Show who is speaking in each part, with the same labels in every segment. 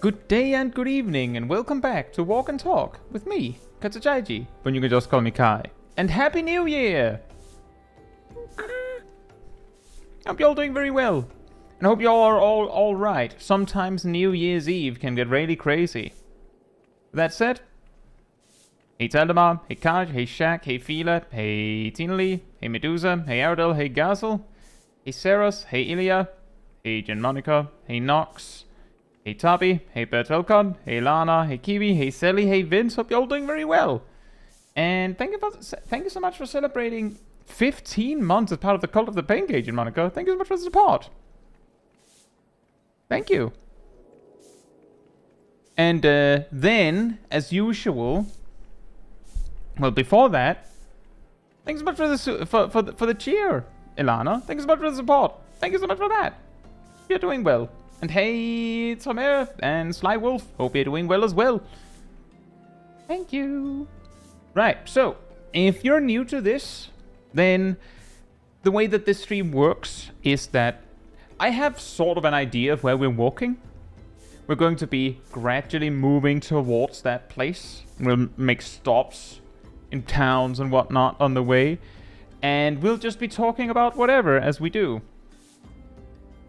Speaker 1: Good day and good evening, and welcome back to Walk and Talk with me, Caetsu Chaiji, but you can just call me Kai. And Happy New Year! Hope you're all doing very well, and hope y'all are all alright. Sometimes New Year's Eve can get really crazy. With that said, hey Taldemar, hey Kaj, hey Shaq, hey Fila, hey Tinali, hey Medusa, hey Aradel, hey Gazel, hey Saros, hey Ilya, hey Genmonica, hey Nox, hey Tabi, hey Bertelcon, hey Lana, hey Kiwi, hey Sally, hey Vince. Hope you're all doing very well. And thank you so much for celebrating 15 months as part of the Cult of the Pain Cage, Monica. Thank you so much for the support. Thank you. And then, as usual, well, before that, thanks so much for the cheer, Ilana. Thank you so much for the support. Thank you so much for that. You're doing well. And hey, Tomer and Sly Wolf, hope you're doing well as well. Thank you. Right, so, if you're new to this, then the way that this stream works is that I have sort of an idea of where we're walking. We're going to be gradually moving towards that place. We'll make stops in towns and whatnot on the way. And we'll just be talking about whatever as we do.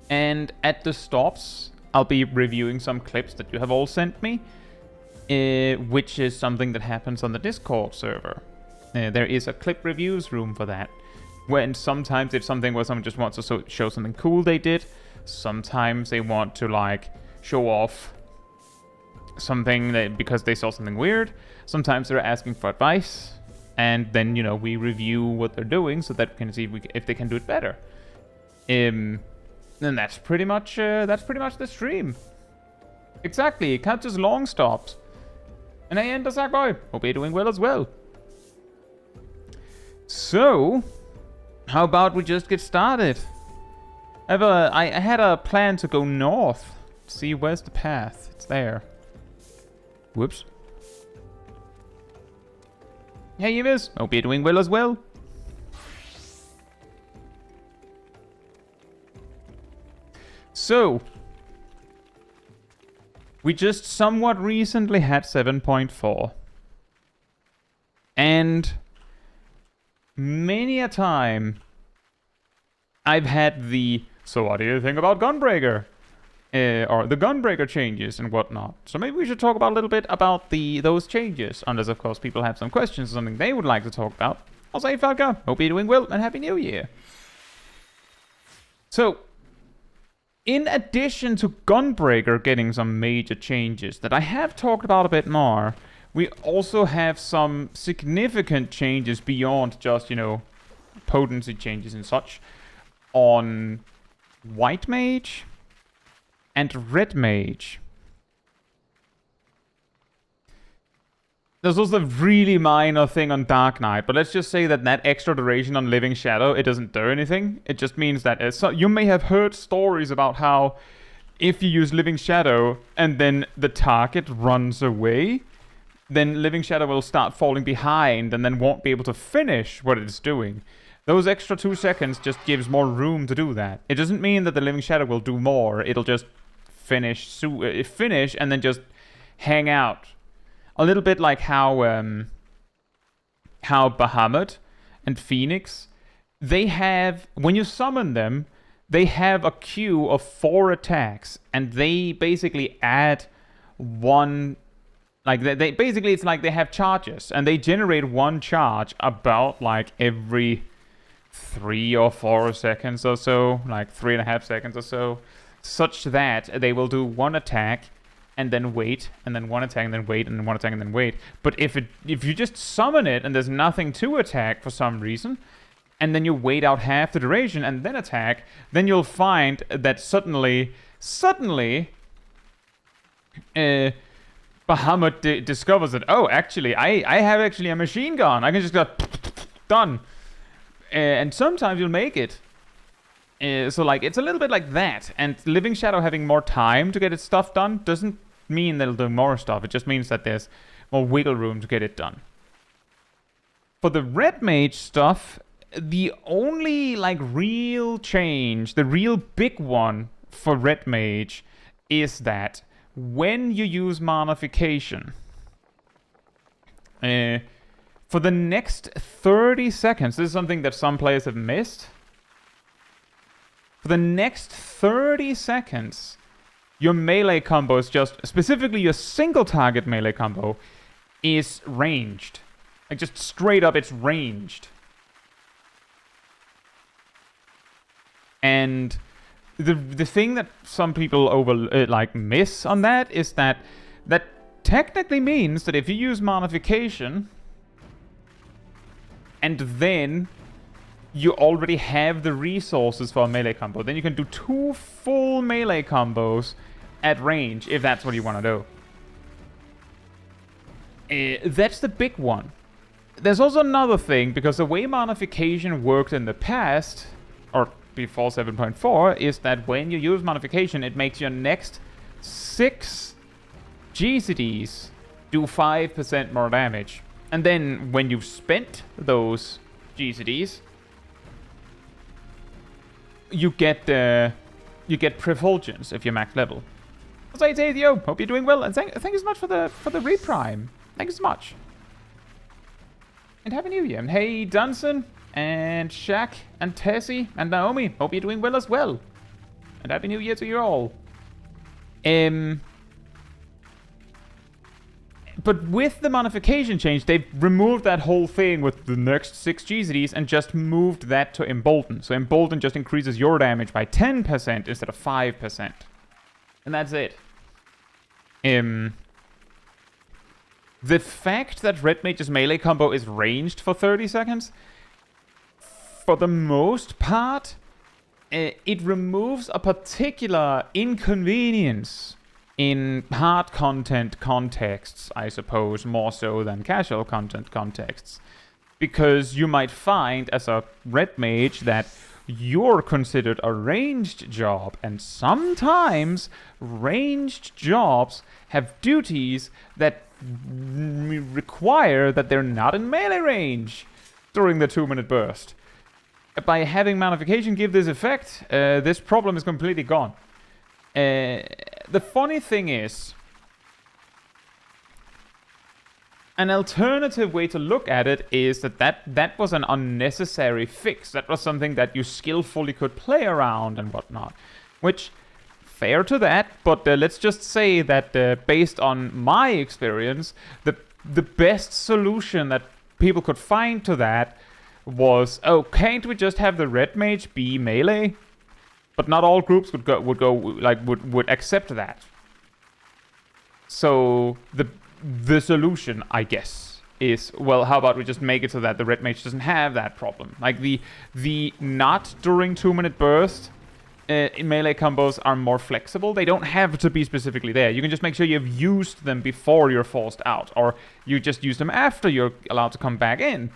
Speaker 1: And at the stops, I'll be reviewing some clips that you have all sent me, which is something that happens on the Discord server. There is a clip reviews room for that. When sometimes it's something where someone just wants to show something cool they did. Sometimes they want to like show off something because they saw something weird. Sometimes they're asking for advice. And then, you know, we review what they're doing so that we can see if they can do it better. And that's pretty much the stream. Exactly, Caetsu's long stops. And I end the Sackboy. Hope you're doing well as well. So, how about we just get started? I had a plan to go north. See, where's the path? It's there. Whoops. Hey, Evis. Hope you're doing well as well. So, we just somewhat recently had 7.4. And many a time, I've had the, so what do you think about Gunbreaker? Or the Gunbreaker changes and whatnot. So maybe we should talk about a little bit about those changes. Unless, of course, people have some questions or something they would like to talk about. I'll say, Falca, hope you're doing well and Happy New Year. So, in addition to Gunbreaker getting some major changes that I have talked about a bit more, we also have some significant changes beyond just, you know, potency changes and such on White Mage and Red Mage. There's also a really minor thing on Dark Knight, but let's just say that extra duration on Living Shadow, it doesn't do anything. It just means that you may have heard stories about how if you use Living Shadow and then the target runs away, then Living Shadow will start falling behind and then won't be able to finish what it's doing. Those extra 2 seconds just gives more room to do that. It doesn't mean that the Living Shadow will do more. It'll just finish and then just hang out. A little bit like how Bahamut and Phoenix, they have, when you summon them, they have a queue of 4 attacks, and they basically add one, like they basically, it's like they have charges, and they generate one charge about like every 3 or 4 seconds or so, like 3.5 seconds or so, such that they will do one attack and then wait, and then one attack, and then wait, and then one attack, and then wait. But if you just summon it, and there's nothing to attack for some reason, and then you wait out half the duration, and then attack, then you'll find that suddenly, Bahamut discovers that, oh, actually, I have actually a machine gun. I can just go, done. And sometimes you'll make it. So, like, it's a little bit like that. And Living Shadow having more time to get its stuff done doesn't mean that it'll do more stuff. It just means that there's more wiggle room to get it done. For the Red Mage stuff, the only, like, real change, the real big one for Red Mage is that when you use Monification, for the next 30 seconds, this is something that some players have missed. For the next 30 seconds, your melee combo is just, specifically your single target melee combo, is ranged. Like, just straight up, it's ranged. And the thing that some people miss on that is that technically means that if you use Monification and then you already have the resources for a melee combo, then you can do 2 full melee combos at range, if that's what you want to do. That's the big one. There's also another thing, because the way Monification worked in the past, or before 7.4, is that when you use Monification, it makes your next 6 GCDs do 5% more damage. And then when you've spent those GCDs, you get Prefulgence if you're max level. So it's ADO. Hope you're doing well, and thank you so much for the reprime. Thank you so much. And Happy New Year. And hey, Dunson, and Shaq, and Tessie, and Naomi. Hope you're doing well as well. And Happy New Year to you all. But with the Monification change, they've removed that whole thing with the next 6 GCDs and just moved that to Embolden. So Embolden just increases your damage by 10% instead of 5%. And that's it. The fact that Red Mage's melee combo is ranged for 30 seconds, for the most part, it removes a particular inconvenience in hard content contexts, I suppose, more so than casual content contexts. Because you might find, as a Red Mage, that you're considered a ranged job, and sometimes ranged jobs have duties that require that they're not in melee range during the 2-minute burst. By having Monification give this effect, this problem is completely gone. The funny thing is, an alternative way to look at it is that was an unnecessary fix. That was something that you skillfully could play around and whatnot. Which, fair to that, but let's just say that based on my experience, the best solution that people could find to that was, oh, can't we just have the Red Mage be melee? But not all groups would accept that. So the solution, I guess, is, well, how about we just make it so that the Red Mage doesn't have that problem? Like the not during 2-minute burst in melee combos are more flexible. They don't have to be specifically there. You can just make sure you've used them before you're forced out, or you just use them after you're allowed to come back in.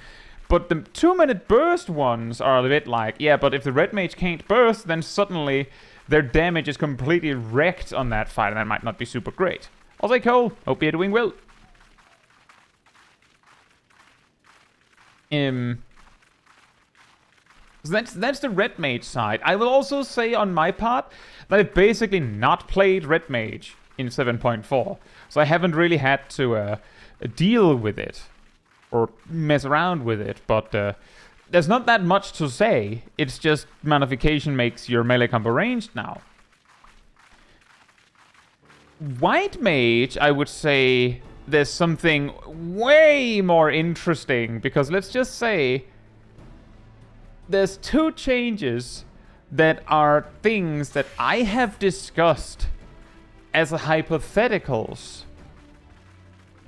Speaker 1: But the 2-minute burst ones are a bit like, yeah, but if the Red Mage can't burst, then suddenly their damage is completely wrecked on that fight, and that might not be super great. Also, Cole, hope you're doing well. So that's the Red Mage side. I will also say on my part that I've basically not played Red Mage in 7.4, so I haven't really had to deal with it or mess around with it, but there's not that much to say. It's just Monification makes your melee combo ranged now. White Mage, I would say there's something way more interesting, because let's just say there's 2 changes that are things that I have discussed as hypotheticals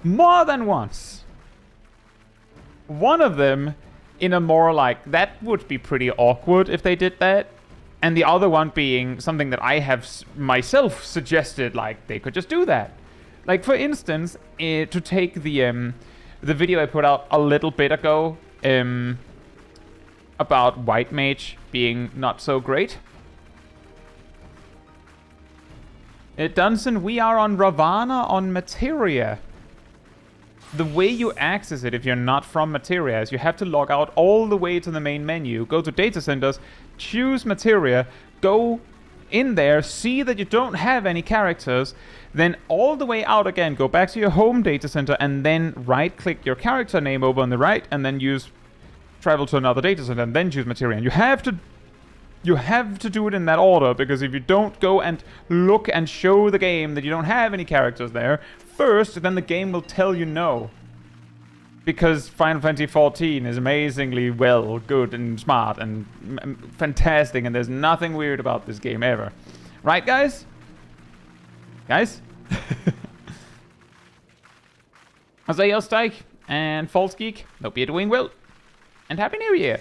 Speaker 1: more than once. One of them in a more like, that would be pretty awkward if they did that. And the other one being something that I have myself suggested, like, they could just do that. Like, for instance, to take the video I put out a little bit ago about White Mage being not so great. Dunson, we are on Ravana on Materia. The way you access it if you're not from Materia is you have to log out all the way to the main menu, go to Data Centers, choose Materia, go in there, see that you don't have any characters, then all the way out again, go back to your home data center and then right-click your character name over on the right and then use travel to another data center and then choose materia. And you have to do it in that order, because if you don't go and look and show the game that you don't have any characters there first, then the game will tell you no. Because Final Fantasy XIV is amazingly well, good, and smart, and fantastic, and there's nothing weird about this game ever. Right, guys? Guys? Azael Stike and False Geek, hope you're doing well. And Happy New Year!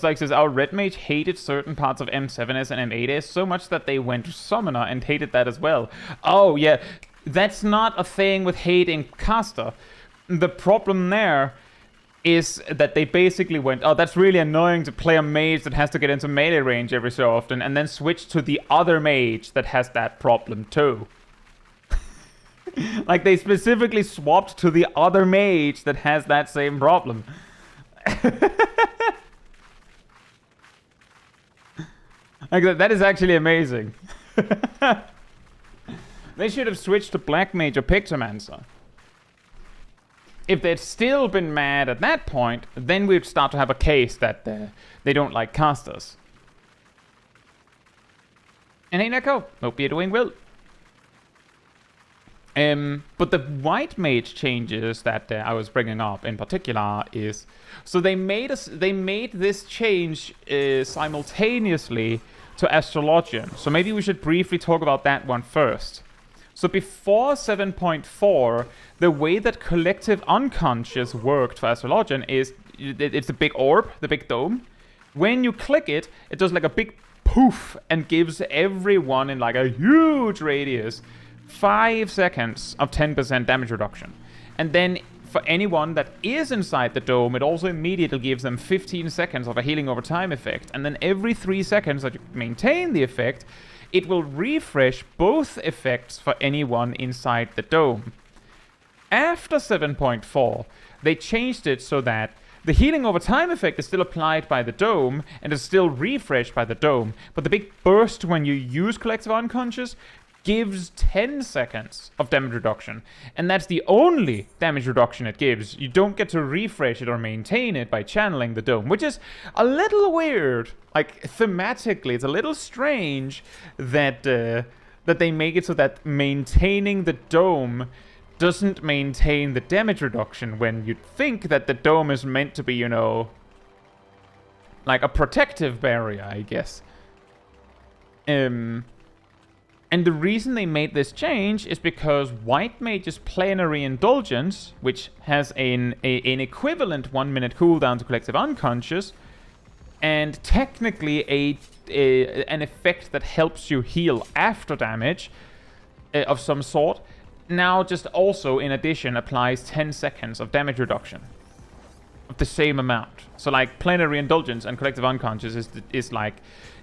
Speaker 1: Like says, our red mage hated certain parts of M7S and M8S so much that they went to Summoner and hated that as well. Oh, yeah. That's not a thing with hating caster. The problem there is that they basically went, oh, that's really annoying to play a mage that has to get into melee range every so often, and then switch to the other mage that has that problem too. Like, they specifically swapped to the other mage that has that same problem. Like, that is actually amazing. They should have switched to Black Mage or Pictomancer. If they'd still been mad at that point, then we'd start to have a case that they don't like casters. And hey, Neko, hope you're doing well. But the white mage changes that I was bringing up in particular is, so they made this change simultaneously to Astrologian. So maybe we should briefly talk about that one first. So before 7.4, the way that collective unconscious worked for Astrologian is it's the big orb, the big dome. When you click it, it does like a big poof and gives everyone in like a huge radius 5 seconds of 10% damage reduction. And then for anyone that is inside the dome, it also immediately gives them 15 seconds of a healing over time effect. And then every 3 seconds that you maintain the effect, it will refresh both effects for anyone inside the dome. After 7.4, they changed it so that the healing over time effect is still applied by the dome and is still refreshed by the dome. But the big burst when you use collective unconscious gives 10 seconds of damage reduction, and that's the only damage reduction it gives. You don't get to refresh it or maintain it by channeling the dome, which is a little weird. Like, thematically, it's a little strange that that they make it so that maintaining the dome doesn't maintain the damage reduction, when you'd think that the dome is meant to be, you know, like a protective barrier, I guess. And the reason they made this change is because White Mage's Plenary Indulgence, which has an equivalent 1 minute cooldown to Collective Unconscious, and technically an effect that helps you heal after damage of some sort, now just also in addition applies 10 seconds of damage reduction of the same amount. So like Plenary Indulgence and Collective Unconscious is like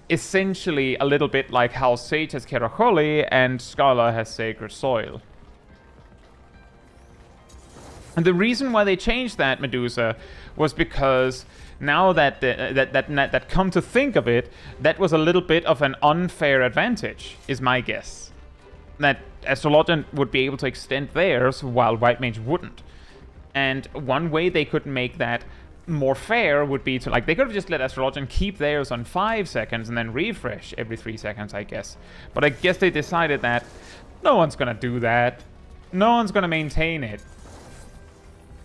Speaker 1: essentially a little bit like how Sage has Keracholi and Scholar has Sacred Soil. And the reason why they changed that, Medusa, was because now that come to think of it, that was a little bit of an unfair advantage, is my guess. That Astrologian would be able to extend theirs while White Mage wouldn't. And one way they could make that more fair would be to, like, they could have just let Astrologian keep theirs on 5 seconds and then refresh every 3 seconds, I guess. But I guess they decided that no one's gonna do that. No one's gonna maintain it.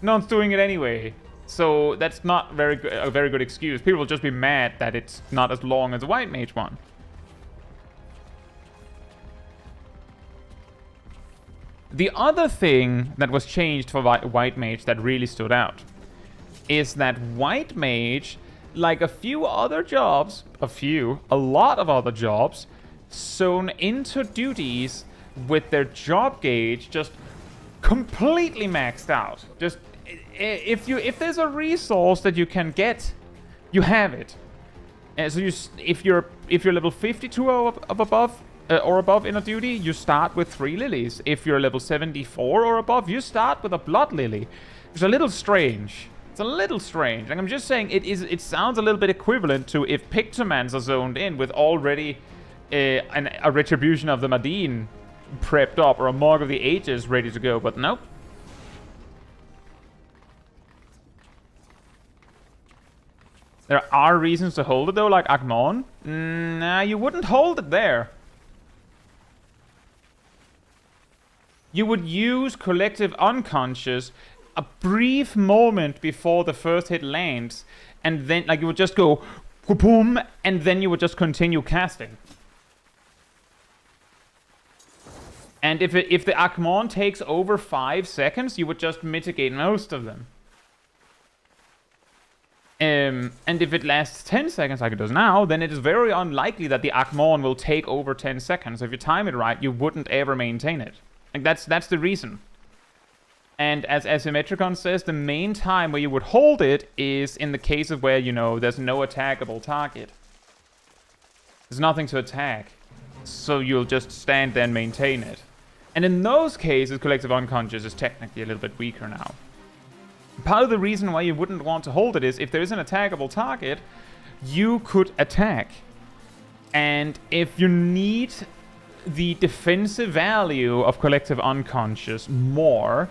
Speaker 1: No one's doing it anyway. So that's not a very good excuse. People will just be mad that it's not as long as the White Mage one. The other thing that was changed for White Mage that really stood out is that White Mage, like a lot of other jobs, sewn into duties with their job gauge just completely maxed out. Just if there's a resource that you can get, you have it. And so if you're level 52 of above, or above Inner Duty, you start with 3 lilies. If you're level 74 or above, you start with a blood lily. It's a little strange. It's a little strange. Like, I'm just saying, it sounds a little bit equivalent to if Pictomans are zoned in with already a Retribution of the Madine prepped up, or a Mark of the Ages ready to go, but nope. There are reasons to hold it though, like Akmon. Nah, you wouldn't hold it there. You would use Collective Unconscious a brief moment before the first hit lands, and then like you would just go boom, and then you would just continue casting. And if the Akmon takes over 5 seconds, you would just mitigate most of them. And if it lasts 10 seconds like it does now, then it is very unlikely that the Akmon will take over 10 seconds. If you time it right, you wouldn't ever maintain it. Like that's the reason. And as Asymmetricon says, the main time where you would hold it is in the case of where, you know, there's no attackable target. There's nothing to attack. So you'll just stand there and maintain it. And in those cases, Collective Unconscious is technically a little bit weaker now. Part of the reason why you wouldn't want to hold it is if there is an attackable target, you could attack. And if you need the defensive value of Collective Unconscious more,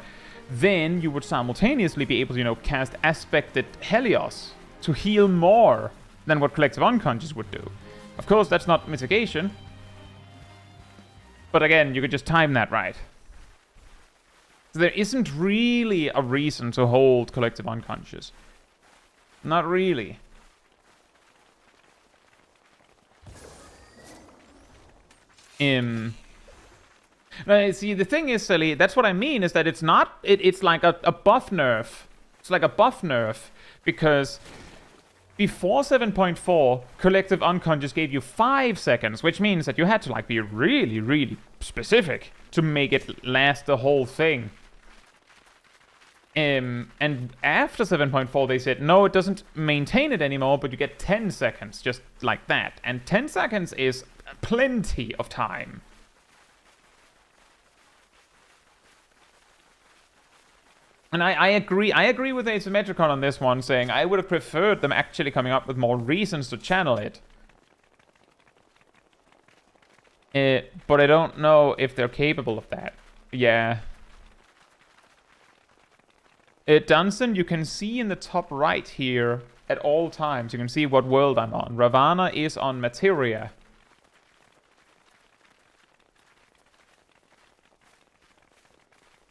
Speaker 1: then you would simultaneously be able to, you know, cast Aspected Helios to heal more than what Collective Unconscious would do. Of course, that's not mitigation. But again, you could just time that right. So there isn't really a reason to hold Collective Unconscious. Not really. Now, see, the thing is, Sally, that's what I mean, is that it's not... It's like a buff nerf. It's like a buff nerf. Because before 7.4, Collective Unconscious gave you 5 seconds, which means that you had to, like, be really, really specific to make it last the whole thing. And after 7.4, they said, no, it doesn't maintain it anymore, but you get 10 seconds, just like that. And 10 seconds is plenty of time. And I agree with Asymmetricon on this one, saying I would have preferred them actually coming up with more reasons to channel it. But I don't know if they're capable of that. Yeah. Dunson, you can see in the top right here at all times. You can see what world I'm on. Ravana is on Materia.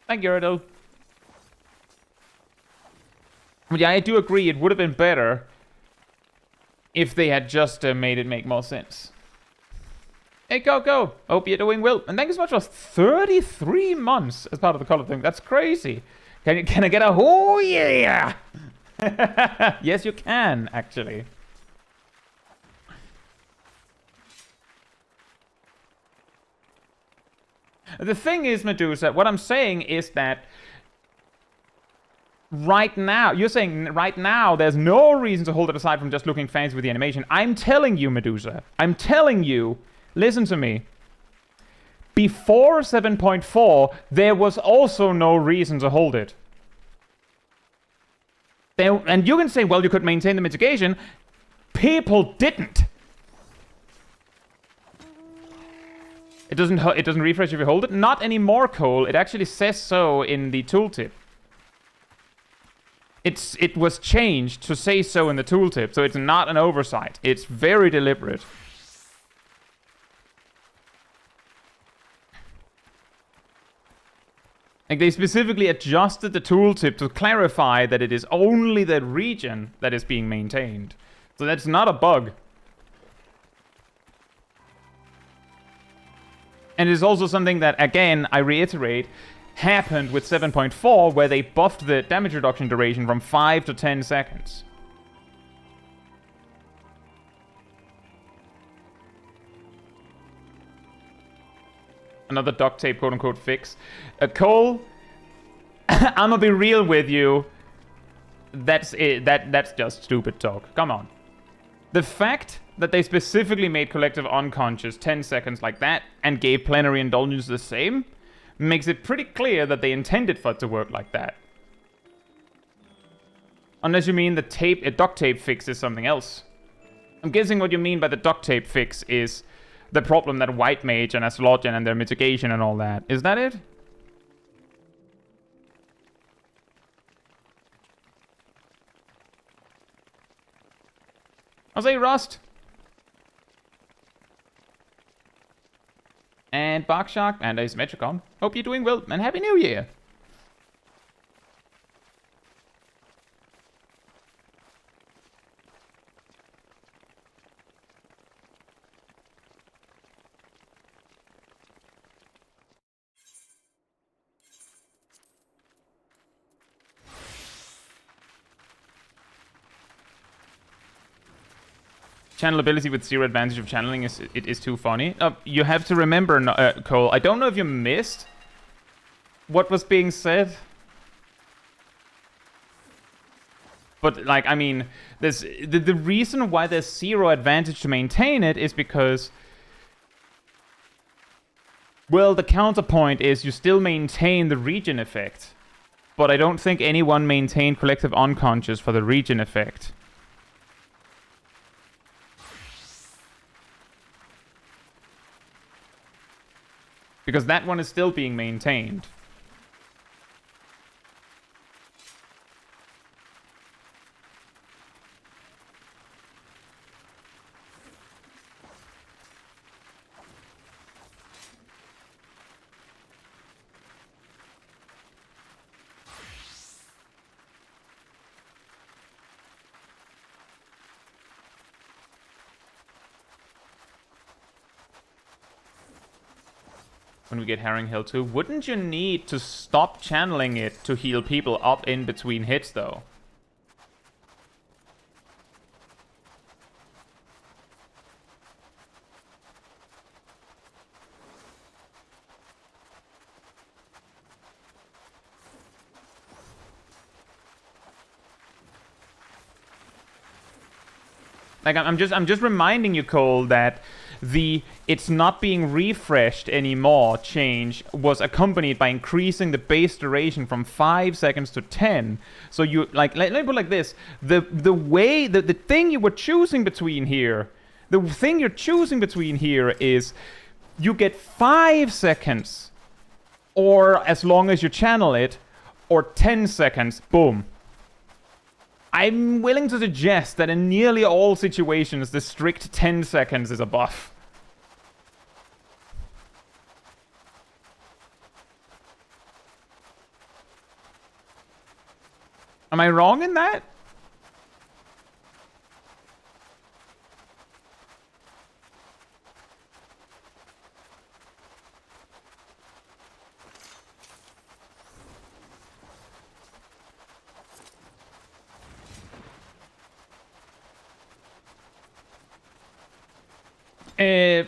Speaker 1: Thank you, Erdo. But yeah, I do agree it would have been better if they had just made it make more sense. Hey, go! Hope you're doing well. And thank you so much for 33 months as part of the color thing. That's crazy. Can I get a oh yeah? Yes, you can, actually. The thing is, Medusa, what I'm saying is that right now, you're saying right now there's no reason to hold it aside from just looking fancy with the animation. I'm telling you, Medusa. I'm telling you, listen to me. Before 7.4, there was also no reason to hold it. And you can say, well, you could maintain the mitigation. People didn't. It doesn't refresh if you hold it. Not anymore, Cole. It actually says so in the tooltip. It was changed to say so in the tooltip, so it's not an oversight. It's very deliberate. Like, they specifically adjusted the tooltip to clarify that it is only the region that is being maintained. So that's not a bug. And it's also something that, again, I reiterate, happened with 7.4, where they buffed the damage reduction duration from 5 to 10 seconds. Another duct tape quote-unquote fix. Cole, I'm gonna be real with you. That's it. That's just stupid talk. Come on. The fact that they specifically made Collective Unconscious 10 seconds like that and gave Plenary Indulgence the same makes it pretty clear that they intended for it to work like that. Unless you mean the duct tape fix is something else. I'm guessing what you mean by the duct tape fix is the problem that White Mage and Astrologian and their mitigation and all that. Is that it? I'll say Rust. And Barkshark and Asymmetricon. Hope you're doing well and Happy New Year. Channel ability with 0 advantage of channeling is too funny. You have to remember, Cole, I don't know if you missed what was being said. But, like, I mean, there's the reason why there's 0 advantage to maintain it is because, well, the counterpoint is you still maintain the regen effect. But I don't think anyone maintained Collective Unconscious for the regen effect. Because that one is still being maintained. When we get Herring Hill 2, wouldn't you need to stop channeling it to heal people up in between hits, though? Like, I'm just reminding you, Cole, that the it's not being refreshed anymore change was accompanied by increasing the base duration from 5 seconds to 10. So you, like, let me put it like this. The thing you were choosing between here, the thing you're choosing between here is you get 5 seconds, or as long as you channel it, or 10 seconds, boom. I'm willing to suggest that in nearly all situations, the strict 10 seconds is a buff. Am I wrong in that?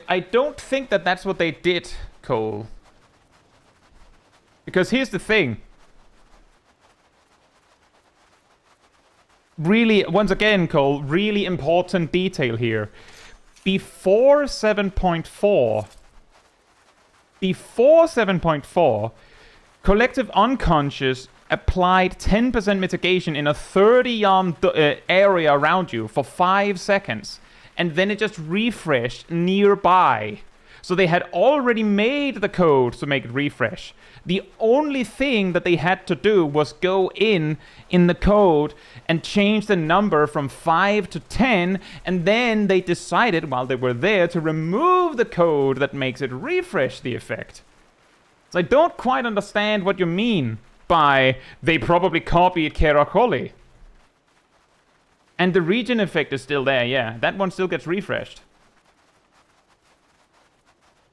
Speaker 1: I don't think that that's what they did, Cole. Because here's the thing. Really, once again, Cole, really important detail here. Before 7.4, Collective Unconscious applied 10% mitigation in a 30-yard area around you for 5 seconds. And then it just refreshed nearby. So they had already made the code to make it refresh. The only thing that they had to do was go in the code and change the number from 5 to 10, and then they decided while they were there to remove the code that makes it refresh the effect. So I don't quite understand what you mean by they probably copied Kerakoli. And the regen effect is still there, yeah. That one still gets refreshed.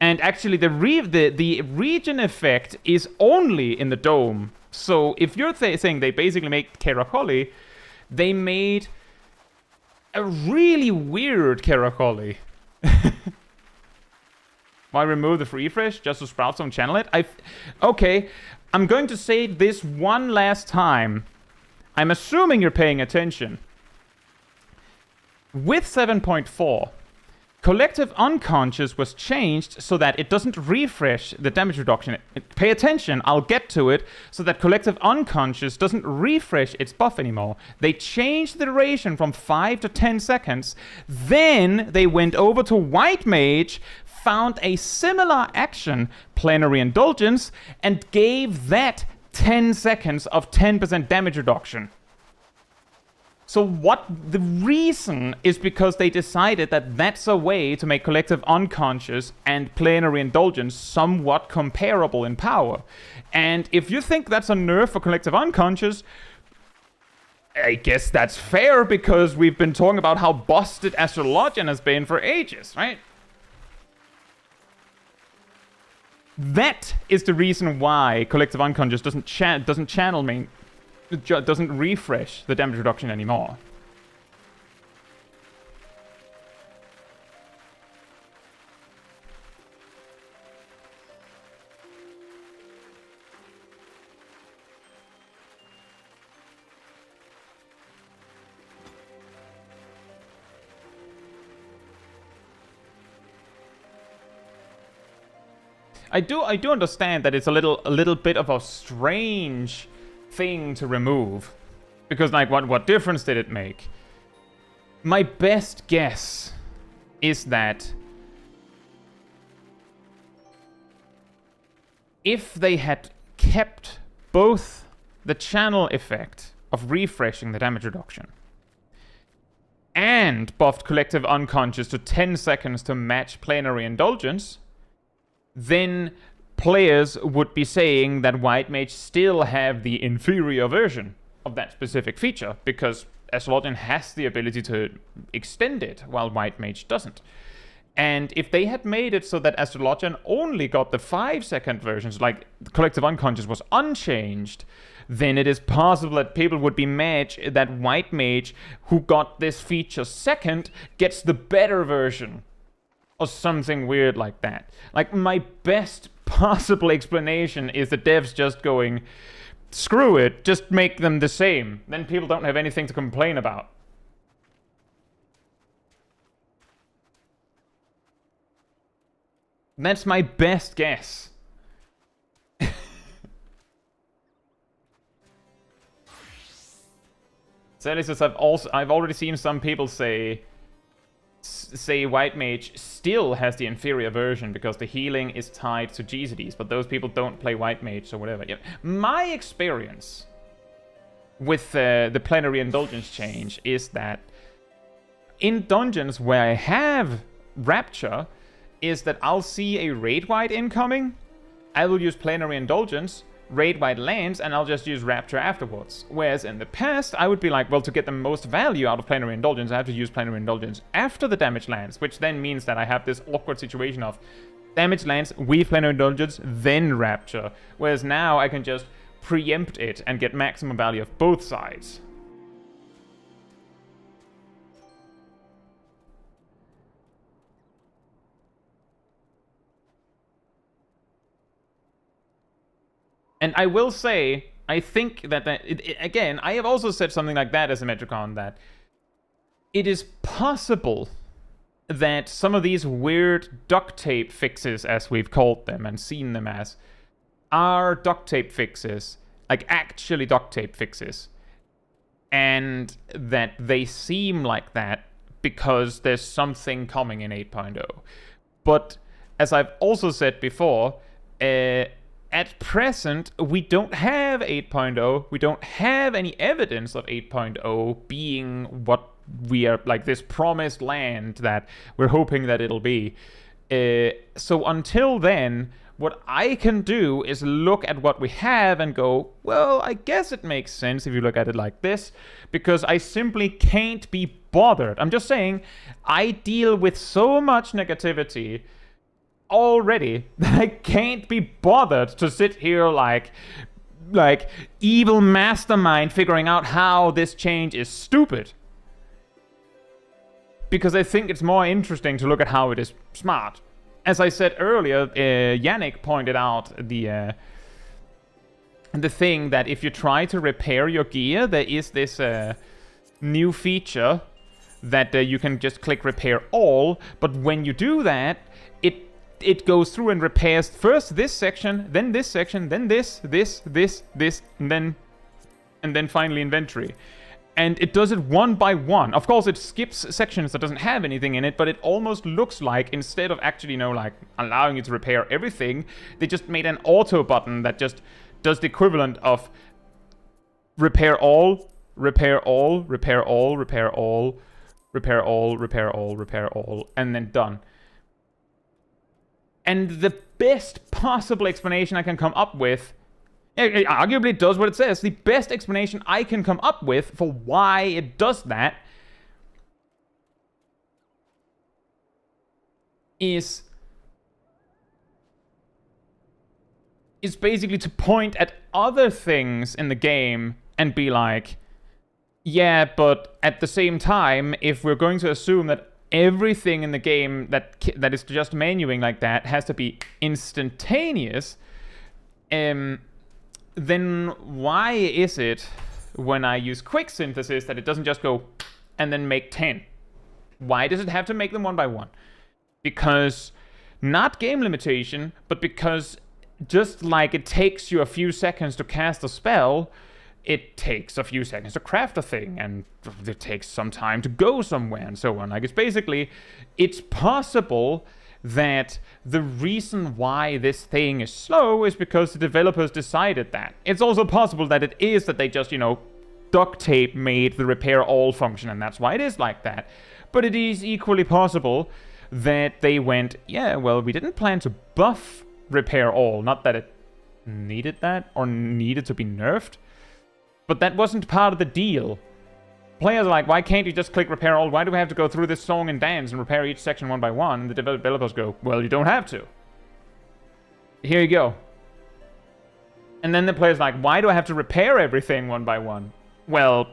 Speaker 1: And actually, the regen effect is only in the dome. So if you're saying they basically made Kerakoli, they made a really weird Kerakoli. Why remove the refresh? Just so Sprouts don't channel it? Okay, I'm going to say this one last time. I'm assuming you're paying attention. With 7.4, Collective Unconscious was changed so that it doesn't refresh the damage reduction. Pay attention, I'll get to it, so that Collective Unconscious doesn't refresh its buff anymore. They changed the duration from 5 to 10 seconds. Then they went over to White Mage, found a similar action, Plenary Indulgence, and gave that 10 seconds of 10% damage reduction. So what the reason is because they decided that that's a way to make Collective Unconscious and Plenary Indulgence somewhat comparable in power. And if you think that's a nerf for Collective Unconscious, I guess that's fair, because we've been talking about how busted Astrologian has been for ages, right? That is the reason why Collective Unconscious doesn't channel me. Doesn't refresh the damage reduction anymore. I do understand that it's a little bit of a strange thing to remove, because like what difference did it make? My best guess is that if they had kept both the channel effect of refreshing the damage reduction and buffed Collective Unconscious to 10 seconds to match Plenary Indulgence, then players would be saying that White Mage still have the inferior version of that specific feature, because Astrologian has the ability to extend it while White Mage doesn't. And if they had made it so that Astrologian only got the 5-second versions, like Collective Unconscious was unchanged, then it is possible that people would be mad that White Mage, who got this feature second, gets the better version. Or something weird like that. Like, my best possible explanation is the devs just going, screw it, just make them the same. Then people don't have anything to complain about. That's my best guess. Sally says, I've already seen some people say White Mage still has the inferior version because the healing is tied to GCDs, but those people don't play White Mage or whatever. Yeah. My experience with the Plenary Indulgence change is that in dungeons where I have Rapture, is that I'll see a Raid White incoming, I will use Plenary Indulgence, Raid White lands, and I'll just use Rapture afterwards. Whereas in the past, I would be like, well, to get the most value out of Plenary Indulgence, I have to use Plenary Indulgence after the damage lands, which then means that I have this awkward situation of damage lands, weave Plenary Indulgence, then Rapture. Whereas now I can just preempt it and get maximum value of both sides. And I will say, I think that, again, I have also said something like that as a Metricon, that it is possible that some of these weird duct tape fixes, as we've called them and seen them as, are duct tape fixes, like actually duct tape fixes. And that they seem like that because there's something coming in 8.0. But, as I've also said before, at present, we don't have 8.0. We don't have any evidence of 8.0 being what we are, like this promised land that we're hoping that it'll be. So until then, what I can do is look at what we have and go, well, I guess it makes sense if you look at it like this, because I simply can't be bothered. I'm just saying, I deal with so much negativity already that I can't be bothered to sit here like evil mastermind figuring out how this change is stupid. Because I think it's more interesting to look at how it is smart. As I said earlier, Yannick pointed out the thing that if you try to repair your gear, there is this new feature that you can just click repair all, but when you do that, it goes through and repairs first this section, then this section, then this, and then finally inventory. And it does it one by one. Of course, it skips sections that doesn't have anything in it, but it almost looks like, instead of actually, like, allowing you to repair everything, they just made an auto button that just does the equivalent of repair all, repair all, repair all, repair all, repair all, repair all, repair all, and then done. And the best possible explanation I can come up with, it arguably does what it says, the best explanation I can come up with for why it does that is basically to point at other things in the game and be like, yeah, but at the same time, if we're going to assume that everything in the game that is just menuing like that has to be instantaneous, then why is it when I use quick synthesis that it doesn't just go and then make 10? Why does it have to make them one by one? Because, not game limitation, but because just like it takes you a few seconds to cast a spell, it takes a few seconds to craft a thing, and it takes some time to go somewhere, and so on. Like, it's possible that the reason why this thing is slow is because the developers decided that. It's also possible that it is that they just, duct tape made the repair all function, and that's why it is like that. But it is equally possible that they went, yeah, well, we didn't plan to buff repair all, not that it needed that or needed to be nerfed. But that wasn't part of the deal. Players are like, why can't you just click repair all? Why do we have to go through this song and dance and repair each section one by one? And the developers go, well, you don't have to. Here you go. And then the player's like, why do I have to repair everything one by one? Well,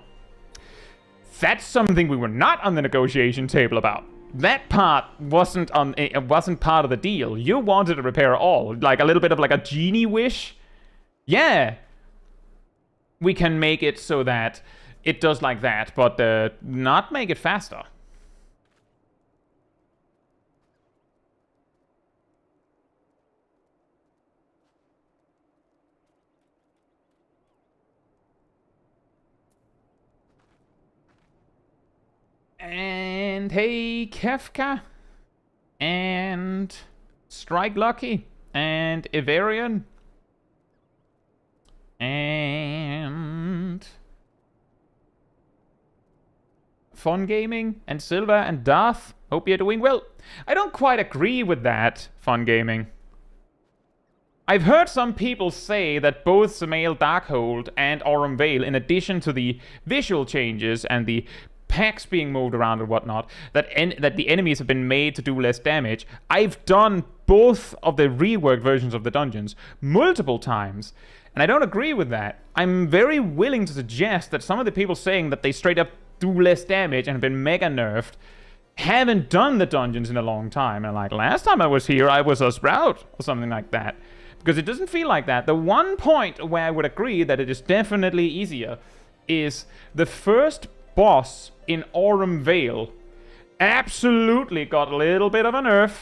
Speaker 1: that's something we were not on the negotiation table about. That part wasn't part of the deal. You wanted to repair all. Like a little bit of like a genie wish. Yeah. We can make it so that it does like that, but not make it faster. And hey, Kefka. And Strike Lucky. And Ivarian. And Fun Gaming and Silva and Darth. Hope you're doing well. I don't quite agree with that, Fun Gaming. I've heard some people say that both Samael Darkhold and Aurum Vale, in addition to the visual changes and the packs being moved around and whatnot, that the enemies have been made to do less damage. I've done both of the reworked versions of the dungeons multiple times. And I don't agree with that. I'm very willing to suggest that some of the people saying that they straight up do less damage and have been mega nerfed haven't done the dungeons in a long time. And like, last time I was here, I was a sprout or something like that. Because it doesn't feel like that. The one point where I would agree that it is definitely easier is the first boss in Aurum Vale absolutely got a little bit of a nerf.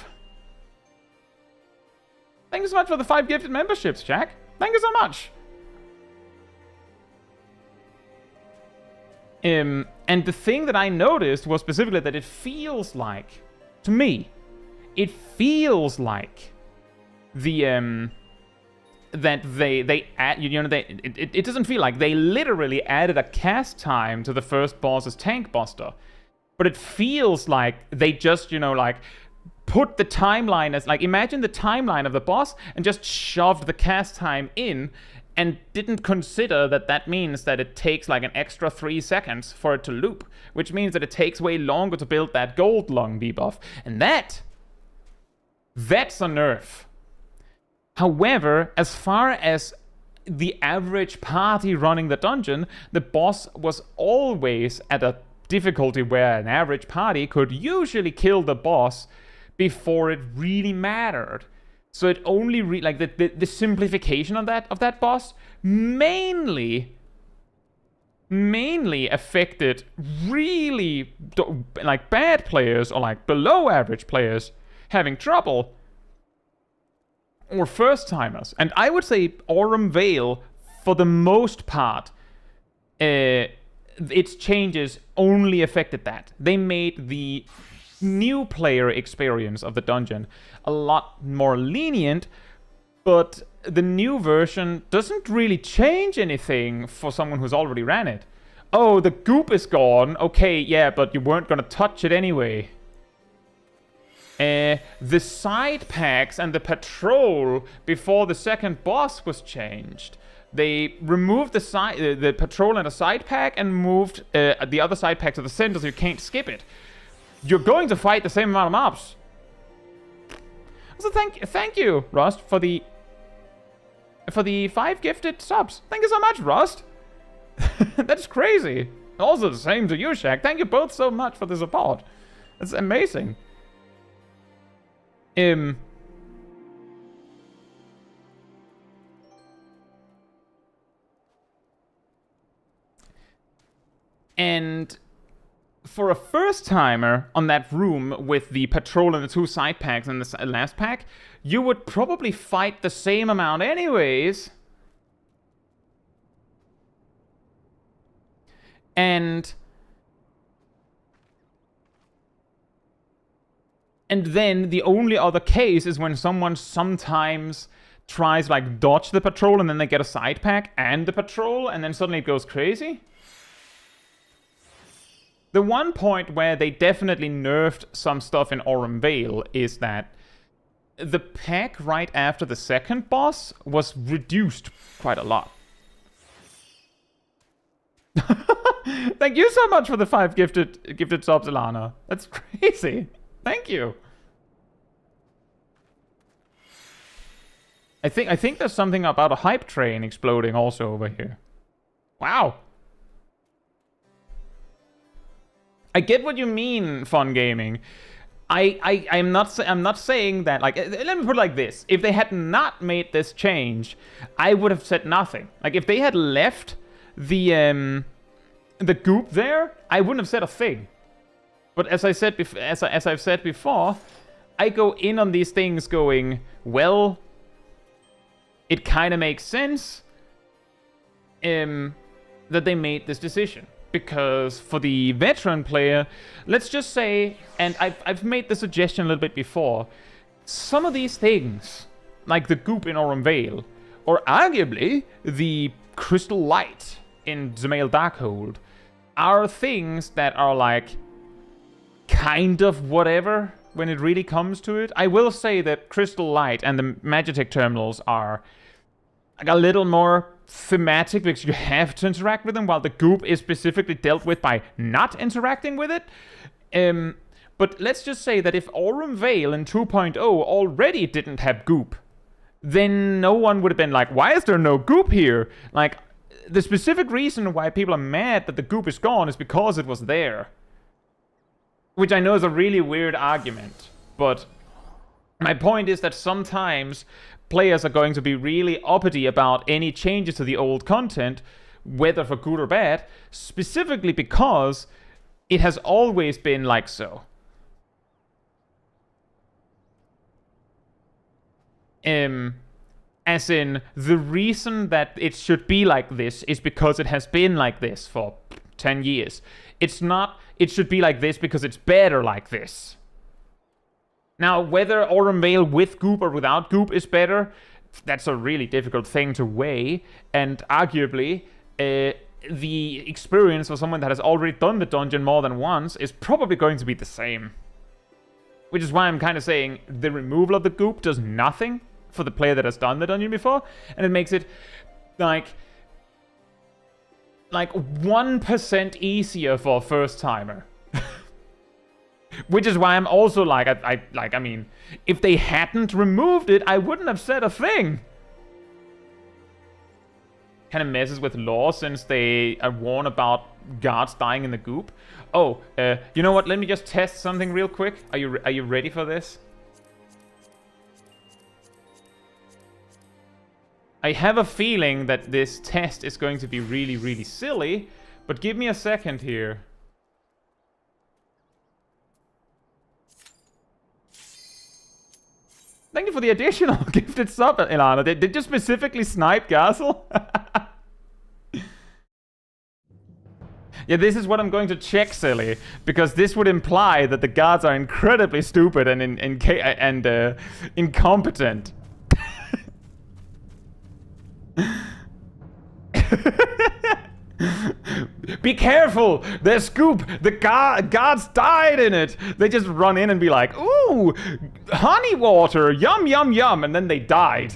Speaker 1: Thank you so much for the 5 gifted memberships, Jack. Thank you so much. And the thing that I noticed was specifically that it feels like, to me, it feels like the that they add, it doesn't feel like they literally added a cast time to the first boss's tank buster, but it feels like they just like put the timeline as, like, imagine the timeline of the boss and just shoved the cast time in and didn't consider that means that it takes like an extra 3 seconds for it to loop, which means that it takes way longer to build that gold lung debuff. And that's a nerf. However, as far as the average party running the dungeon, the boss was always at a difficulty where an average party could usually kill the boss before it really mattered. So it only the simplification of that boss mainly mainly affected really like bad players or like below average players having trouble, or first timers. And I would say Aurum Vale, for the most part, its changes only affected that. They made the new player experience of the dungeon a lot more lenient, but the new version doesn't really change anything for someone who's already ran it. Oh, the goop is gone. Okay, yeah, but you weren't gonna touch it anyway. The side packs and the patrol before the second boss was changed. They removed the patrol and the side pack and moved the other side pack to the center so you can't skip it. You're going to fight the same amount of mobs. So thank you, Rust, for the 5 gifted subs. Thank you so much, Rust. That's crazy. Also the same to you, Shaq. Thank you both so much for the support. It's amazing. And for a first timer on that room with the patrol and the 2 side packs and the last pack, you would probably fight the same amount anyways. And then the only other case is when someone sometimes tries like dodge the patrol and then they get a side pack and the patrol and then suddenly it goes crazy. The one point where they definitely nerfed some stuff in Aurum Vale is that the pack right after the second boss was reduced quite a lot. Thank you so much for the 5 gifted subs, Ilana. That's crazy. Thank you. I think there's something about a hype train exploding also over here. Wow. I get what you mean, Fun Gaming. I'm not saying that, like, let me put it like this. If they had not made this change, I would have said nothing. Like, if they had left the goop there, I wouldn't have said a thing. But as I said as I've said before, I go in on these things going, well, it kind of makes sense that they made this decision. Because for the veteran player, let's just say, and I've made the suggestion a little bit before, some of these things, like the goop in Aurum Vale, or arguably the crystal light in Zemail Darkhold, are things that are like kind of whatever when it really comes to it. I will say that crystal light and the Magitech terminals are like a little more thematic because you have to interact with them, while the goop is specifically dealt with by not interacting with it. But let's just say that if Aurum Vale in 2.0 already didn't have goop, then no one would have been like, why is there no goop here? Like, the specific reason why people are mad that the goop is gone is because it was there. Which I know is a really weird argument, but my point is that sometimes players are going to be really uppity about any changes to the old content, whether for good or bad, specifically because it has always been like so. As in, the reason that it should be like this is because it has been like this for 10 years. It's not, it should be like this because it's better like this. Now, whether Aurum Vale with goop or without goop is better, that's a really difficult thing to weigh. And arguably, the experience for someone that has already done the dungeon more than once is probably going to be the same. Which is why I'm kind of saying the removal of the goop does nothing for the player that has done the dungeon before. And it makes it like 1% easier for a first timer. Which is why I'm also like, I mean, if they hadn't removed it, I wouldn't have said a thing. Kind of messes with lore since they are warned about guards dying in the goop. Oh, you know what? Let me just test something real quick. Are you ready for this? I have a feeling that this test is going to be really, really silly, But give me a second here. Thank you for the additional gifted sub, Ilana. Did you specifically snipe Gazel? Yeah, this is what I'm going to check, Silly, because this would imply that the guards are incredibly stupid and incompetent. Be careful! There's scoop! The guards died in it! They just run in and be like, ooh! Honey water! Yum, yum, yum! And then they died.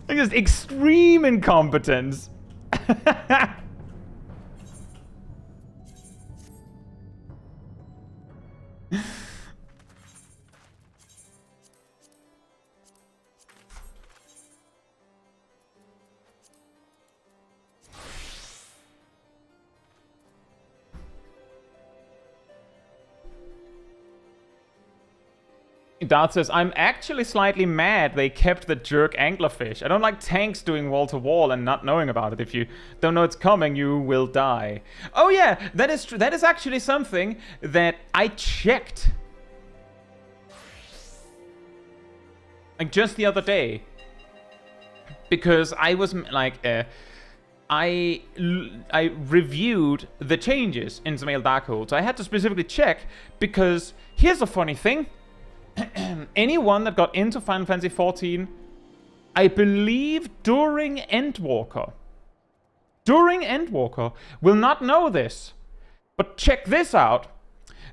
Speaker 1: Just extreme incompetence. Dart says, I'm actually slightly mad they kept the jerk anglerfish. I don't like tanks doing wall-to-wall and not knowing about it. If you don't know it's coming, you will die. Oh yeah, that is true. That is actually something that I checked. Like just the other day. Because I was like, I reviewed the changes in Zemail Darkhold. So I had to specifically check because here's a funny thing. Anyone that got into Final Fantasy XIV, I believe during Endwalker, will not know this. But check this out.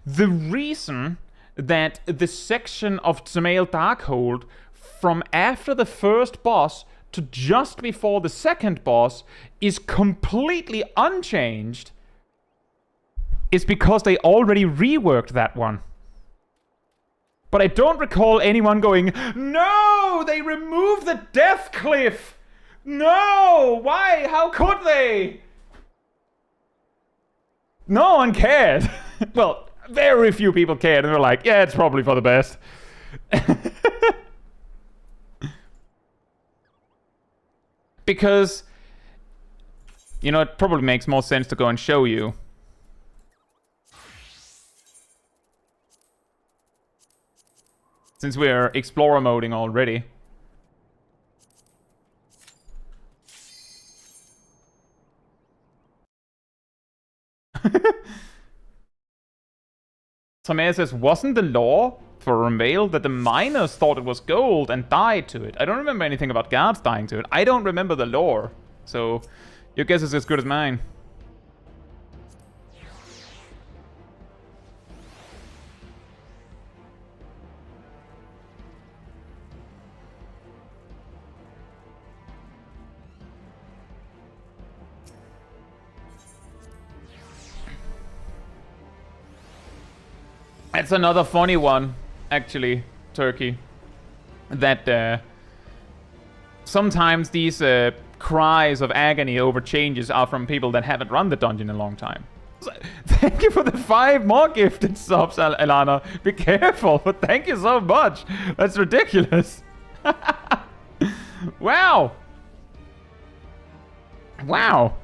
Speaker 1: The reason that the section of Zemail Darkhold from after the first boss to just before the second boss is completely unchanged is because they already reworked that one. But I don't recall anyone going, no, they removed the death cliff. No, why? How could they? No one cared. Well, very few people cared. And they were like, yeah, it's probably for the best. Because, you know, it probably makes more sense to go and show you. Since we're explorer moding already. Samaya says, wasn't the law for Ramvale that the miners thought it was gold and died to it? I don't remember anything about guards dying to it. I don't remember the lore. So, your guess is as good as mine. That's another funny one, actually, Turkey. That sometimes these cries of agony over changes are from people that haven't run the dungeon in a long time. Thank you for the 5 more gifted subs, Elana. Be careful, but thank you so much. That's ridiculous. Wow. Wow.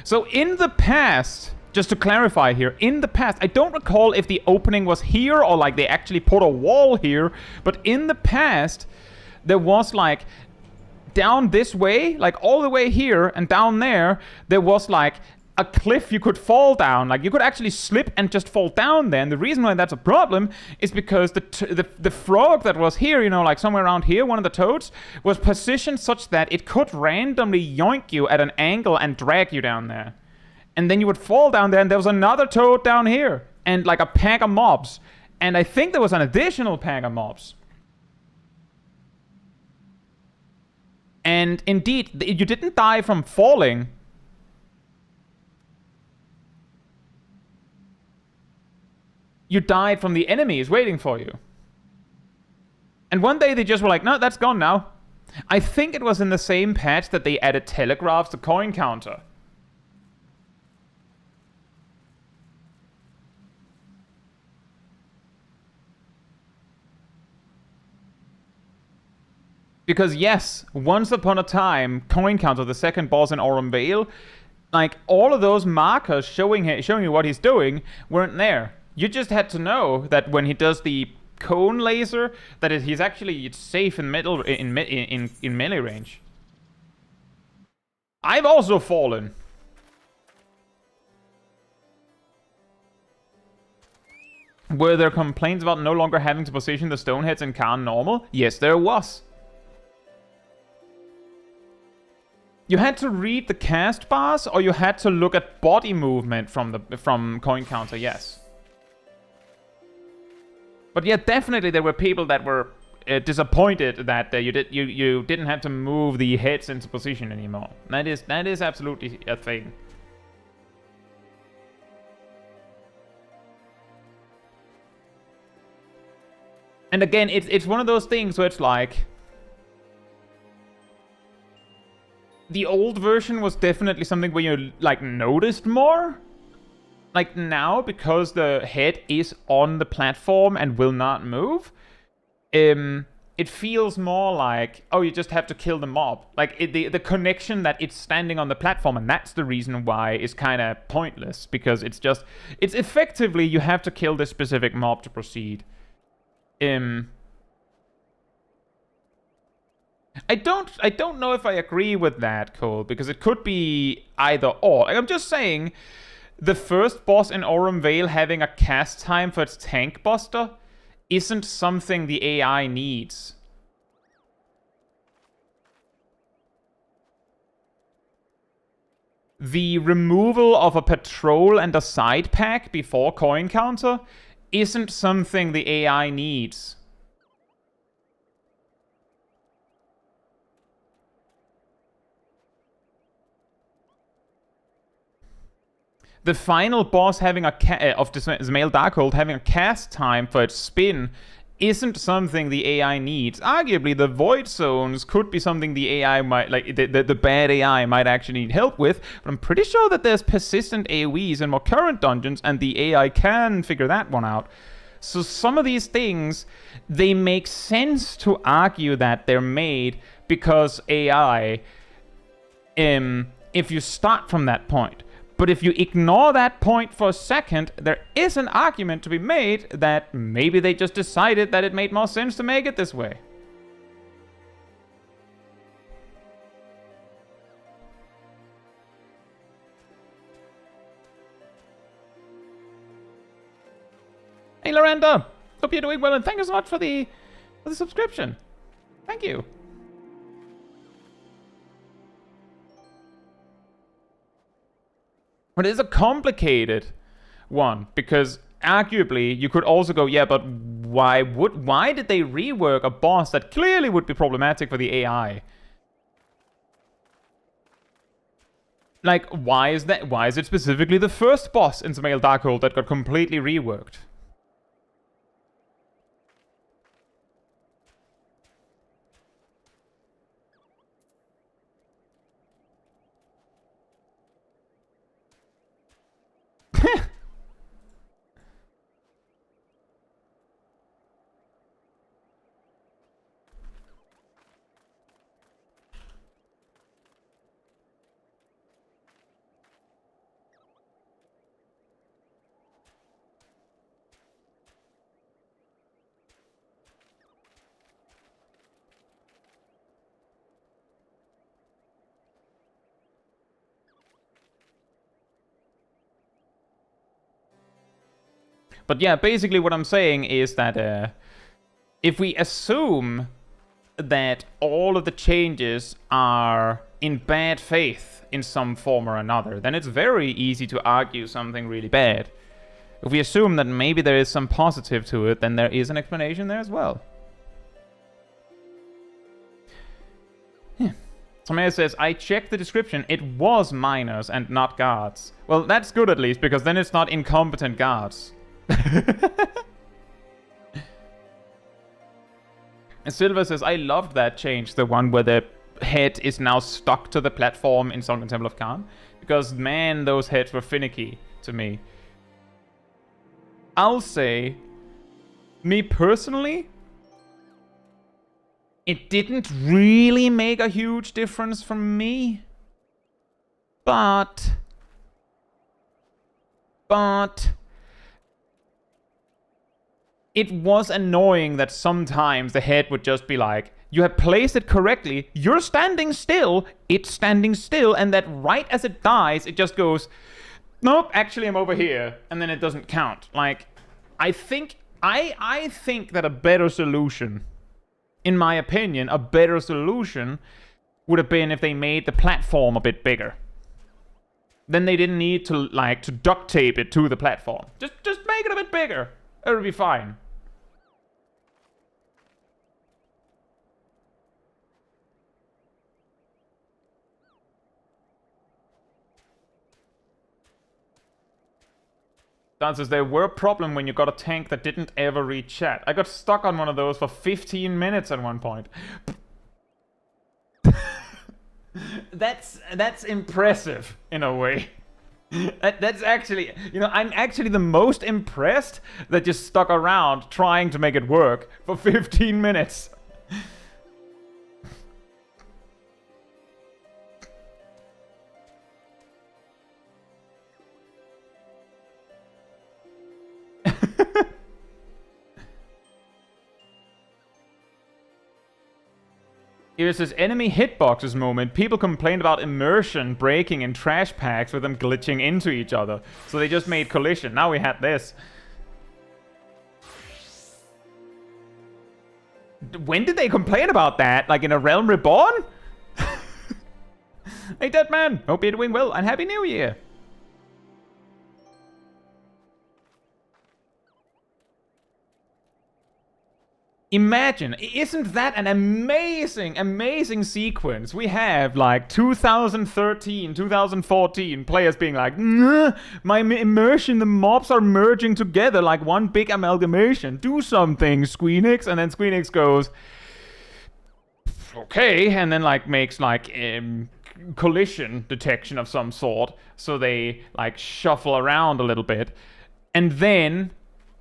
Speaker 1: So in the past... Just to clarify here, in the past, I don't recall if the opening was here or like they actually put a wall here, but in the past, there was like down this way, like all the way here and down there was like a cliff you could fall down. Like you could actually slip and just fall down there. And the reason why that's a problem is because the frog that was here, you know, like somewhere around here, one of the toads, was positioned such that it could randomly yoink you at an angle and drag you down there. And then you would fall down there, and there was another toad down here. And like a pack of mobs. And I think there was an additional pack of mobs. And indeed, you didn't die from falling. You died from the enemies waiting for you. And one day they just were like, no, that's gone now. I think it was in the same patch that they added telegraphs to coin counter. Because yes, once upon a time, Coin Counter, the second boss in Aurum Vale, like all of those markers showing you what he's doing weren't there. You just had to know that when he does the cone laser, that he's actually safe in melee range. I've also fallen. Were there complaints about no longer having to position the stoneheads in Khan normal? Yes, there was. You had to read the cast bars, or you had to look at body movement from Coin Counter, yes. But yeah, definitely there were people that were disappointed that you didn't have to move the heads into position anymore. That is absolutely a thing. And again, it's one of those things where it's like, the old version was definitely something where you like noticed more. Like now, because the head is on the platform and will not move, it feels more like, oh, you just have to kill the mob. Like the connection that it's standing on the platform, and that's the reason why it's kind of pointless, because it's effectively you have to kill this specific mob to proceed. I don't know if I agree with that, Cole, because it could be either or. Like, I'm just saying, the first boss in Aurum Vale having a cast time for its tank buster isn't something the AI needs. The removal of a patrol and a side pack before Coin Counter isn't something the AI needs. The final boss having of Zemail Darkhold having a cast time for its spin isn't something the AI needs. Arguably, the void zones could be something the AI might, like, the bad AI might actually need help with, but I'm pretty sure that there's persistent AoEs in more current dungeons, and the AI can figure that one out. So some of these things, they make sense to argue that they're made because AI, if you start from that point. But if you ignore that point for a second, there is an argument to be made that maybe they just decided that it made more sense to make it this way. Hey, Lorenda! Hope you're doing well, and thank you so much for the subscription. Thank you. But it is a complicated one, because arguably you could also go, yeah, but why did they rework a boss that clearly would be problematic for the AI? Like, why is that? Why is it specifically the first boss in Zemail Darkhold that got completely reworked? But yeah, basically what I'm saying is that if we assume that all of the changes are in bad faith in some form or another, then it's very easy to argue something really bad. If we assume that maybe there is some positive to it, then there is an explanation there as well. Yeah. Samaya says, I checked the description. It was miners and not guards. Well, that's good at least, because then it's not incompetent guards. And Silver says, I loved that change, the one where the head is now stuck to the platform in Sunken Temple of Khan. Because, man, those heads were finicky to me. I'll say, me personally, It didn't really make a huge difference for me. But it was annoying that sometimes the head would just be like, you have placed it correctly, you're standing still, it's standing still, and that right as it dies, it just goes, nope, actually I'm over here, and then it doesn't count. Like, I think that a better solution, in my opinion, a better solution would have been if they made the platform a bit bigger. Then they didn't need to, like, to duct tape it to the platform. Just make it a bit bigger. It'll be fine. Dan says, there were a problem when you got a tank that didn't ever read chat. I got stuck on one of those for 15 minutes at one point. That's impressive, in a way. That's actually, you know, I'm actually the most impressed that you stuck around trying to make it work for 15 minutes. It was this enemy hitboxes moment. People complained about immersion breaking in trash packs with them glitching into each other. So they just made collision. Now we had this. When did they complain about that? Like in A Realm Reborn? Hey, Dead Man. Hope you're doing well and Happy New Year. Imagine, isn't that an amazing, amazing sequence? We have like 2013, 2014 players being like, my immersion, the mobs are merging together like one big amalgamation. Do something, XXIX. And then XXIX goes, okay, and then like makes like collision detection of some sort. So they like shuffle around a little bit. And then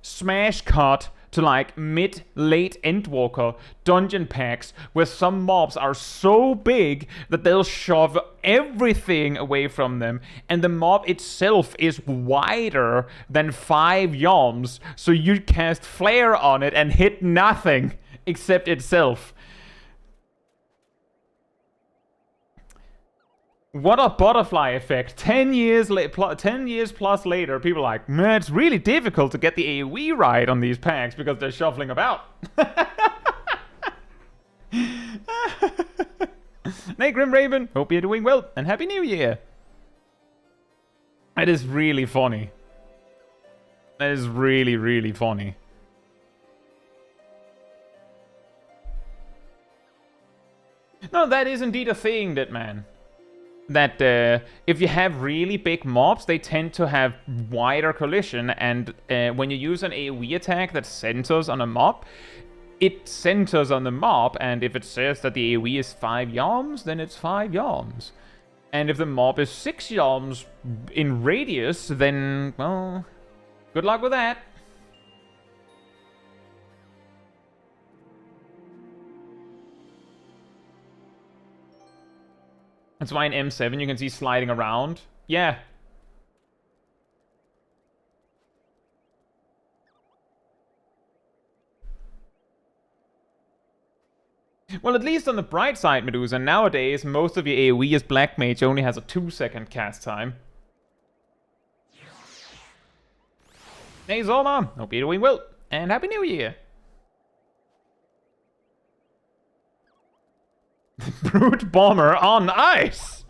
Speaker 1: smash cut to like mid-late Endwalker dungeon packs where some mobs are so big that they'll shove everything away from them, and the mob itself is wider than 5 yoms, so you cast flare on it and hit nothing except itself. What a butterfly effect. 10 years plus later, people are like, man, it's really difficult to get the AoE right on these packs because they're shuffling about. Hey, Grim Raven, hope you're doing well, and Happy New Year. That is really funny. That is really, really funny. No, that is indeed a thing, that man. That if you have really big mobs, they tend to have wider collision, and when you use an AoE attack that centers on a mob, it centers on the mob, and if it says that the AoE is 5 yoms, then it's 5 yoms. And if the mob is 6 yoms in radius, then, well, good luck with that. That's why in M7 you can see sliding around. Yeah. Well, at least on the bright side, Medusa, nowadays most of your AoE as Black Mage only has a 2-second cast time. Hey Zoma, hope you're doing well, and Happy New Year! Brute Bomber on ice!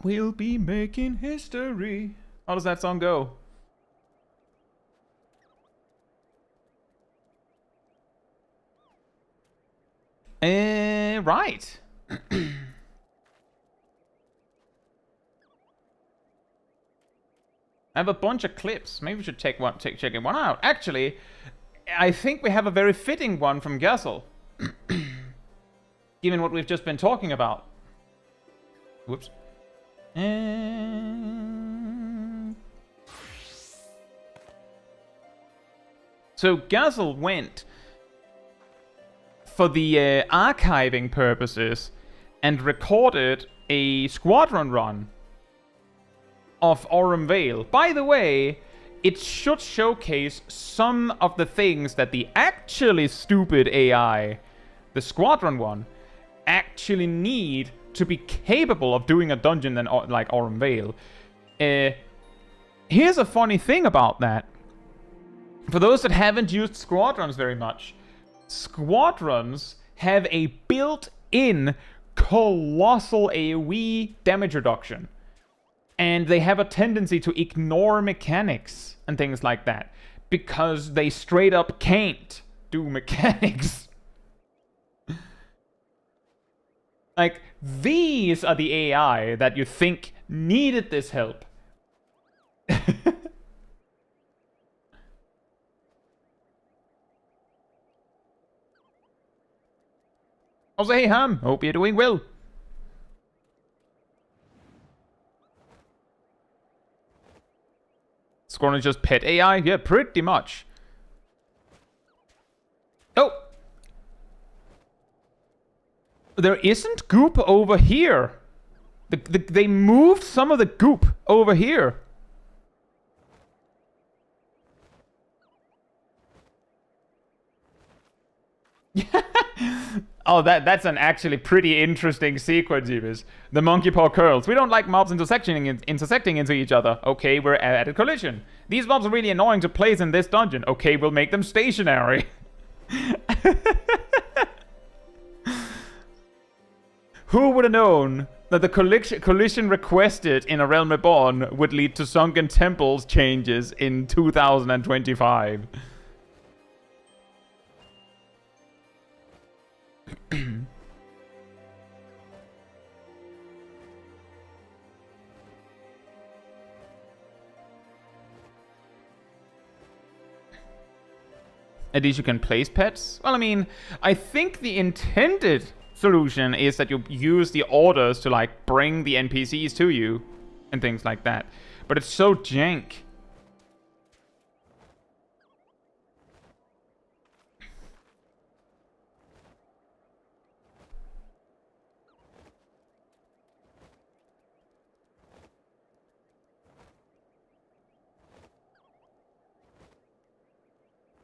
Speaker 1: We'll be making history. How does that song go? Right. I have a bunch of clips. Maybe we should check one out. Actually, I think we have a very fitting one from Gessel. given what we've just been talking about. Whoops. And... So Gazel went for the archiving purposes and recorded a squadron run of Aurum Vale. By the way, it should showcase some of the things that the actually stupid AI, the squadron one, actually need to be capable of doing a dungeon like Aurum Vale. Here's a funny thing about that. For those that haven't used squadrons very much, squadrons have a built-in colossal AoE damage reduction. And they have a tendency to ignore mechanics and things like that, because they straight up can't do mechanics. Like, these are the AI that you think needed this help. Also, hey Ham, hope you're doing well. Scorn is just pet AI? Yeah, pretty much. Oh! There isn't goop over here. They moved some of the goop over here. Oh, that's an actually pretty interesting sequence, Ibis. The monkey paw curls. We don't like mobs intersecting into each other. Okay, we're at a collision. These mobs are really annoying to place in this dungeon. Okay, we'll make them stationary. Who would have known that the collision requested in A Realm Reborn would lead to Sunken Temples changes in 2025? At least you can place pets? Well, I mean, I think the intended solution is that you use the orders to, like, bring the NPCs to you and things like that. But it's so jank.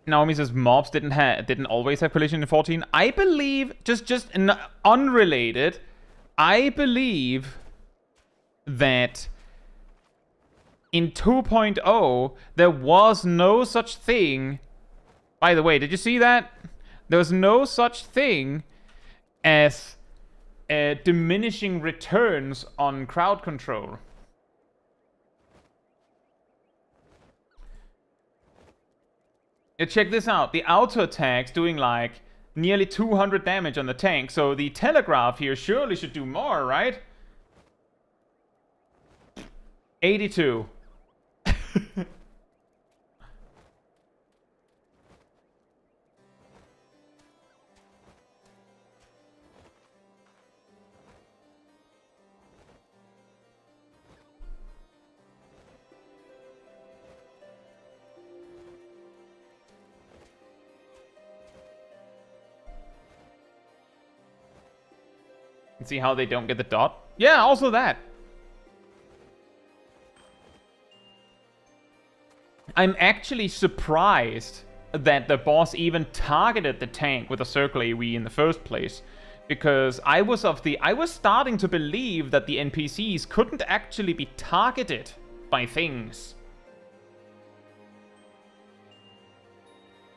Speaker 1: Naomi says mobs didn't always have collision in 14. I believe, just unrelated, I believe that in 2.0 there was no such thing. By the way, did you see that? There was no such thing as diminishing returns on crowd control. Check this out. The auto attack's doing like nearly 200 damage on the tank, so the telegraph here surely should do more, right? 82. See how they don't get the dot? Yeah, also that. I'm actually surprised that the boss even targeted the tank with a circle AoE in the first place. Because I was starting to believe that the NPCs couldn't actually be targeted by things.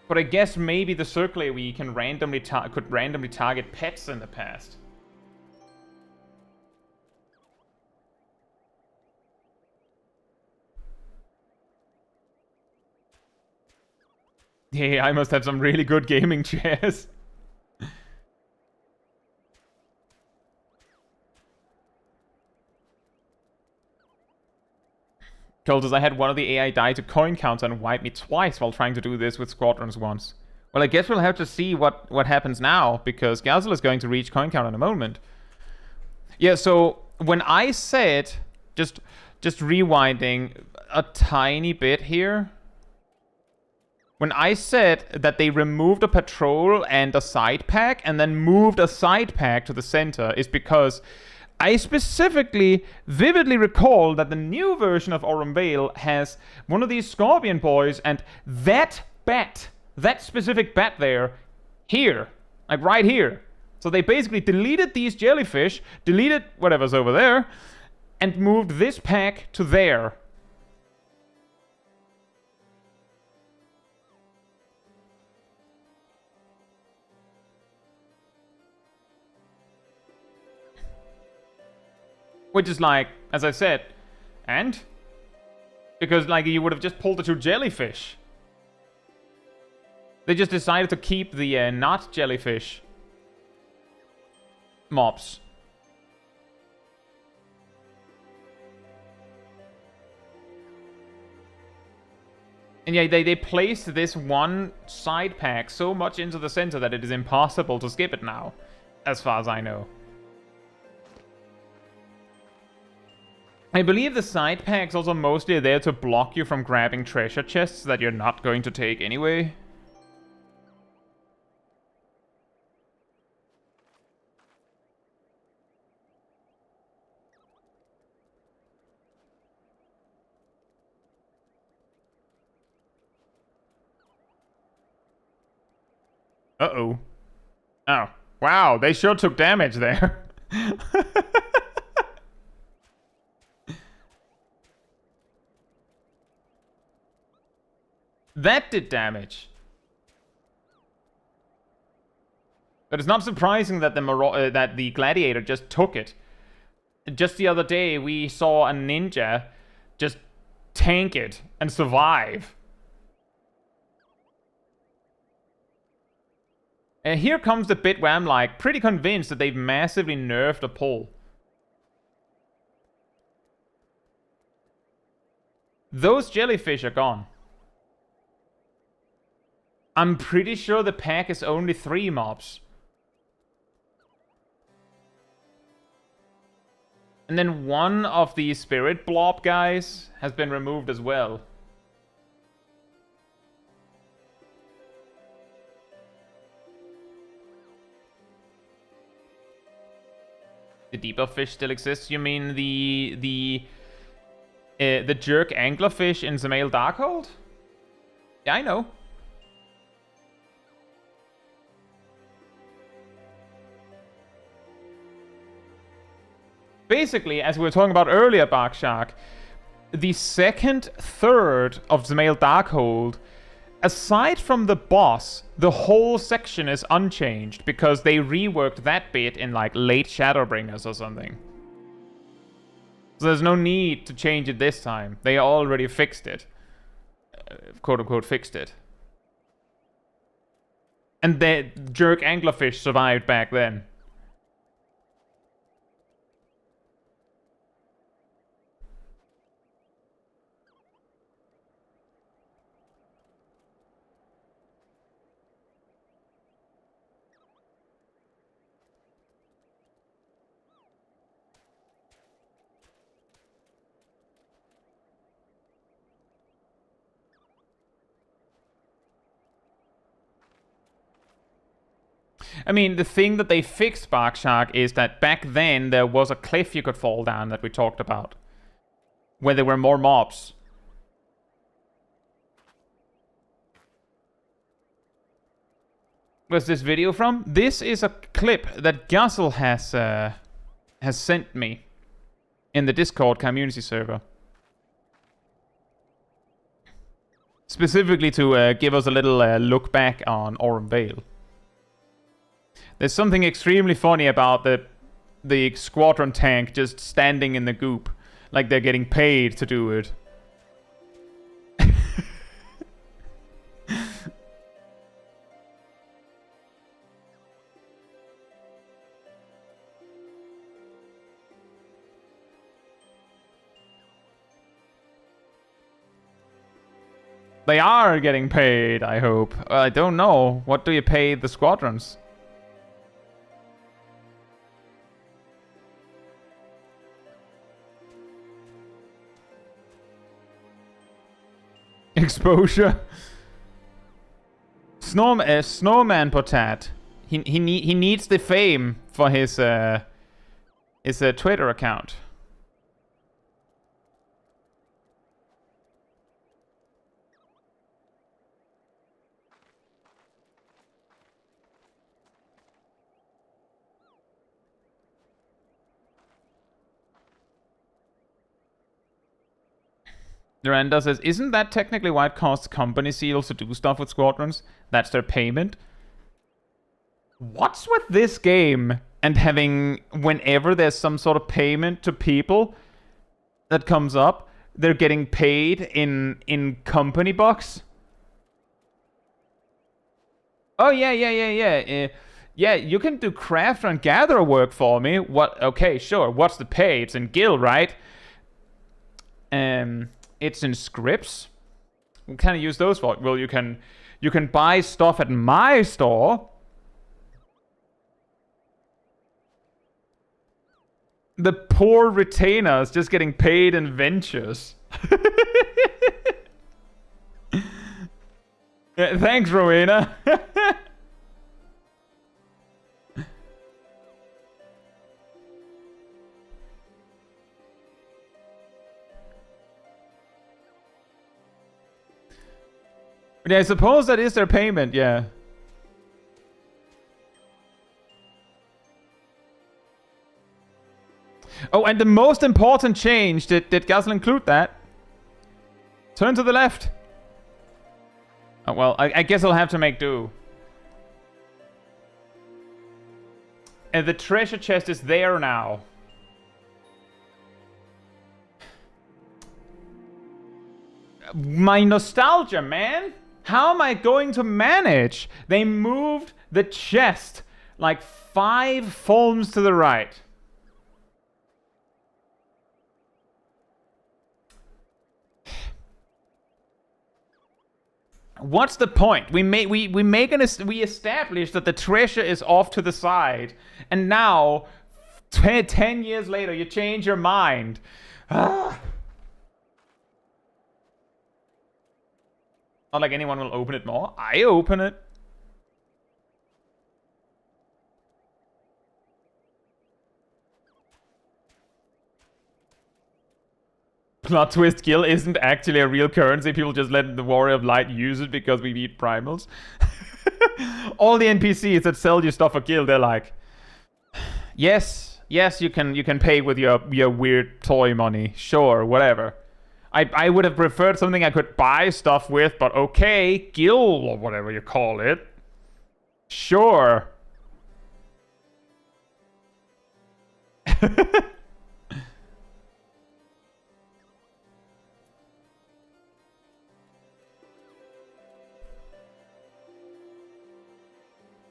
Speaker 1: But I guess maybe the circle AoE could randomly target pets in the past. Yeah, I must have some really good gaming chairs. Cultus, I had one of the AI die to coin counter and wipe me twice while trying to do this with squadrons once. Well, I guess we'll have to see what happens now, because Gazel is going to reach coin count in a moment. Yeah, so when I said, just rewinding a tiny bit here. When I said that they removed a patrol and a side pack and then moved a side pack to the center, is because I specifically, vividly recall that the new version of Aurum Vale has one of these scorpion boys, and that bat, that specific bat there, here, like right here. So they basically deleted these jellyfish, deleted whatever's over there, and moved this pack to there. Which is like, as I said, and? Because like you would have just pulled the 2 jellyfish. They just decided to keep the not jellyfish mobs. And yeah, they placed this one side pack so much into the center that it is impossible to skip it now, as far as I know. I believe the side pack's also mostly there to block you from grabbing treasure chests that you're not going to take anyway. Uh-oh. Oh. Wow, they sure took damage there. That did damage. But it's not surprising that the gladiator just took it. Just the other day, we saw a ninja just tank it and survive. And here comes the bit where I'm like pretty convinced that they've massively nerfed a pull. Those jellyfish are gone. I'm pretty sure the pack is only 3 mobs. And then one of the spirit blob guys has been removed as well. The deeper fish still exists? You mean the jerk anglerfish in Zemail Darkhold? Yeah, I know. Basically, as we were talking about earlier, Barkshark, the second third of Zemail Darkhold, aside from the boss, the whole section is unchanged because they reworked that bit in like late Shadowbringers or something. So there's no need to change it this time. They already fixed it. Quote unquote fixed it. And the jerk anglerfish survived back then. I mean, the thing that they fixed, Barkshark, is that back then there was a cliff you could fall down that we talked about. Where there were more mobs. Where's this video from? This is a clip that Gazel has sent me in the Discord community server. Specifically to give us a little look back on Aurum Vale. There's something extremely funny about the squadron tank just standing in the goop, like they're getting paid to do it. They are getting paid, I hope. I don't know. What do you pay the squadrons? Exposure. Snowman Potat. He needs the fame for his Twitter account. Miranda says, isn't that technically why it costs company seals to do stuff with squadrons? That's their payment? What's with this game and having, whenever there's some sort of payment to people that comes up, they're getting paid in company bucks? Oh, yeah. Yeah, you can do crafter and gatherer work for me. What? Okay, sure. What's the pay? It's in guild, right? It's in scripts. What can I use those for? Well, you can buy stuff at my store. The poor retainers just getting paid in ventures. Yeah, thanks, Rowena. But yeah, I suppose that is their payment, yeah. Oh, and the most important change, did Gazel include that? Turn to the left. Oh, well, I guess I'll have to make do. And the treasure chest is there now. My nostalgia, man. How am I going to manage? They moved the chest like 5 fulms to the right. What's the point? We establish that the treasure is off to the side, and now 10 years later you change your mind. Not like anyone will open it more. I open it. Plot twist, Gil isn't actually a real currency. People just let the Warrior of Light use it because we need primals. All the NPCs that sell you stuff for Gil, they're like, yes, you can pay with your weird toy money. Sure, whatever. I would have preferred something I could buy stuff with, but okay, Gil or whatever you call it. Sure.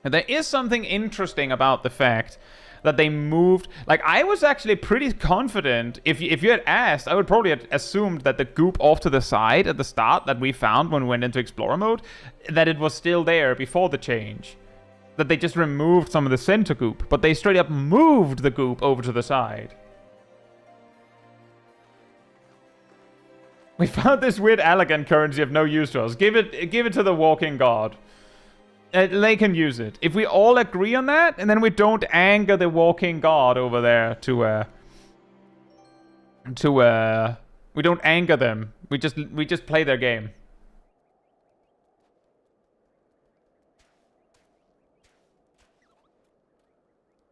Speaker 1: And there is something interesting about the fact that they moved. Like, I was actually pretty confident. If you had asked, I would probably have assumed that the goop off to the side at the start that we found when we went into Explorer mode, that it was still there before the change. That they just removed some of the center goop, but they straight up moved the goop over to the side. We found this weird elegant currency of no use to us. Give it to the walking god. They can use it. If we all agree on that, and then we don't anger the walking god over there we don't anger them. We just play their game.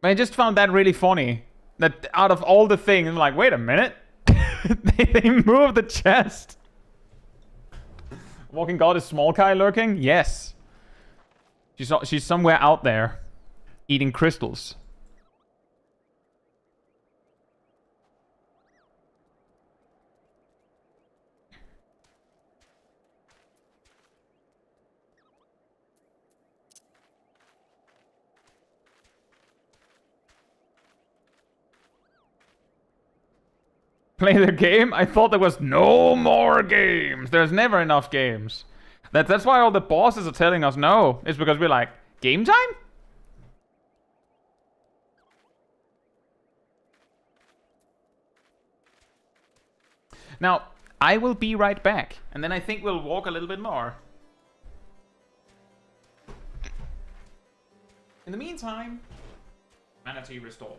Speaker 1: I just found that really funny. That out of all the things, I'm like, wait a minute. they moved the chest. Walking god is Small Kai lurking? Yes. She's somewhere out there, eating crystals. Play the game? I thought there was no more games. There's never enough games. That's why all the bosses are telling us no. It's because we're like, game time? Now, I will be right back. And then I think we'll walk a little bit more. In the meantime, manatee restored.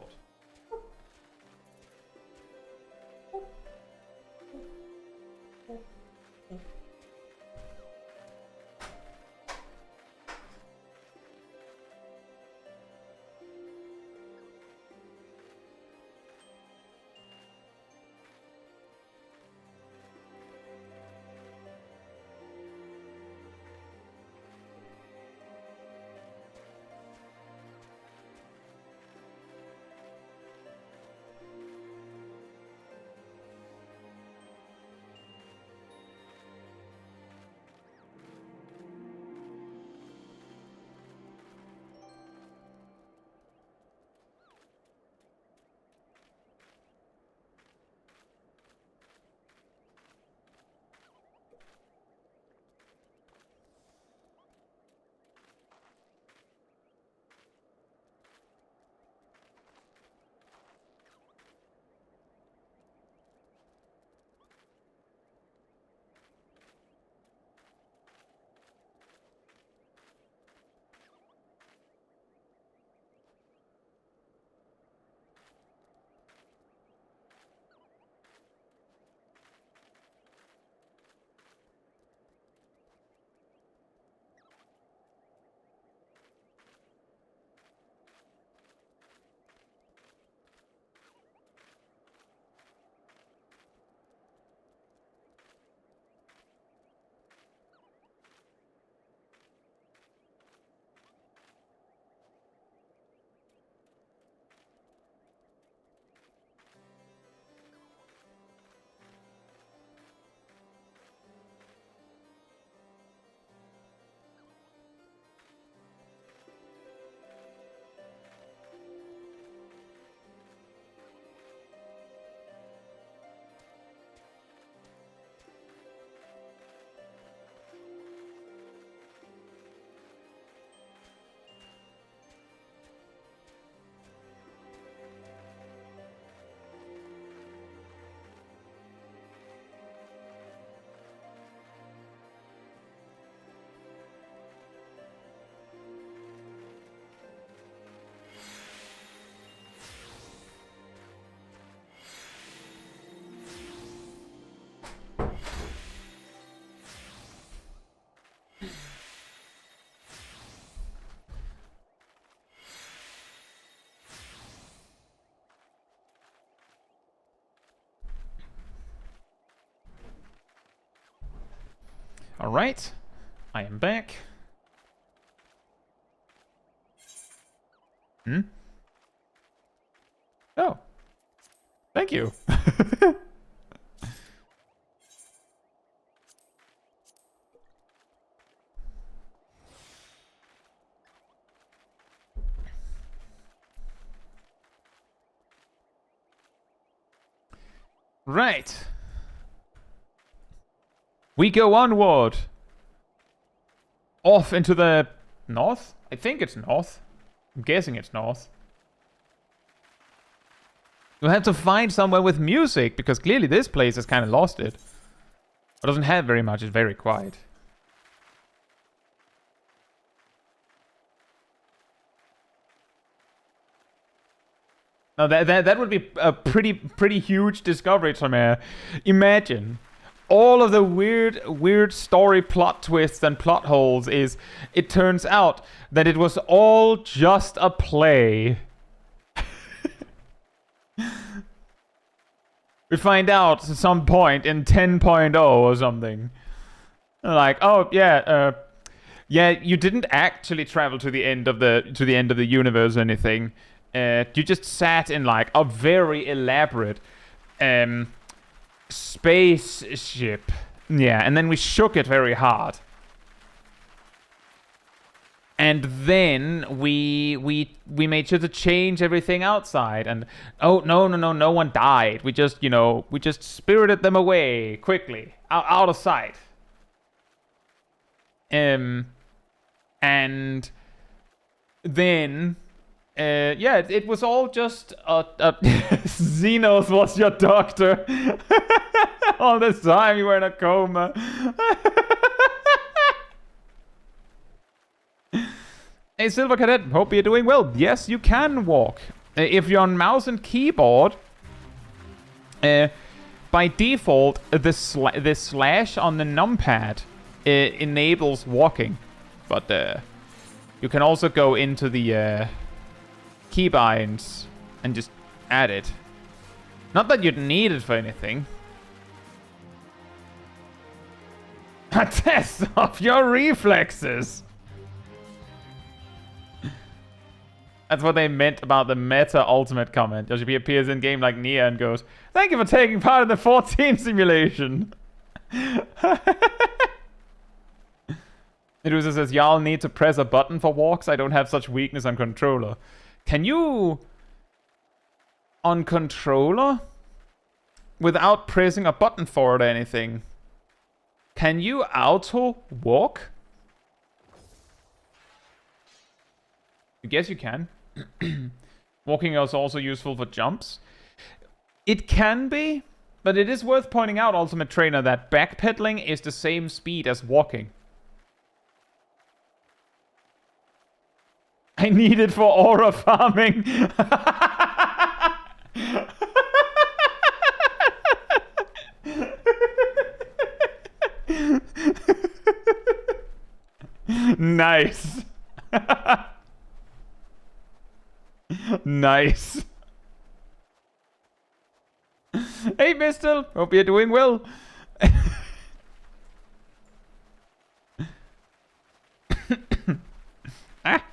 Speaker 1: Alright, I am back. Oh. Thank you. Right. We go onward. Off into the north? I think it's north. I'm guessing it's north. We'll have to find somewhere with music, because clearly this place has kind of lost it. It doesn't have very much, it's very quiet. Now that would be a pretty huge discovery, Tremere. Imagine all of the weird story plot twists and plot holes is it turns out that it was all just a play. We find out at some point in 10.0 or something. Like, oh yeah, yeah, you didn't actually travel to the end of the universe or anything. You just sat in like a very elaborate spaceship. Yeah, and then we shook it very hard. And then we made sure to change everything outside. And oh no one died. We just spirited them away quickly, out of sight. And then, yeah, it was all just Xenos was your doctor. All this time you were in a coma. Hey, Silver Cadet, hope you're doing well. Yes, you can walk. If you're on mouse and keyboard, by default, the slash on the numpad enables walking. But you can also go into the keybinds and just add it. Not that you'd need it for anything. A test of your reflexes. That's what they meant about the meta ultimate comment. Yoshi appears in game like Nia and goes, "Thank you for taking part in the 14 simulation." Medusa says, y'all need to press a button for walks. I don't have such weakness on controller. Can you... on controller? Without pressing a button for it or anything. Can you auto walk? I guess you can. Walking is also useful for jumps. It can be, but it is worth pointing out, Ultimate Trainer, that backpedaling is the same speed as walking. I need it for aura farming. Nice. Nice. Hey, Mistel. Hope you're doing well. Ah.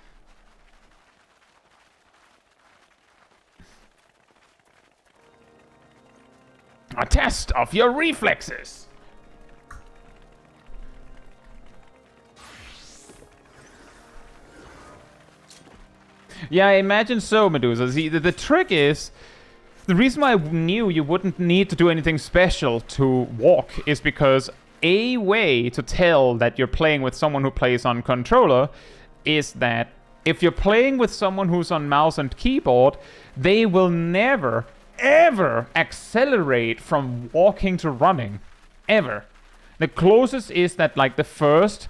Speaker 1: A test of your reflexes. Yeah, I imagine so, Medusa. See, the trick is... the reason why I knew you wouldn't need to do anything special to walk is because a way to tell that you're playing with someone who plays on controller is that if you're playing with someone who's on mouse and keyboard, they will never, ever accelerate from walking to running. Ever. The closest is that, like, the first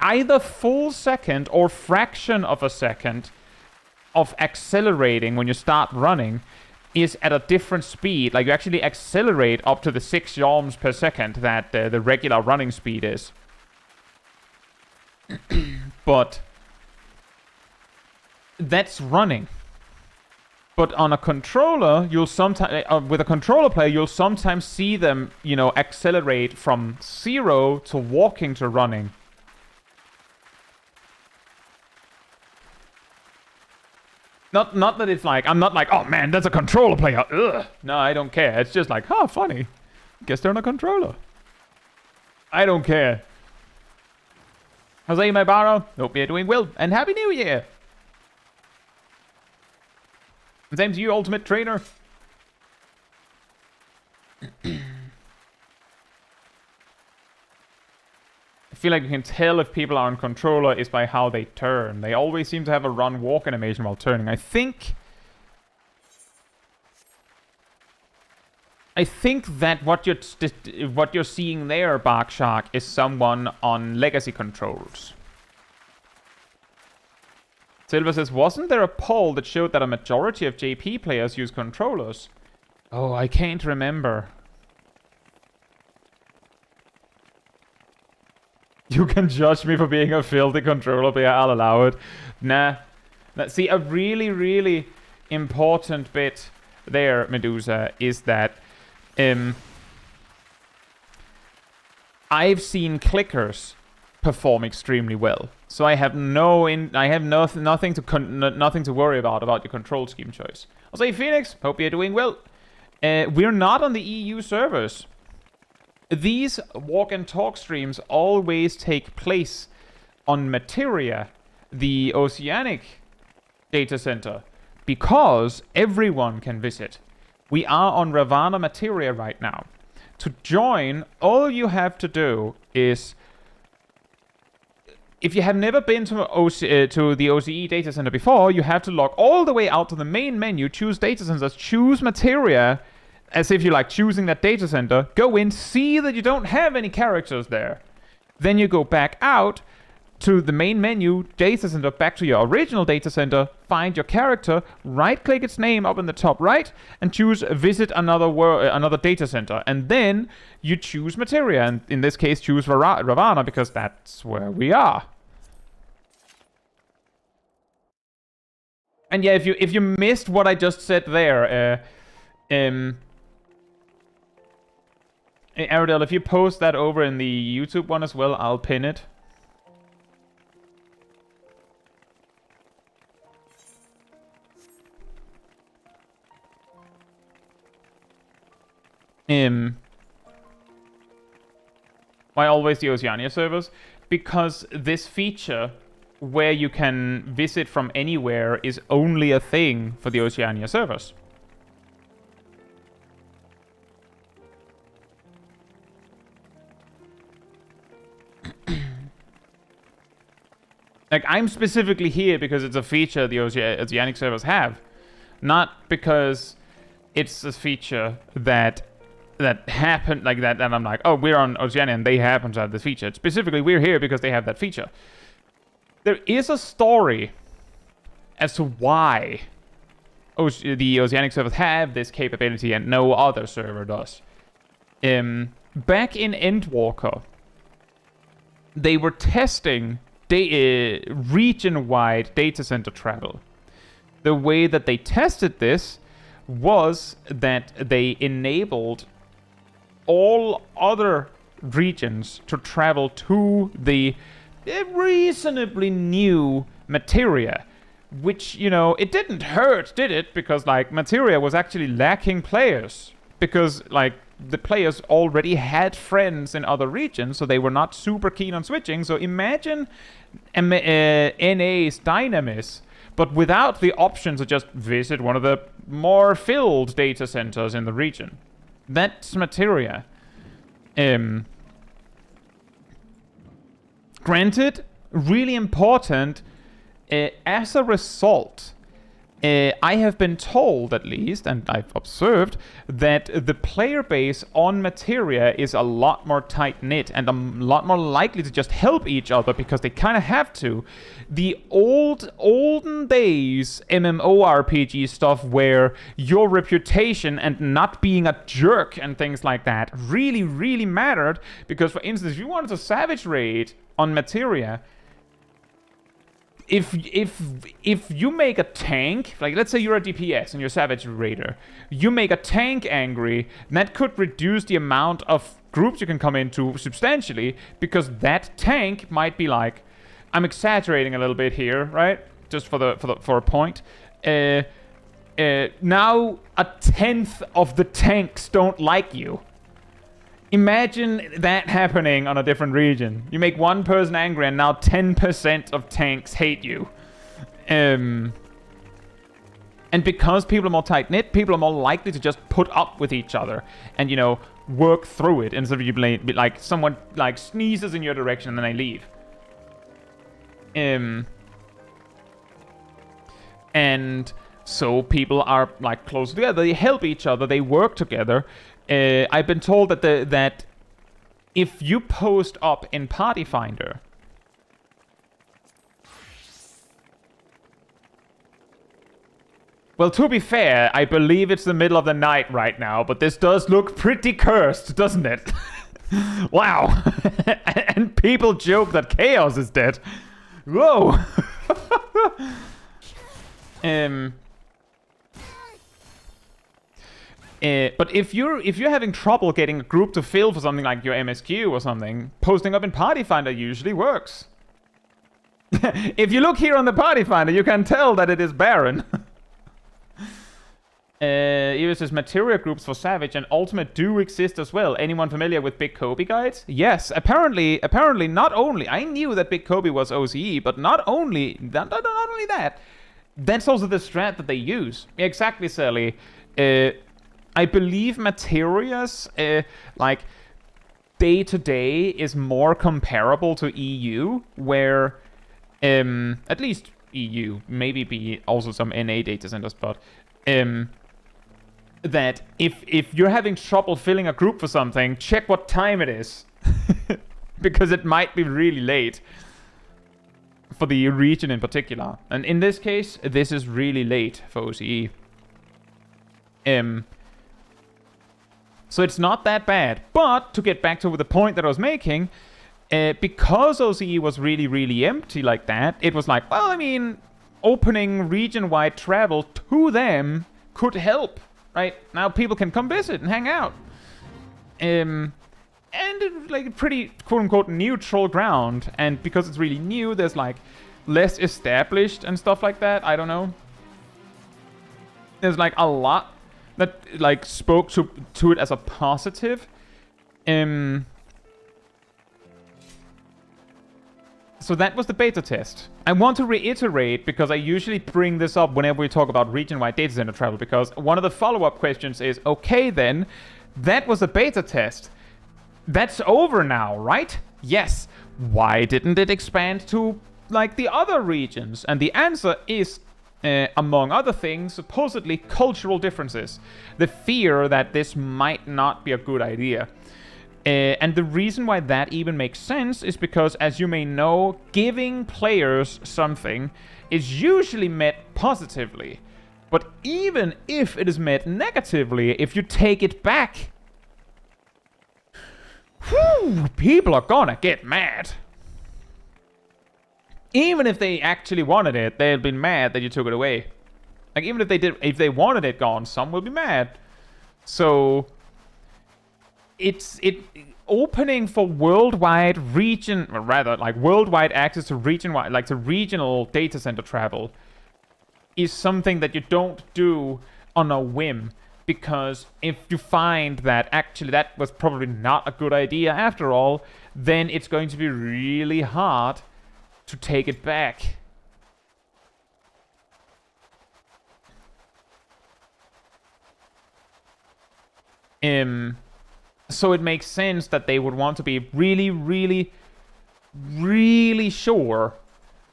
Speaker 1: either full second or fraction of a second of accelerating when you start running is at a different speed. Like, you actually accelerate up to the 6 yalms per second that the regular running speed is. But that's running. But on a controller, you'll sometimes, with a controller player, you'll sometimes see them, you know, accelerate from 0 to walking to running. Not that it's like, I'm not like, oh man, that's a controller player. Ugh. No, I don't care. It's just like, oh, funny. Guess they're on a controller. I don't care. Jose, my barrow. Hope you're doing well. And Happy New Year. And same to you, Ultimate Trainer. I feel like you can tell if people are on controller is by how they turn. They always seem to have a run-walk animation while turning. I think that what you're seeing there, Bark Shark, is someone on legacy controls. Silver says, wasn't there a poll that showed that a majority of JP players use controllers? Oh, I can't remember. You can judge me for being a filthy controller player, I'll allow it. Nah. See, a really, really important bit there, Medusa, is that I've seen clickers perform extremely well. So I have nothing to worry about your control scheme choice. I'll say, Phoenix, hope you're doing well. We're not on the EU servers. These walk and talk streams always take place on Materia, the Oceanic data center, because everyone can visit. We are on Ravana Materia right now. To join, all you have to do is if you have never been to to the OCE data center before, you have to log all the way out to the main menu, choose data centers, choose materia, as if you're like choosing that data center, go in, see that you don't have any characters there. Then you go back out to the main menu, data center, back to your original data center, find your character, right-click its name up in the top right, and choose visit another data center. And then you choose materia, and in this case choose Ravana, because that's where we are. And yeah, if you missed what I just said there, Aradel, if you post that over in the YouTube one as well, I'll pin it. Why always the Oceania servers? Because this feature where you can visit from anywhere is only a thing for the Oceania servers. Like, I'm specifically here because it's a feature the Oceanic servers have, not because it's a feature that happened like that, and I'm like, oh, we're on Oceania and they happen to have this feature. Specifically, we're here because they have that feature. There is a story as to why the Oceanic servers have this capability and no other server does. Back in Endwalker, they were testing region-wide data center travel. The way that they tested this was that they enabled all other regions to travel to the reasonably new materia, which, you know, it didn't hurt, did it? Because, like, materia was actually lacking players. Because, like, the players already had friends in other regions, so they were not super keen on switching. So imagine NA's Dynamis, but without the option to just visit one of the more filled data centers in the region. That's materia. Granted, really important, as a result, I have been told, at least, and I've observed, that the player base on materia is a lot more tight-knit and a lot more likely to just help each other because they kind of have to. The olden days MMORPG stuff where your reputation and not being a jerk and things like that really, really mattered, because, for instance, if you wanted to savage raid on materia, if you make a tank, like let's say you're a DPS and you're a Savage Raider, you make a tank angry, that could reduce the amount of groups you can come into substantially, because that tank might be like, I'm exaggerating a little bit here, right? Just for a point. Now a tenth of the tanks don't like you. Imagine that happening on a different region. You make one person angry and now 10% of tanks hate you. And because people are more tight-knit, people are more likely to just put up with each other and, you know, work through it instead of you like someone like sneezes in your direction and then they leave. And so people are like close together, they help each other, they work together. I've been told that if you post up in Party Finder, well, to be fair, I believe it's the middle of the night right now, but this does look pretty cursed, doesn't it? Wow. And people joke that Chaos is dead. Whoa. But if you're having trouble getting a group to fill for something like your MSQ or something, posting up in Party Finder usually works. If you look here on the Party Finder, you can tell that it is barren. It uses materia groups for Savage and Ultimate do exist as well. Anyone familiar with Big Kobe guides? Yes, apparently not only, I knew that Big Kobe was OCE, but not only that, that's also the strat that they use. Exactly, Sally. I believe materias, like, day-to-day is more comparable to EU, where at least EU, maybe be also some NA data centers, but that if you're having trouble filling a group for something, check what time it is. Because it might be really late for the region in particular. And in this case, this is really late for OCE. So it's not that bad. But to get back to the point that I was making, because OCE was really, really empty like that, it was like, well, I mean, opening region-wide travel to them could help, right? Now people can come visit and hang out. And it's like a pretty quote-unquote neutral ground. And because it's really new, there's like less established and stuff like that. I don't know. There's like a lot that like spoke to it as a positive. So that was the beta test. I want to reiterate, because I usually bring this up whenever we talk about region-wide data center travel, because one of the follow-up questions is, okay then, that was a beta test. That's over now, right? Yes. Why didn't it expand to, like, the other regions? And the answer is, among other things, supposedly cultural differences. The fear that this might not be a good idea. And the reason why that even makes sense is because, as you may know, giving players something is usually met positively. But even if it is met negatively, if you take it back, whew, people are gonna get mad. Even if they actually wanted it, they'll be mad that you took it away. Like, even if they wanted it gone, some will be mad. So it's opening for worldwide region, or rather, like worldwide access to region-wide, like to regional data center travel, is something that you don't do on a whim. Because if you find that actually that was probably not a good idea after all, then it's going to be really hard to take it back. So it makes sense that they would want to be really, really, really sure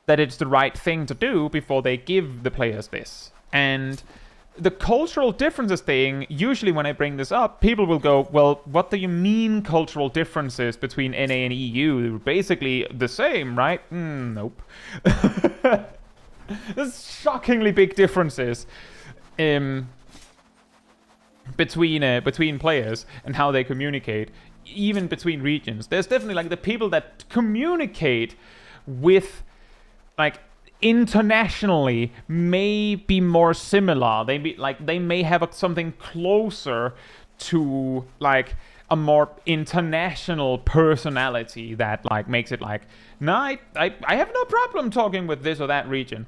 Speaker 1: that it's the right thing to do before they give the players this. And the cultural differences thing, usually when I bring this up, people will go, well, what do you mean cultural differences between NA and EU? They're basically the same, right? Nope. There's shockingly big differences between players and how they communicate, even between regions. There's definitely like the people that communicate with, like, internationally may be more similar. They may have something closer to like a more international personality that like makes it like, no, I have no problem talking with this or that region.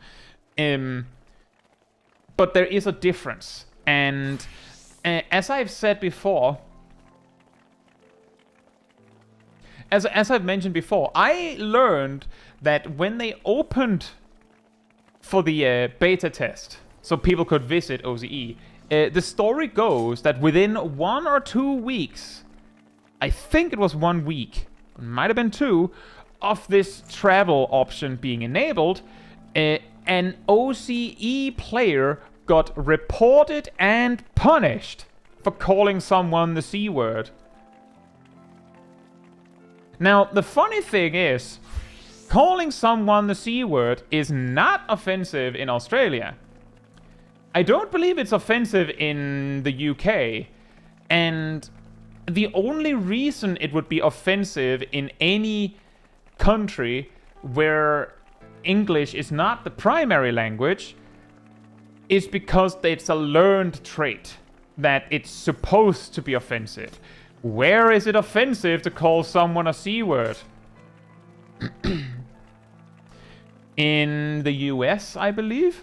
Speaker 1: But there is a difference, and as I've said before, as I've mentioned before, I learned that when they opened for the beta test, so people could visit OCE, the story goes that within 1 or 2 weeks, I think it was 1 week, it might have been 2, of this travel option being enabled, an OCE player got reported and punished for calling someone the C word. Now, the funny thing is, calling someone the C word is not offensive in Australia. I don't believe it's offensive in the UK. And the only reason it would be offensive in any country where English is not the primary language is because it's a learned trait that it's supposed to be offensive. Where is it offensive to call someone a C word? In the US, I believe.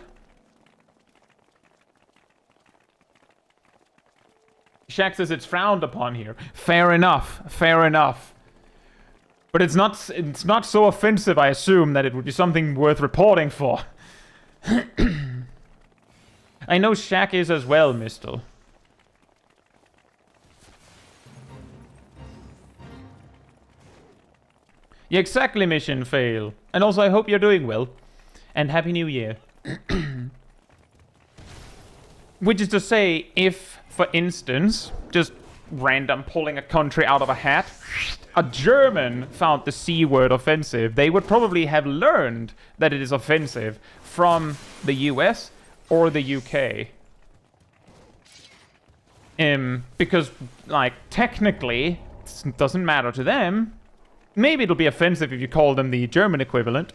Speaker 1: Shaq says it's frowned upon here. Fair enough, fair enough. But it's not so offensive, I assume, that it would be something worth reporting for. I know Shaq is as well, Mistel. Yeah, exactly, mission fail. And also, I hope you're doing well. And Happy New Year. Which is to say, if, for instance, just random pulling a country out of a hat, a German found the C word offensive, they would probably have learned that it is offensive from the US or the UK. Because, like, technically, it doesn't matter to them. Maybe it'll be offensive if you call them the German equivalent.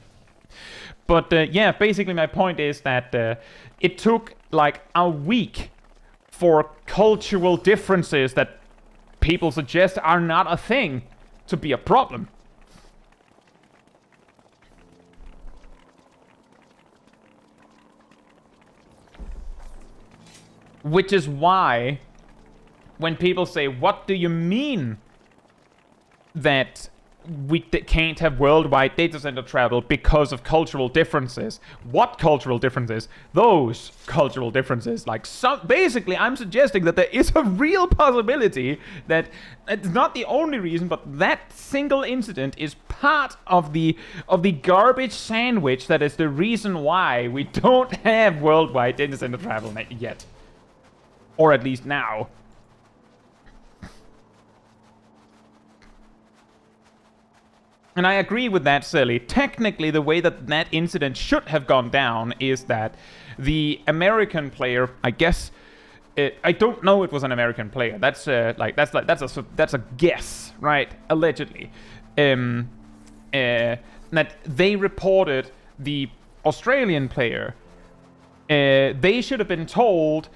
Speaker 1: But, yeah, basically my point is that it took, like, a week for cultural differences that people suggest are not a thing to be a problem. Which is why, when people say, what do you mean that we can't have worldwide data center travel because of cultural differences? What cultural differences? Those cultural differences. Like, basically, I'm suggesting that there is a real possibility that it's not the only reason, but that single incident is part of the garbage sandwich that is the reason why we don't have worldwide data center travel yet. Or at least now. And I agree with that, Silly. Technically, the way that that incident should have gone down is that the American player, I guess, I don't know it was an American player. That's a guess, right? Allegedly, that they reported the Australian player. They should have been told,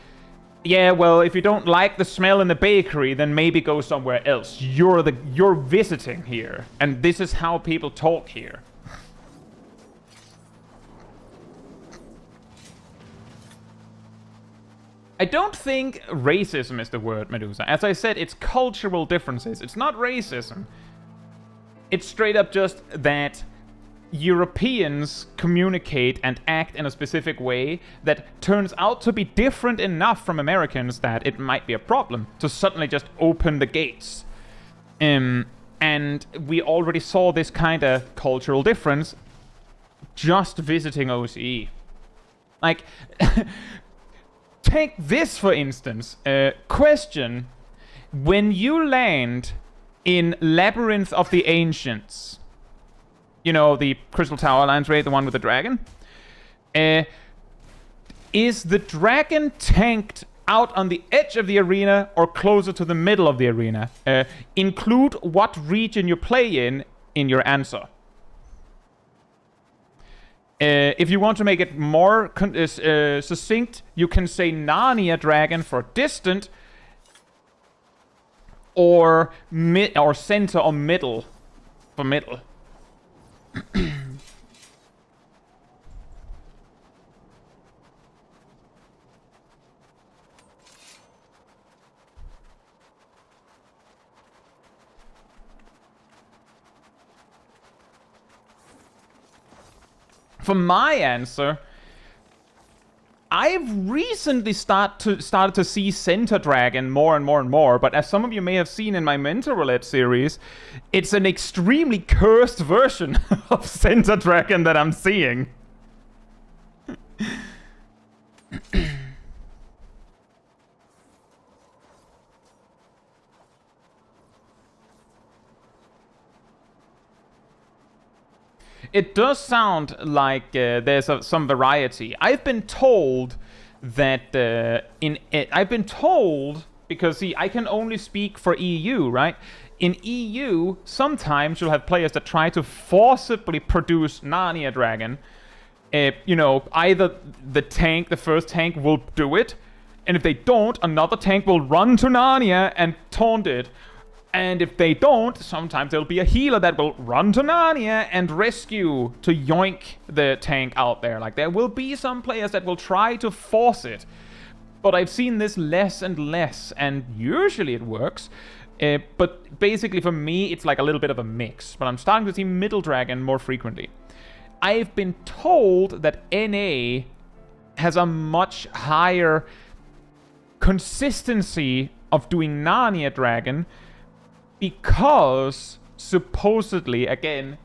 Speaker 1: yeah, well, if you don't like the smell in the bakery, then maybe go somewhere else. You're visiting here, and this is how people talk here. I don't think racism is the word, Medusa. As I said, it's cultural differences. It's not racism. It's straight up just that Europeans communicate and act in a specific way that turns out to be different enough from Americans that it might be a problem to suddenly just open the gates. And we already saw this kind of cultural difference just visiting OCE. Like, take this for instance. Question: when you land in Labyrinth of the Ancients, you know, the Crystal Tower lands rate, the one with the dragon. Is the dragon tanked out on the edge of the arena or closer to the middle of the arena? Include what region you play in your answer. If you want to make it more succinct, you can say Narnia dragon for distant, or center or middle for middle. For my answer, I've recently started to see Center Dragon more and more and more, but as some of you may have seen in my Mentor Roulette series, it's an extremely cursed version of Center Dragon that I'm seeing. It does sound like there's some variety. I've been told that I've been told, because see, I can only speak for EU, right? In EU, sometimes you'll have players that try to forcibly produce Narnia Dragon. You know, either the first tank will do it, and if they don't, another tank will run to Narnia and taunt it. And if they don't, sometimes there'll be a healer that will run to Narnia and rescue to yoink the tank out there. Like, there will be some players that will try to force it. But I've seen this less and less, and usually it works. But basically for me, it's like a little bit of a mix. But I'm starting to see Middle Dragon more frequently. I've been told that NA has a much higher consistency of doing Narnia Dragon, because supposedly, again,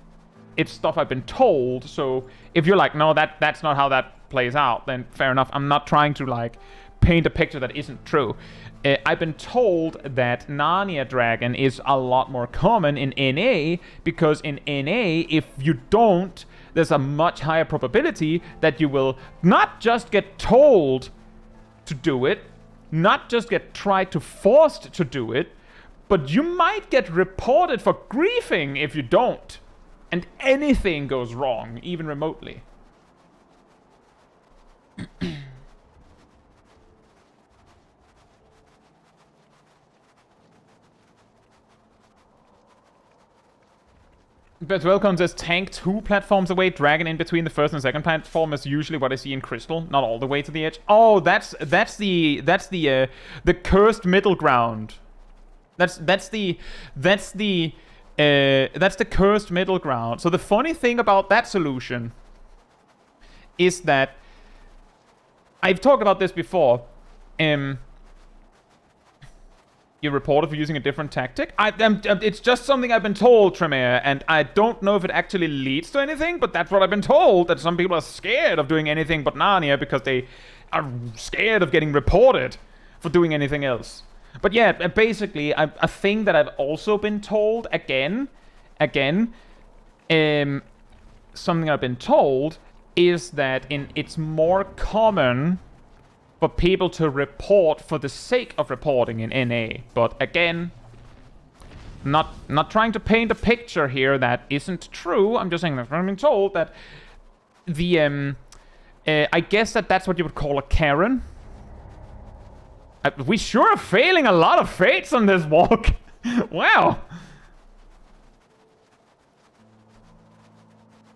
Speaker 1: it's stuff I've been told. So if you're like, no, that's not how that plays out, then fair enough. I'm not trying to like paint a picture that isn't true. I've been told that Narnia Dragon is a lot more common in NA, because in NA, if you don't, there's a much higher probability that you will not just get told to do it, not just get tried to forced to do it, but you might get reported for griefing if you don't, and anything goes wrong, even remotely. But Welcome says tank 2 platforms away, dragon in between the first and second platform is usually what I see in Crystal, not all the way to the edge. Oh, that's the cursed middle ground. That's the cursed middle ground. So the funny thing about that solution is that I've talked about this before. You reported for using a different tactic. It's just something I've been told, Tremere, and I don't know if it actually leads to anything, but that's what I've been told, that some people are scared of doing anything but Narnia because they are scared of getting reported for doing anything else. But yeah, basically, a thing that I've also been told, something I've been told is that it's more common for people to report for the sake of reporting in NA. But again, not trying to paint a picture here that isn't true. I'm just saying that I've been told that the I guess that's what you would call a Karen. We sure are failing a lot of fates on this walk. Wow.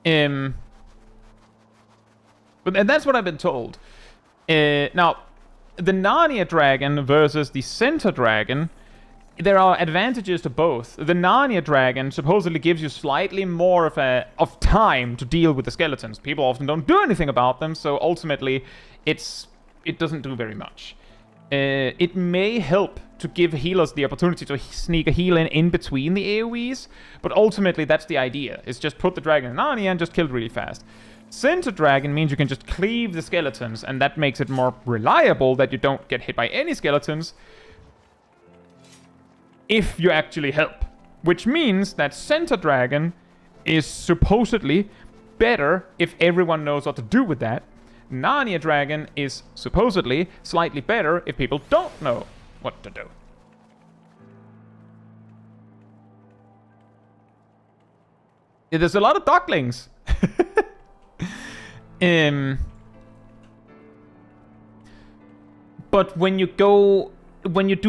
Speaker 1: But and that's what I've been told. Now, the Narnia Dragon versus the Center Dragon, there are advantages to both. The Narnia Dragon supposedly gives you slightly more of time to deal with the skeletons. People often don't do anything about them, so ultimately it doesn't do very much. It may help to give healers the opportunity to sneak a heal in between the AoEs, but ultimately that's the idea. It's just put the dragon in Narnia and just kill it really fast. Center Dragon means you can just cleave the skeletons, and that makes it more reliable that you don't get hit by any skeletons if you actually help. Which means that Center Dragon is supposedly better if everyone knows what to do with that. Narnia Dragon is supposedly slightly better if people don't know what to do. Yeah, there's a lot of ducklings. But when you do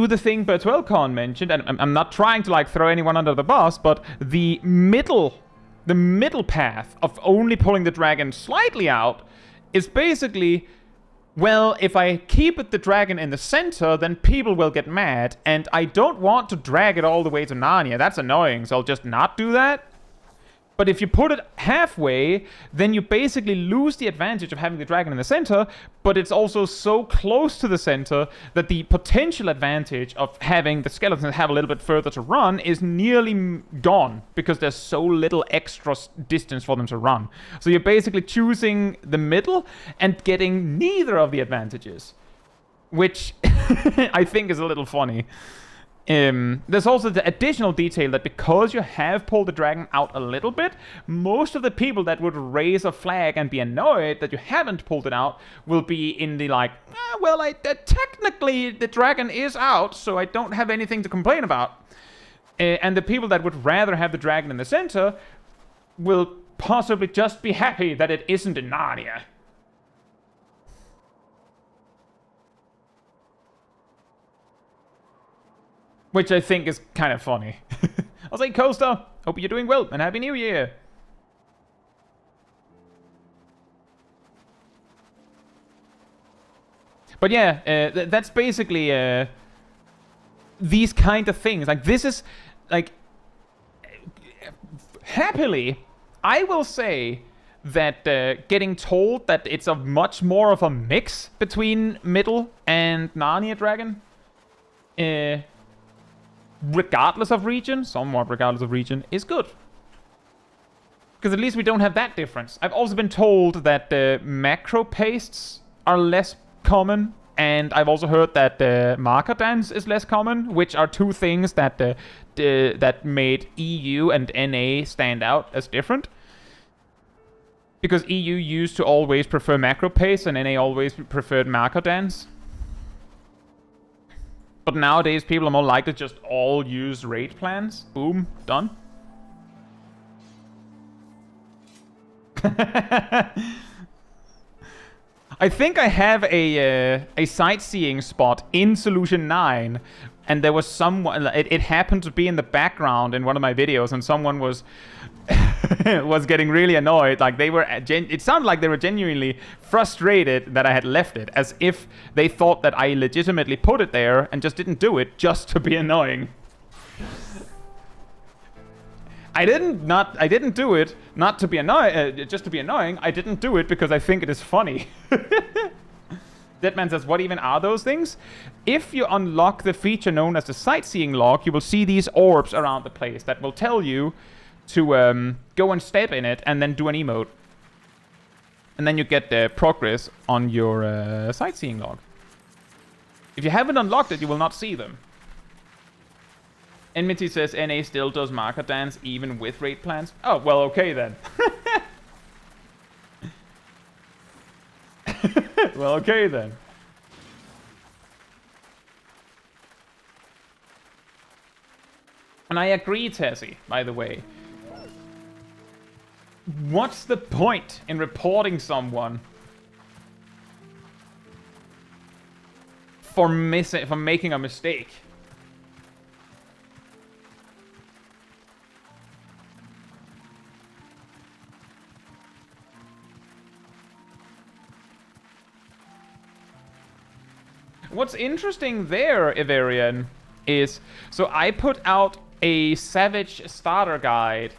Speaker 1: the thing Bertwellcon mentioned, and I'm not trying to like throw anyone under the bus, but the middle path of only pulling the dragon slightly out is basically, well, if I keep the dragon in the center, then people will get mad, and I don't want to drag it all the way to Narnia. That's annoying, so I'll just not do that. But if you put it halfway, then you basically lose the advantage of having the dragon in the center, but it's also so close to the center that the potential advantage of having the skeletons have a little bit further to run is nearly gone, because there's so little extra distance for them to run. So you're basically choosing the middle and getting neither of the advantages, which I think is a little funny. There's also the additional detail that because you have pulled the dragon out a little bit, most of the people that would raise a flag and be annoyed that you haven't pulled it out will be in the like, technically the dragon is out, so I don't have anything to complain about. And the people that would rather have the dragon in the center will possibly just be happy that it isn't in Narnia. Which I think is kind of funny. I'll say, Costa, hope you're doing well, and Happy New Year! But yeah, that's basically these kind of things. Like, this is, like, happily, I will say that getting told that it's a much more of a mix between Middle and Narnia Dragon, regardless of region, somewhat regardless of region, is good. Because at least we don't have that difference. I've also been told that macro pastes are less common, and I've also heard that marker dance is less common, which are two things that that made EU and NA stand out as different. Because EU used to always prefer macro paste, and NA always preferred marker dance. But nowadays, people are more likely to just all use raid plans. Boom, done. I think I have a sightseeing spot in Solution 9, and there was someone. It happened to be in the background in one of my videos, and someone was was getting really annoyed. Like they were, it sounded like they were genuinely frustrated that I had left it, as if they thought that I legitimately put it there and just didn't do it just to be annoying. I didn't do it not to be just to be annoying. I didn't do it because I think it is funny. Deadman says, what even are those things? If you unlock the feature known as the sightseeing log, you will see these orbs around the place that will tell you to go and step in it and then do an emote. And then you get the progress on your sightseeing log. If you haven't unlocked it, you will not see them. Enmity says NA still does marker dance even with raid plans. Oh, well, okay then. Well, okay then. And I agree, Tessie, by the way. What's the point in reporting someone for making a mistake? What's interesting there, Iverian, is... So I put out a Savage starter guide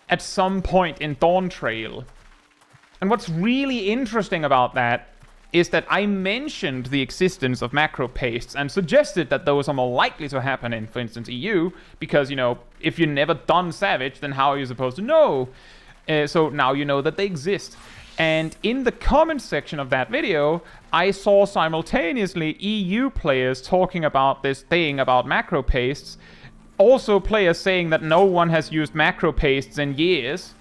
Speaker 1: at some point in Dawntrail. And what's really interesting about that is that I mentioned the existence of macro pastes and suggested that those are more likely to happen in, for instance, EU, because, you know, if you've never done Savage, then how are you supposed to know? So now you know that they exist. And in the comments section of that video, I saw simultaneously EU players talking about this thing about macro pastes. Also players saying that no one has used macro pastes in years.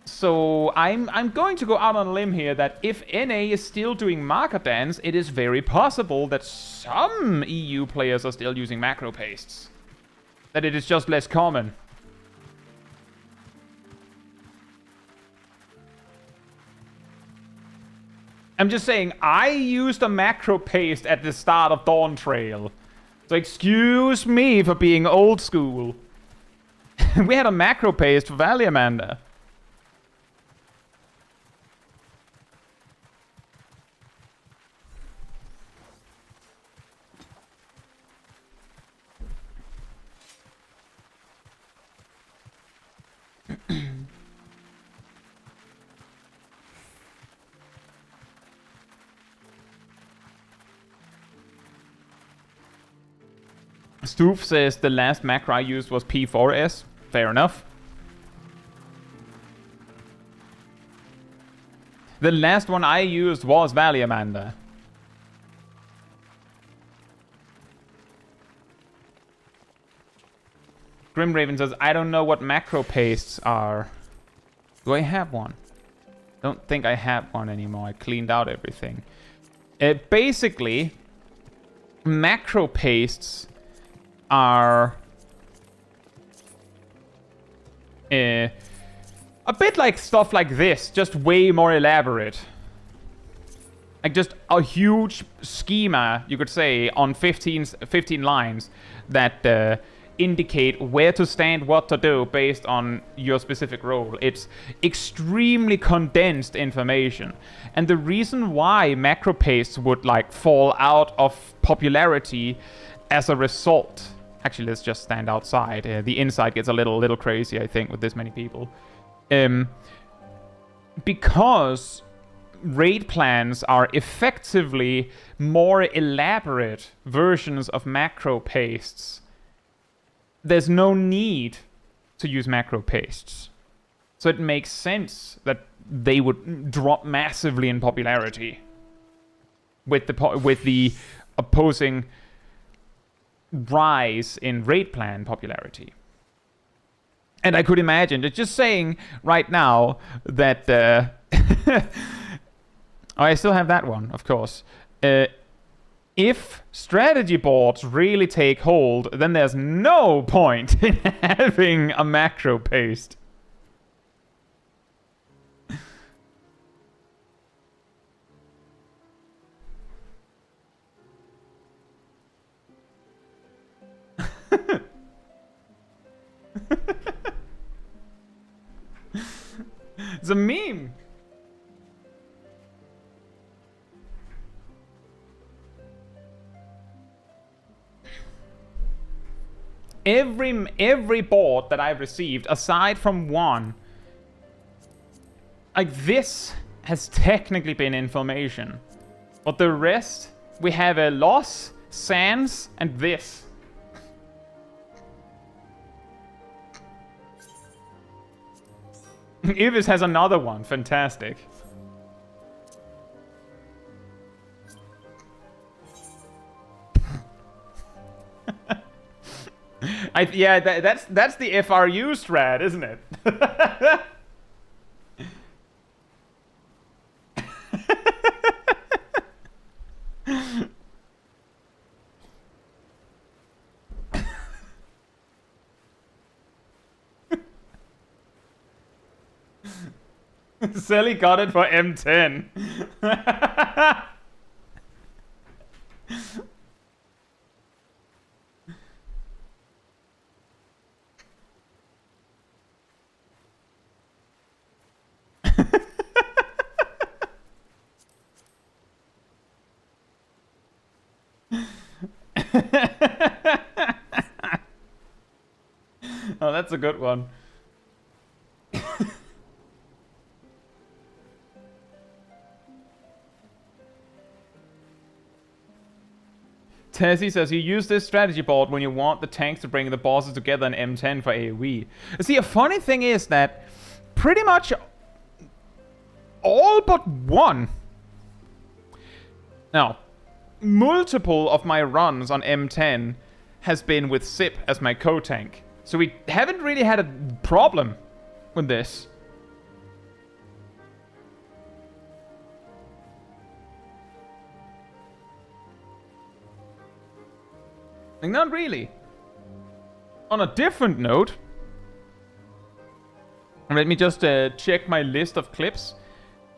Speaker 1: So I'm going to go out on a limb here that if NA is still doing marker dance, it is very possible that some EU players are still using macro pastes. That it is just less common. I'm just saying, I used a macro paste at the start of Dawntrail. So excuse me for being old school. We had a macro paste for Valiamanda. Stoof says the last macro I used was P4S. Fair enough. The last one I used was Valiamanda. Grim Raven says, I don't know what macro pastes are. Do I have one? Don't think I have one anymore. I cleaned out everything. Basically, macro pastes are a bit like stuff like this, just way more elaborate. Like just a huge schema, you could say, on 15 lines that indicate where to stand, what to do based on your specific role. It's extremely condensed information. And the reason why macro pastes would like fall out of popularity as a result... Actually, let's just stand outside. The inside gets a little crazy, I think, with this many people. Because raid plans are effectively more elaborate versions of macro pastes, there's no need to use macro pastes. So it makes sense that they would drop massively in popularity with the opposing rise in raid plan popularity. And I could imagine, just saying right now that oh, I still have that one, of course. If strategy boards really take hold, then there's no point in having a macro paste. It's a meme. Every board that I've received, aside from one, like this has technically been information. But the rest, we have a loss, sans, and this. Ivis has another one. Fantastic. Yeah, that's the FRU strat, isn't it? Sally got it for M10. Oh, that's a good one. Tessie says, you use this strategy board when you want the tanks to bring the bosses together in M10 for AoE. See, a funny thing is that pretty much all but one. Now, multiple of my runs on M10 has been with Sip as my co-tank. So we haven't really had a problem with this. Like, not really. On a different note, let me just check my list of clips.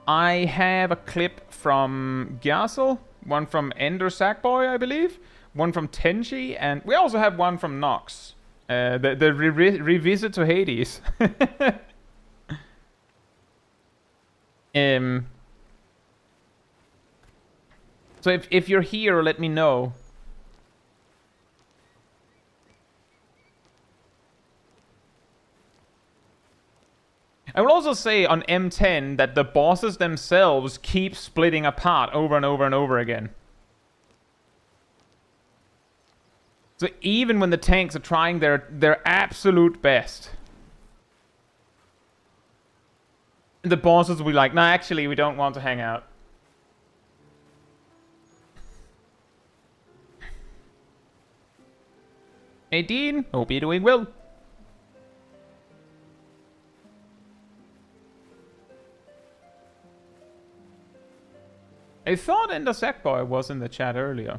Speaker 1: I have a clip from Gyasel, one from Ender Sackboy, I believe, one from Tenchi, and we also have one from Nox. The revisit to Hades. So if you're here, let me know. I will also say on M10 that the bosses themselves keep splitting apart over and over and over again. So even when the tanks are trying their absolute best, the bosses will be like, nah, actually, we don't want to hang out. Hey, Dean, hope you're doing well. I thought Ender Sackboy was in the chat earlier.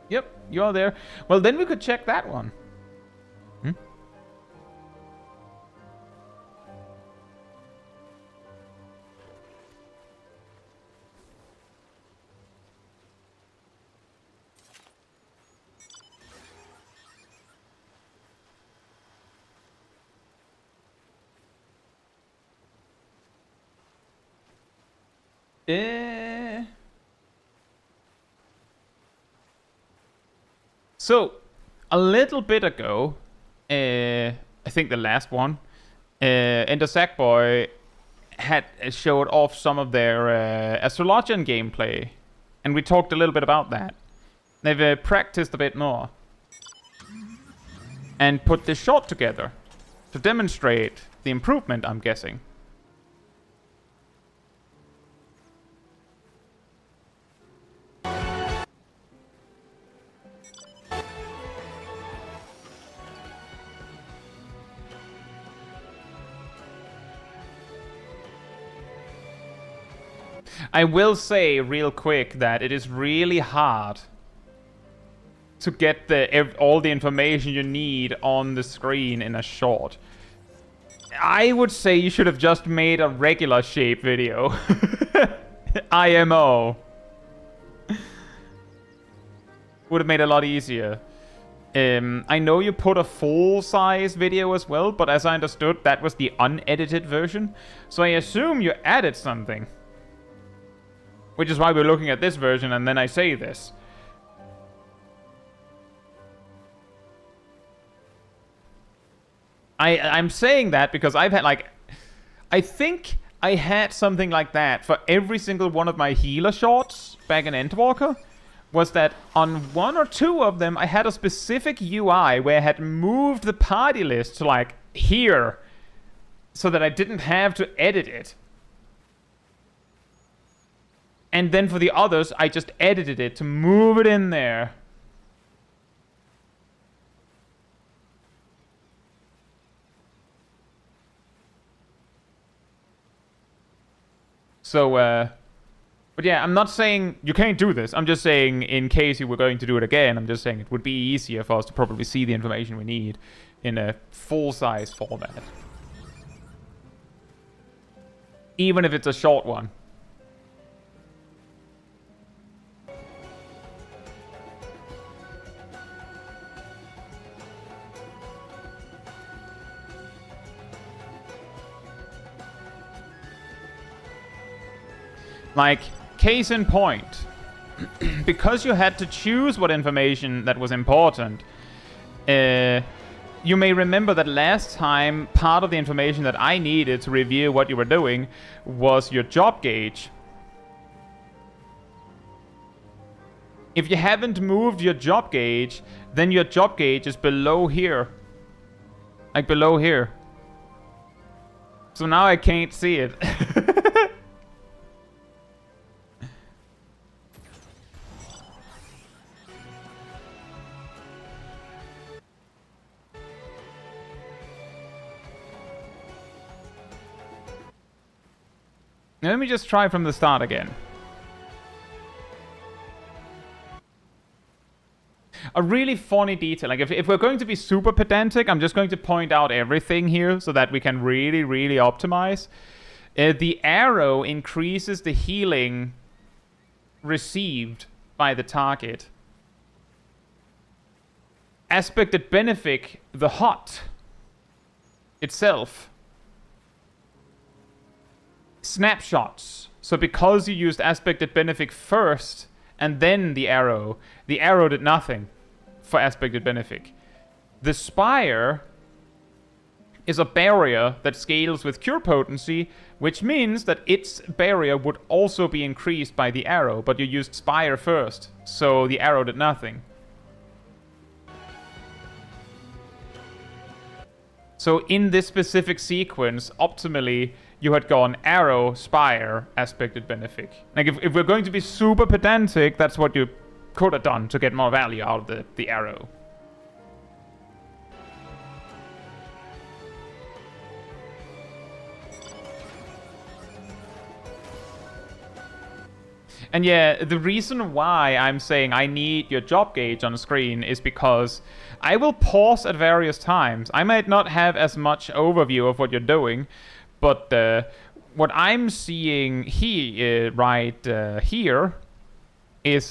Speaker 1: Yep, you're there. Well, then we could check that one. Hmm? So, a little bit ago, I think the last one, Ender Sackboy had showed off some of their Astrologian gameplay, and we talked a little bit about that. They've practiced a bit more and put this shot together to demonstrate the improvement, I'm guessing. I will say real quick that it is really hard to get all the information you need on the screen in a shot. I would say you should have just made a regular shape video. IMO. Would have made it a lot easier. I know you put a full-size video as well, but as I understood, that was the unedited version. So I assume you added something. Which is why we're looking at this version, and then I say this. I'm saying that because I've had, like... I think I had something like that for every single one of my healer shots back in Endwalker. Was that on one or two of them, I had a specific UI where I had moved the party list to, like, here. So that I didn't have to edit it. And then for the others, I just edited it to move it in there. So, but yeah, I'm not saying you can't do this. I'm just saying in case you were going to do it again, I'm just saying it would be easier for us to probably see the information we need in a full-size format. Even if it's a short one. Like, case in point, because you had to choose what information that was important, you may remember that last time, part of the information that I needed to review what you were doing was your job gauge. If you haven't moved your job gauge, then your job gauge is below here. Like, below here. So now I can't see it. Let me just try from the start again. A really funny detail, like if we're going to be super pedantic, I'm just going to point out everything here so that we can really, really optimize. The arrow increases the healing received by the target. Aspected Benefic, the hut itself. Snapshots. So because you used Aspected Benefic first and then the arrow did nothing for Aspected Benefic. The Spire is a barrier that scales with cure potency, which means that its barrier would also be increased by the arrow, but you used Spire first, so the arrow did nothing. So in this specific sequence, optimally, you had gone arrow, spire, aspected benefic. Like, if we're going to be super pedantic, that's what you could have done to get more value out of the arrow. And yeah, the reason why I'm saying I need your job gauge on the screen is because I will pause at various times. I might not have as much overview of what you're doing, but what I'm seeing here, here, is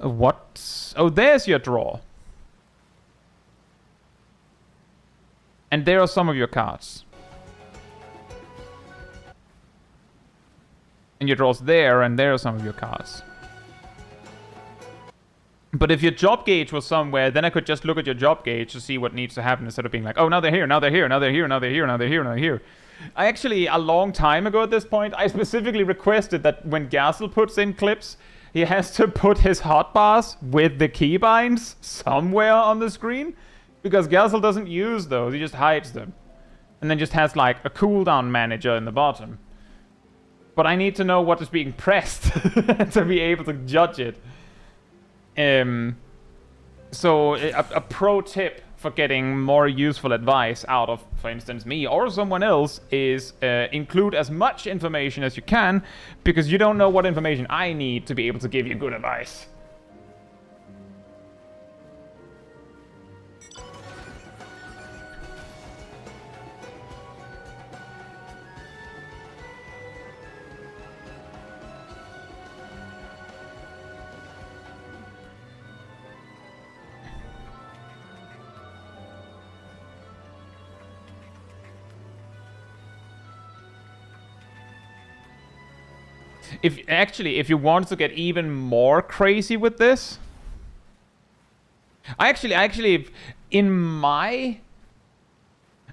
Speaker 1: what? Oh, there's your draw. And there are some of your cards. And your draw's there, and there are some of your cards. But if your job gauge was somewhere, then I could just look at your job gauge to see what needs to happen instead of being like, oh, now they're here, now they're here, now they're here, now they're here, now they're here, now they're here. I actually, a long time ago at this point, I specifically requested that when Gassel puts in clips, he has to put his hotbars with the keybinds somewhere on the screen. Because Gassel doesn't use those, he just hides them. And then just has like a cooldown manager in the bottom. But I need to know what is being pressed to be able to judge it. So a pro tip for getting more useful advice out of, for instance, me or someone else is include as much information as you can, because you don't know what information I need to be able to give you good advice. If you want to get even more crazy with this, I actually, in my...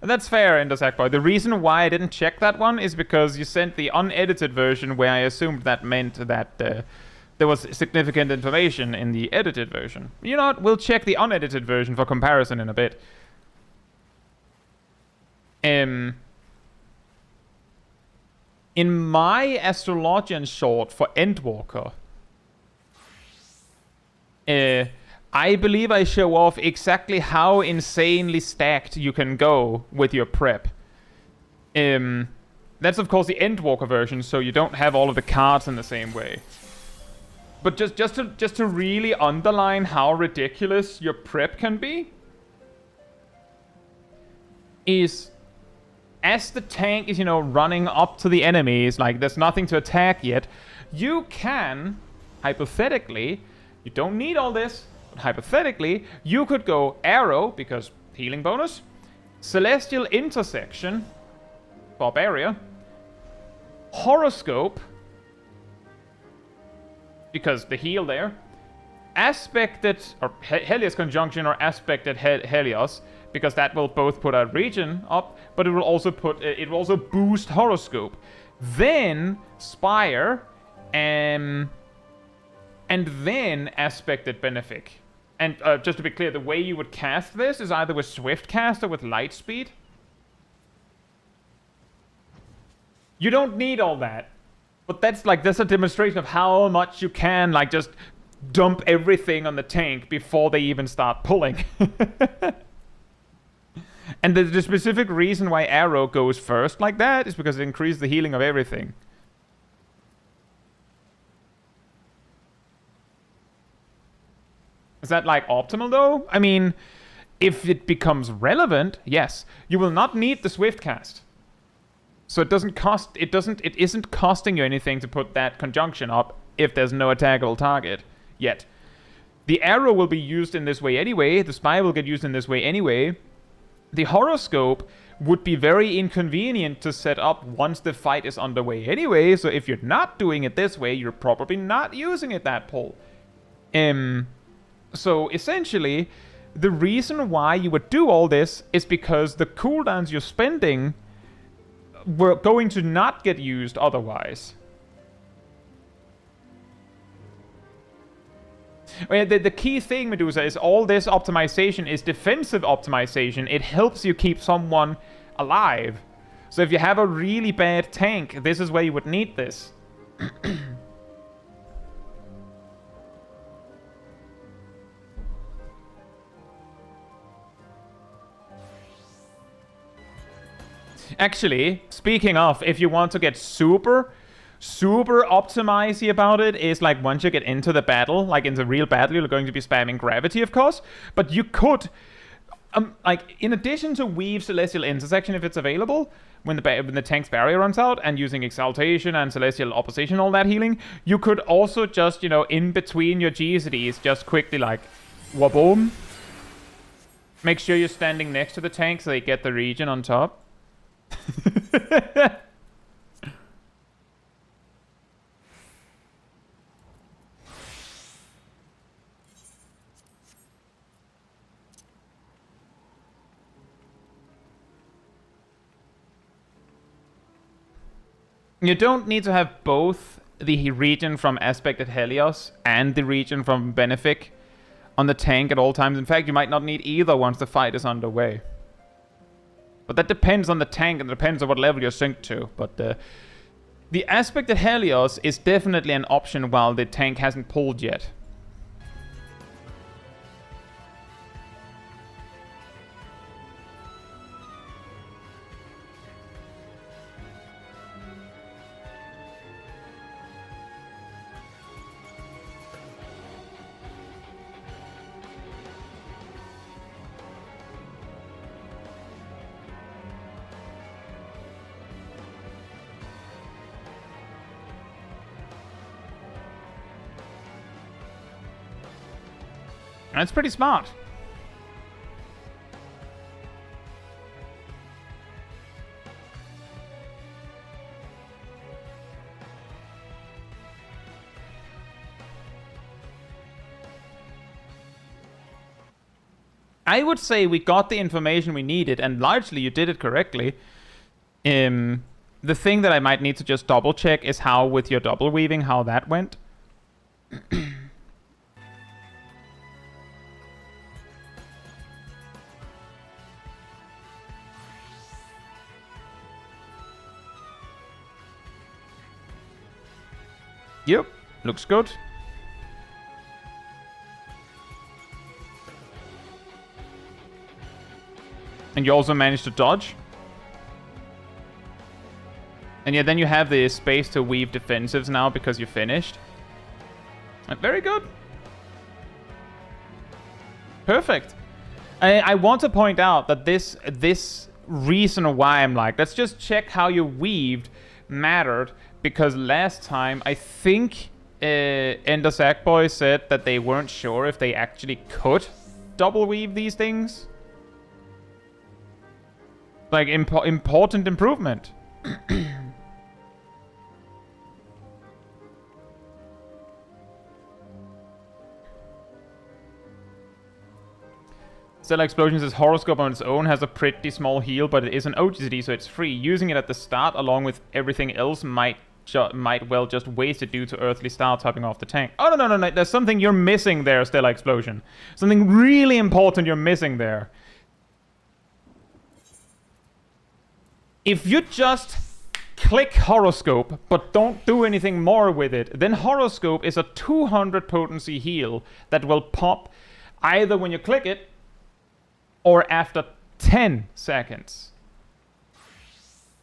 Speaker 1: That's fair, Endersackboy. The reason why I didn't check that one is because you sent the unedited version, where I assumed that meant that there was significant information in the edited version. You know what? We'll check the unedited version for comparison in a bit. In my Astrologian short for Endwalker, I believe I show off exactly how insanely stacked you can go with your prep. That's of course the Endwalker version, so you don't have all of the cards in the same way. But just to really underline how ridiculous your prep can be, is... as the tank is, running up to the enemies, like there's nothing to attack yet, you can, hypothetically, you don't need all this, but hypothetically, you could go Arrow, because healing bonus, Celestial Intersection, Barbaria, Horoscope, because the heal there, Aspected, or Helios Conjunction or Aspected Helios, because that will both put a region up, but it will also boost Horoscope. Then Spire, and then Aspected Benefic. And just to be clear, the way you would cast this is either with Swift Cast or with Light Speed. You don't need all that, but that's a demonstration of how much you can just dump everything on the tank before they even start pulling. And the specific reason why Arrow goes first like that is because it increases the healing of everything. Is that optimal though? I mean, if it becomes relevant, yes. You will not need the Swift Cast. So it isn't costing you anything to put that conjunction up if there's no attackable target yet. The Arrow will be used in this way anyway, the Spy will get used in this way anyway. The Horoscope would be very inconvenient to set up once the fight is underway anyway, so if you're not doing it this way, you're probably not using it that pull. So essentially, the reason why you would do all this is because the cooldowns you're spending were going to not get used otherwise. The key thing, Medusa, is all this optimization is defensive optimization. It helps you keep someone alive. So if you have a really bad tank, this is where you would need this. Actually, speaking of, if you want to get super optimizey about it, is once you get into the battle, in the real battle, you're going to be spamming gravity, of course, but you could, in addition to weave Celestial Intersection if it's available, when the tank's barrier runs out, and using Exaltation and Celestial Opposition, all that healing, you could also just, in between your GCDs, just quickly waboom, Make sure you're standing next to the tank so they get the regen on top. You don't need to have both the regen from Aspected Helios and the regen from Benefic on the tank at all times. In fact, you might not need either once the fight is underway. But that depends on the tank and depends on what level you're synced to. But the Aspected Helios is definitely an option while the tank hasn't pulled yet. That's pretty smart. I would say we got the information we needed, and largely you did it correctly. The thing that I might need to just double check is how with your double weaving, how that went. Yep, looks good. And you also managed to dodge. And yeah, then you have the space to weave defensives now because you finished. Very good. Perfect. I want to point out that this reason why I'm like, let's just check how you weaved mattered. Because last time, I think Ender Sackboy said that they weren't sure if they actually could double weave these things. Like, important improvement. Stellar Explosion says Horoscope on its own has a pretty small heal, but it is an OGCD, so it's free. Using it at the start along with everything else might well just waste it due to Earthly Star topping off the tank. Oh, no. There's something you're missing there, Stellar Explosion. Something really important you're missing there. If you just click Horoscope, but don't do anything more with it, then Horoscope is a 200 potency heal that will pop either when you click it or after 10 seconds.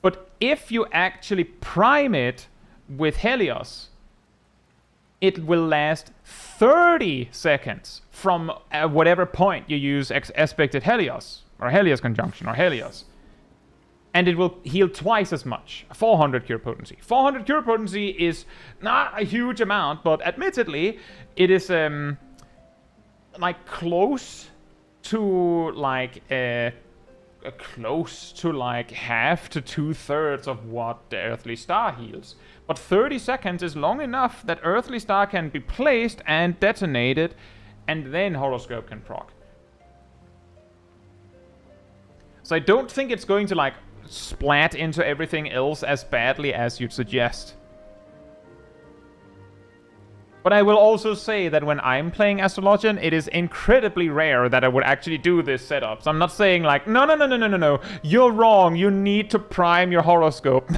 Speaker 1: But if you actually prime it with Helios, it will last 30 seconds from whatever point you use Aspected Helios, or Helios Conjunction, or Helios. And it will heal twice as much, 400 cure potency. 400 cure potency is not a huge amount, but admittedly, it is like close to like half to 2/3 of what the Earthly Star heals. But 30 seconds is long enough that Earthly Star can be placed and detonated, and then Horoscope can proc. So I don't think it's going to like splat into everything else as badly as you'd suggest. But I will also say that when I'm playing Astrologian, it is incredibly rare that I would actually do this setup. So I'm not saying like, no, you're wrong, you need to prime your Horoscope.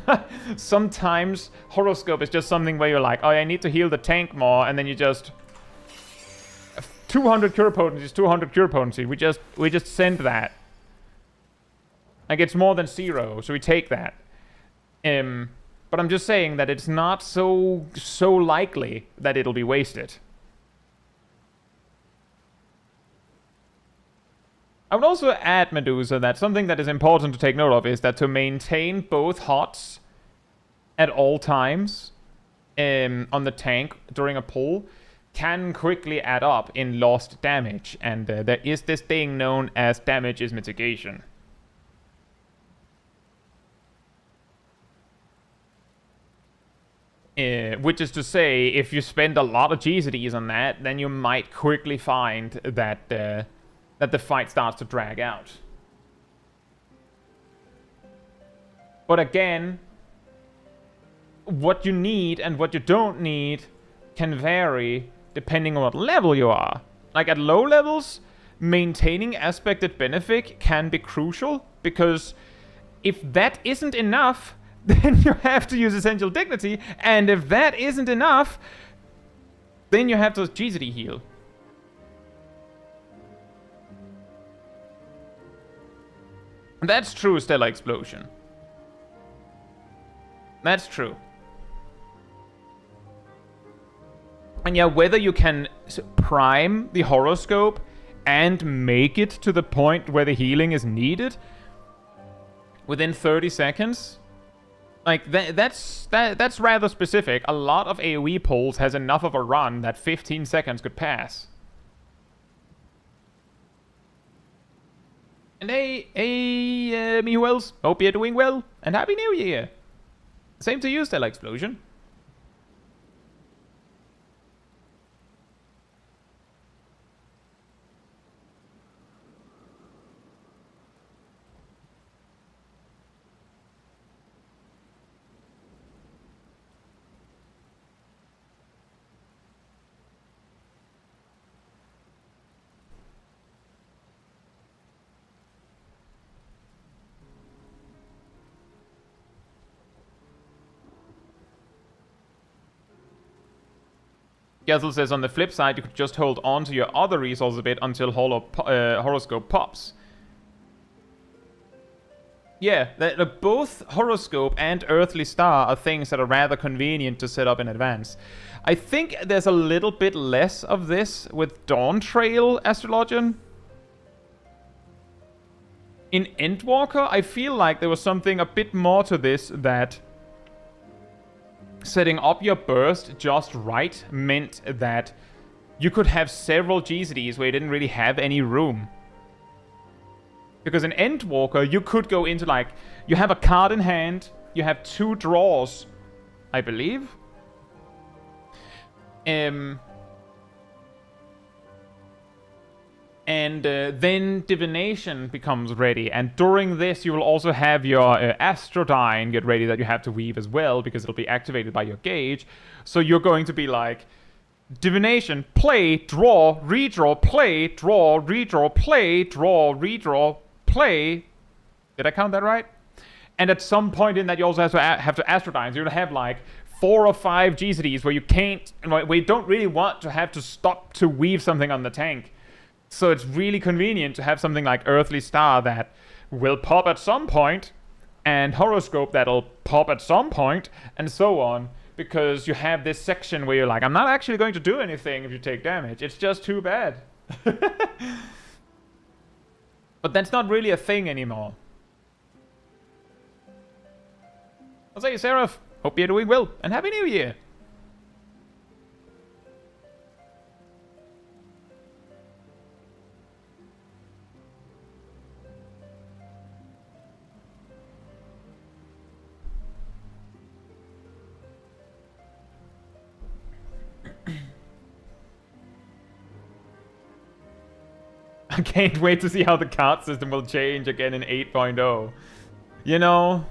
Speaker 1: Sometimes Horoscope is just something where you're like, oh, I need to heal the tank more, and then you just 200 cure potency is 200 cure potency. We just send that. Like, it's more than 0, so we take that. But I'm just saying that it's not so likely that it'll be wasted. I would also add, Medusa, that something that is important to take note of is that to maintain both HOTS at all times on the tank during a pull, can quickly add up in lost damage, and there is this thing known as damage is mitigation. Which is to say, if you spend a lot of GCDs on that, then you might quickly find that the fight starts to drag out. But again, what you need and what you don't need can vary depending on what level you are. Like at low levels, maintaining aspected benefic can be crucial, because if that isn't enough, then you have to use Essential Dignity, and if that isn't enough, then you have to GCD heal. And that's true, Stellar Explosion. That's true. And yeah, whether you can prime the horoscope and make it to the point where the healing is needed within 30 seconds... Like, that's rather specific. A lot of AoE pulls has enough of a run that 15 seconds could pass. And hey, Mihuels, hope you're doing well, and Happy New Year! Same to you, Stellar Explosion. Gessel says, on the flip side, you could just hold on to your other resource a bit until horoscope pops. Yeah, both horoscope and earthly star are things that are rather convenient to set up in advance. I think there's a little bit less of this with Dawntrail Astrologian. In Endwalker, I feel like there was something a bit more to this, that setting up your burst just right meant that you could have several GCDs where you didn't really have any room. Because in Endwalker, you could go into, like, you have a card in hand, you have 2 draws, I believe. And then Divination becomes ready, and during this you will also have your Astrodyne get ready that you have to weave as well, because it'll be activated by your gauge. So you're going to be like, Divination, play, draw, redraw, play, draw, redraw, play, draw, redraw, play. Did I count that right? And at some point in that you also have to Astrodyne, so you'll have like 4 or 5 GCDs where you can't, where you don't really want to have to stop to weave something on the tank. So it's really convenient to have something like Earthly Star that will pop at some point, and Horoscope that'll pop at some point, and so on. Because you have this section where you're like, I'm not actually going to do anything if you take damage. It's just too bad. But that's not really a thing anymore. I'll say, Seraph, hope you're doing well, and Happy New Year! I can't wait to see how the card system will change again in 8.0. You know,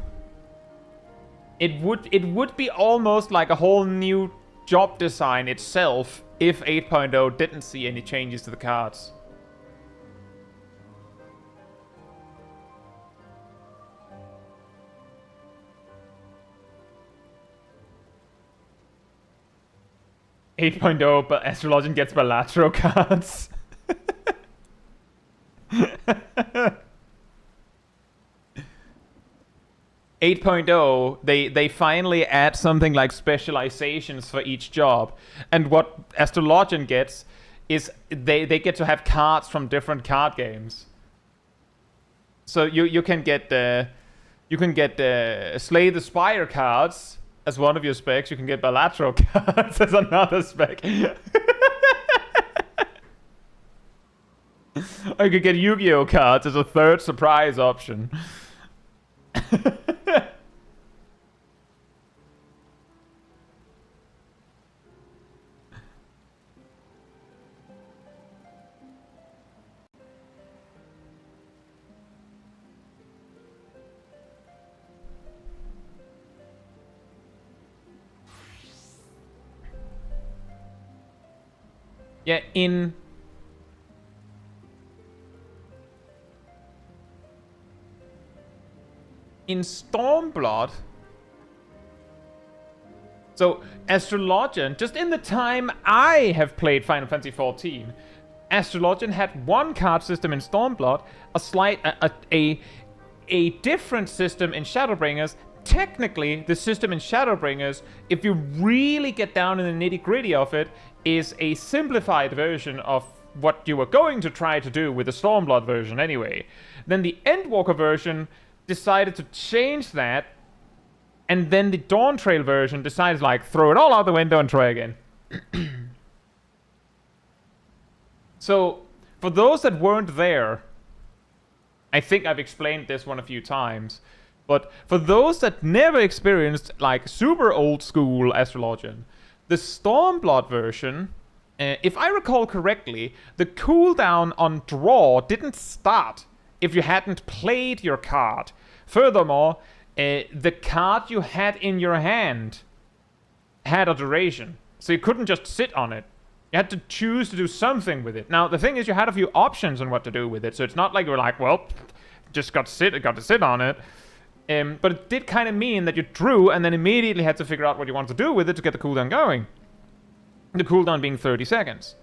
Speaker 1: it would be almost like a whole new job design itself if 8.0 didn't see any changes to the cards. But Astrologian gets Balatro cards. 8.0, they finally add something like specializations for each job. And what Astrologian gets is they get to have cards from different card games. So you can get Slay the Spire cards as one of your specs. You can get Balatro cards as another spec. I could get Yu-Gi-Oh cards as a third surprise option. Yeah, in Stormblood. So, Astrologian, just in the time I have played Final Fantasy XIV, Astrologian had one card system in Stormblood, a different system in Shadowbringers. Technically, the system in Shadowbringers, if you really get down in the nitty-gritty of it, is a simplified version of what you were going to try to do with the Stormblood version anyway. Then the Endwalker version decided to change that, and then the Dawntrail version decided, like, throw it all out the window and try again. So, for those that weren't there, I think I've explained this one a few times, but for those that never experienced, like, super old school Astrologian, the Stormblood version, if I recall correctly, the cooldown on draw didn't start if you hadn't played your card. Furthermore, the card you had in your hand had a duration, so you couldn't just sit on it. You had to choose to do something with it. Now, the thing is, you had a few options on what to do with it, so it's not like you were like, well, just got to sit on it. But it did kind of mean that you drew and then immediately had to figure out what you wanted to do with it to get the cooldown going. The cooldown being 30 seconds.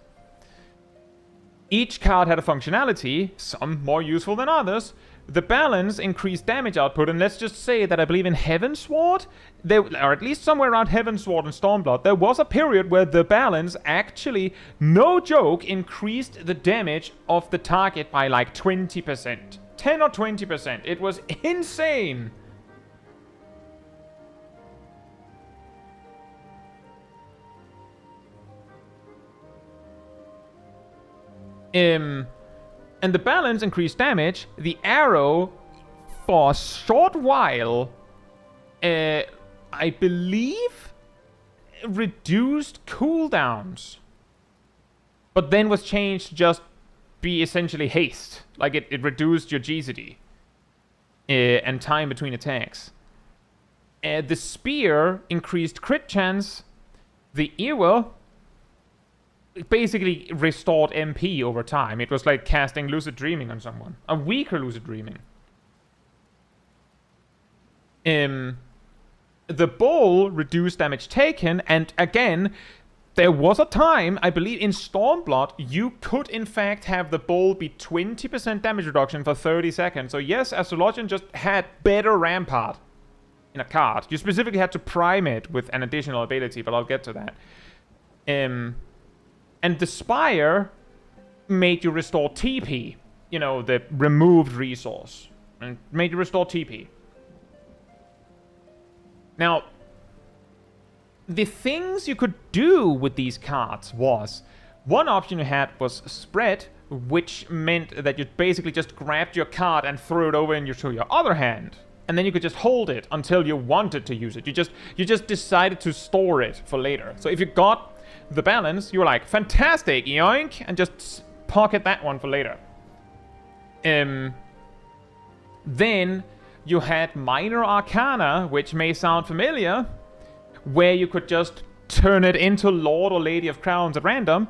Speaker 1: Each card had a functionality, some more useful than others. The balance increased damage output, and let's just say that I believe in Heavensward, or at least somewhere around Heavensward and Stormblood, there was a period where the balance actually, no joke, increased the damage of the target by like 20%. 10 or 20%. It was insane. And the balance increased damage. The arrow, for a short while, I believe, reduced cooldowns. But then was changed to just be essentially haste. Like, it reduced your G-city and time between attacks. The spear increased crit chance. The ewer basically restored MP over time. It was like casting Lucid Dreaming on someone. A weaker Lucid Dreaming. The bowl reduced damage taken, and again, there was a time, I believe in Stormblood, you could in fact have the bowl be 20% damage reduction for 30 seconds. So yes, Astrologian just had better Rampart in a card. You specifically had to prime it with an additional ability, but I'll get to that. And the Spire made you restore TP. You know, the removed resource. And made you restore TP. Now, the things you could do with these cards was, one option you had was Spread, which meant that you basically just grabbed your card and threw it over into your other hand. And then you could just hold it until you wanted to use it. You just decided to store it for later. So if you got the balance, you were like, fantastic, yoink, and just pocket that one for later. Then you had Minor Arcana, which may sound familiar, where you could just turn it into Lord or Lady of Crowns at random,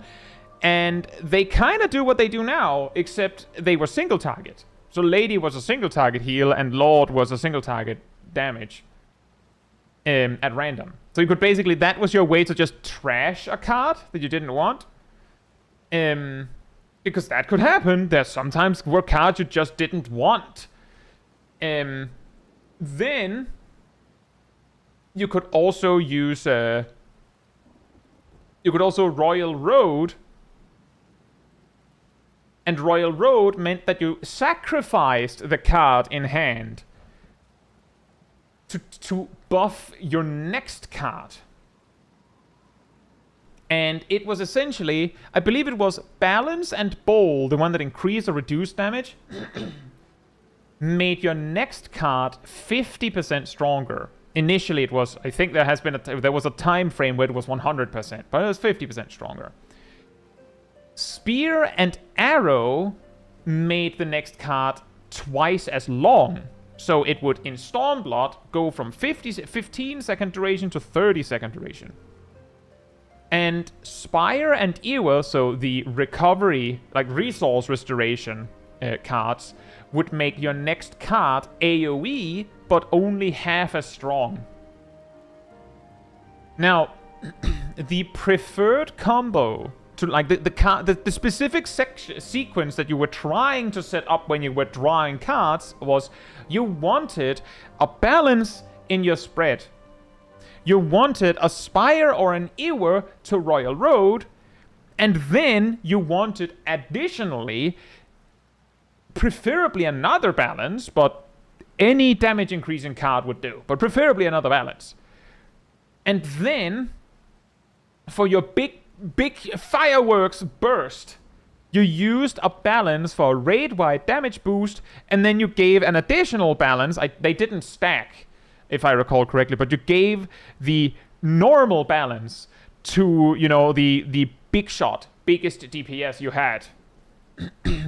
Speaker 1: and they kind of do what they do now, except they were single target. So Lady was a single target heal, and Lord was a single target damage at random. So you could basically, that was your way to just trash a card that you didn't want. Because that could happen. There's sometimes were cards you just didn't want. Then you could also use Royal Road. And Royal Road meant that you sacrificed the card in hand to buff your next card. And it was essentially, I believe it was balance and bowl, the one that increased or reduced damage, made your next card 50% stronger. Initially it was, I think there was a time frame where it was 100%, but it was 50% stronger. Spear and arrow made the next card twice as long. So it would, in Stormblood, go from 15 second duration to 30 second duration. And Spire and Ewer, so the recovery, like resource restoration cards, would make your next card AoE, but only half as strong. Now, the preferred combo to like the specific sequence that you were trying to set up when you were drawing cards was you wanted a balance in your spread. You wanted a Spire or an Ewer to Royal Road, and then you wanted additionally, preferably another balance, but any damage increasing card would do, but preferably another balance. And then, for your big fireworks burst, you used a balance for a raid-wide damage boost, and then you gave an additional balance. They didn't stack, if I recall correctly, but you gave the normal balance to, you know, the big shot, biggest DPS you had.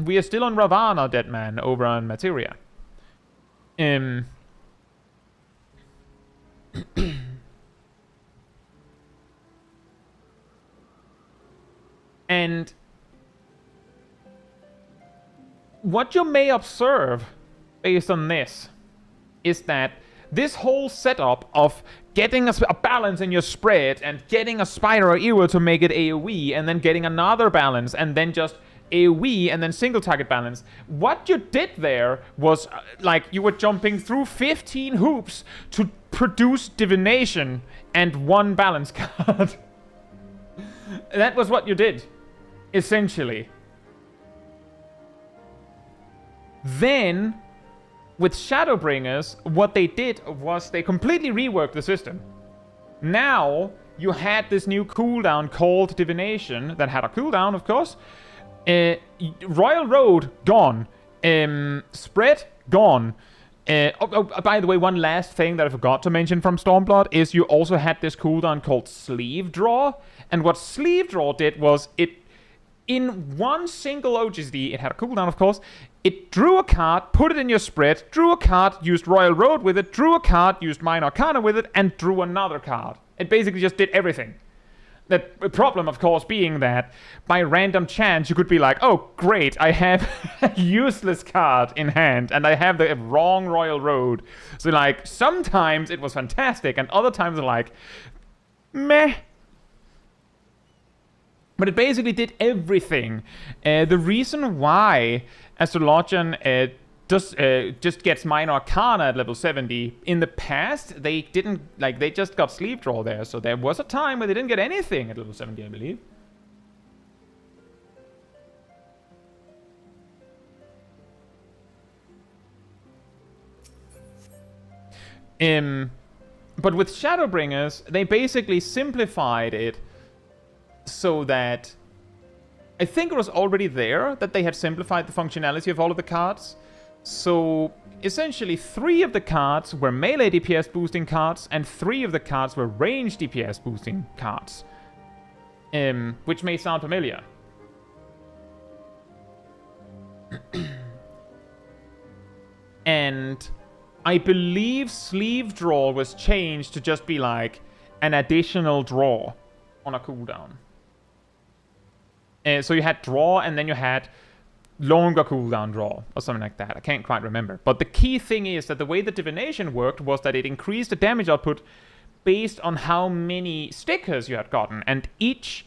Speaker 1: We are still on Ravana, dead man, over on Materia. And what you may observe based on this is that this whole setup of getting a balance in your spread and getting a Spider or Ewer to make it AoE and then getting another balance and then just AoE and then single target balance. What you did there was like you were jumping through 15 hoops to produce divination and one balance card. That was what you did, essentially. Then, with Shadowbringers, what they did was they completely reworked the system. Now, you had this new cooldown called Divination that had a cooldown, of course. Royal Road, gone. Spread, gone. By the way, one last thing that I forgot to mention from Stormblood is you also had this cooldown called Sleeve Draw. And what Sleeve Draw did was it, in one single OGSD, it had a cooldown, of course. It drew a card, put it in your spread, drew a card, used Royal Road with it, drew a card, used Minor Arcana with it, and drew another card. It basically just did everything. The problem, of course, being that by random chance, you could be like, oh, great, I have a useless card in hand, and I have the wrong Royal Road. So, like, sometimes it was fantastic, and other times, like, meh. But it basically did everything. The reason why Astrologian just gets Minor Arcana at level 70. In the past, they didn't, like, they just got Sleeve Draw there. So there was a time where they didn't get anything at level 70, I believe. But with Shadowbringers, they basically simplified it so that I think it was already there that they had simplified the functionality of all of the cards. So essentially 3 of the cards were melee DPS boosting cards and 3 of the cards were range DPS boosting cards. Which may sound familiar. And I believe Sleeve Draw was changed to just be like an additional draw on a cooldown. So you had draw and then you had longer cooldown draw or something like that. I can't quite remember. But the key thing is that the way the divination worked was that it increased the damage output based on how many stickers you had gotten. And each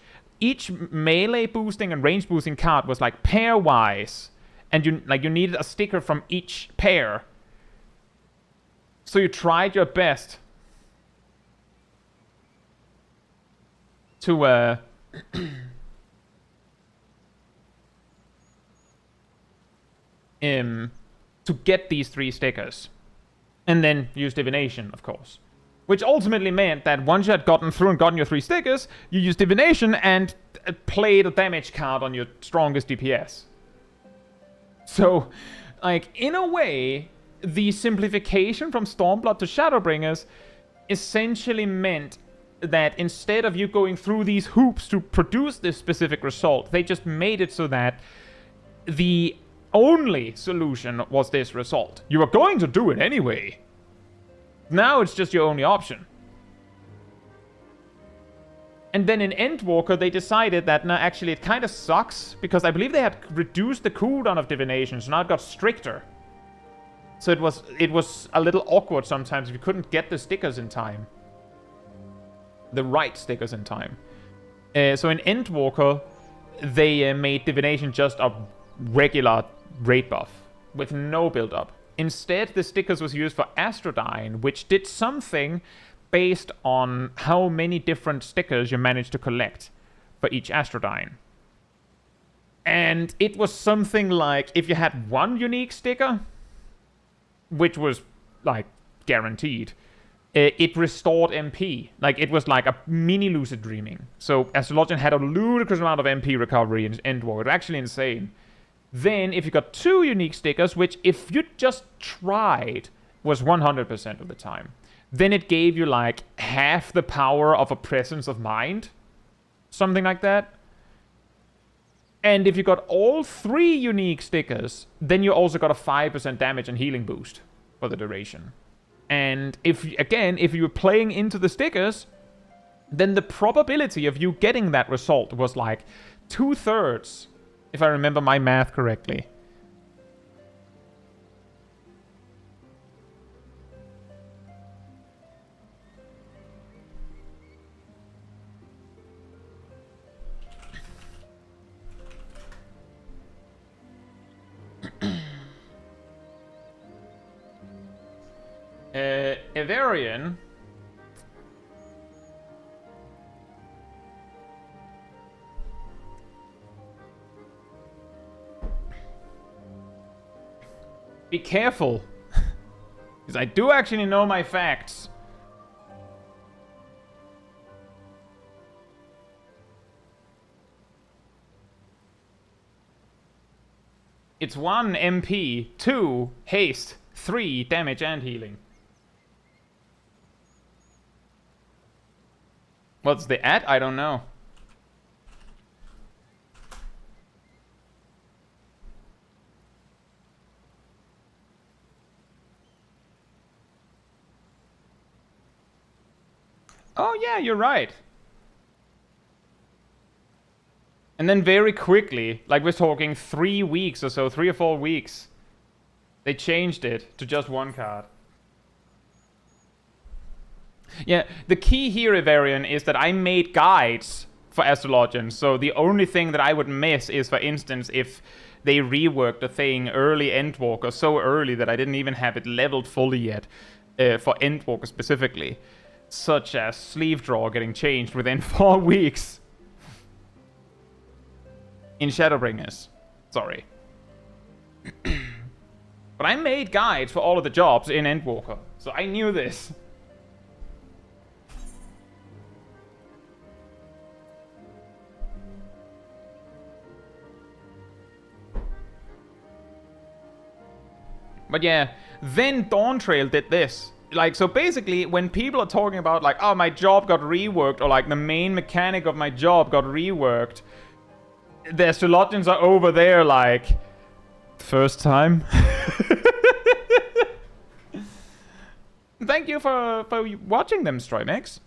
Speaker 1: melee boosting and range boosting card was like pairwise. And you needed a sticker from each pair. So you tried your best to to get these 3 stickers. And then use divination, of course. Which ultimately meant that once you had gotten through and gotten your 3 stickers, you used divination and play the damage card on your strongest DPS. So, like, in a way, the simplification from Stormblood to Shadowbringers essentially meant that instead of you going through these hoops to produce this specific result, they just made it so that the only solution was this result. You were going to do it anyway. Now it's just your only option. And then in Endwalker, they decided that, no, actually it kind of sucks, because I believe they had reduced the cooldown of divination, so now it got stricter. So it was a little awkward sometimes if you couldn't get the stickers in time. The right stickers in time. So in Endwalker, they made divination just a regular raid buff with no build-up. Instead, the stickers was used for Astrodyne, which did something based on how many different stickers you managed to collect for each Astrodyne. And it was something like, if you had 1 unique sticker, which was, like, guaranteed, it restored MP. Like, it was like a mini lucid dreaming. So Astrologian had a ludicrous amount of MP recovery in Endwalker. It was actually insane. Then, if you got 2 unique stickers, which if you just tried, was 100% of the time, then it gave you, like, half the power of a presence of mind. Something like that. And if you got all 3 unique stickers, then you also got a 5% damage and healing boost for the duration. And if you were playing into the stickers, then the probability of you getting that result was like 2/3, if I remember my math correctly. Evarian. Be careful. Because I do actually know my facts. It's 1 MP, 2 haste, 3 damage and healing. What's the at? I don't know. Oh yeah, you're right. And then very quickly, like we're talking 3 weeks or so, 3 or 4 weeks, they changed it to just 1 card. Yeah, the key here, Evarian, is that I made guides for Astrologians, so the only thing that I would miss is, for instance, if they reworked the thing early Endwalker, so early that I didn't even have it leveled fully yet, for Endwalker specifically, such as Sleeve Draw getting changed within 4 weeks. In Shadowbringers. Sorry. But I made guides for all of the jobs in Endwalker, so I knew this. But yeah, then Dawntrail did this. Like, so basically, when people are talking about, like, oh, my job got reworked, or like, the main mechanic of my job got reworked, the Astrologians are over there, like, first time? Thank you for watching them, Stroimex.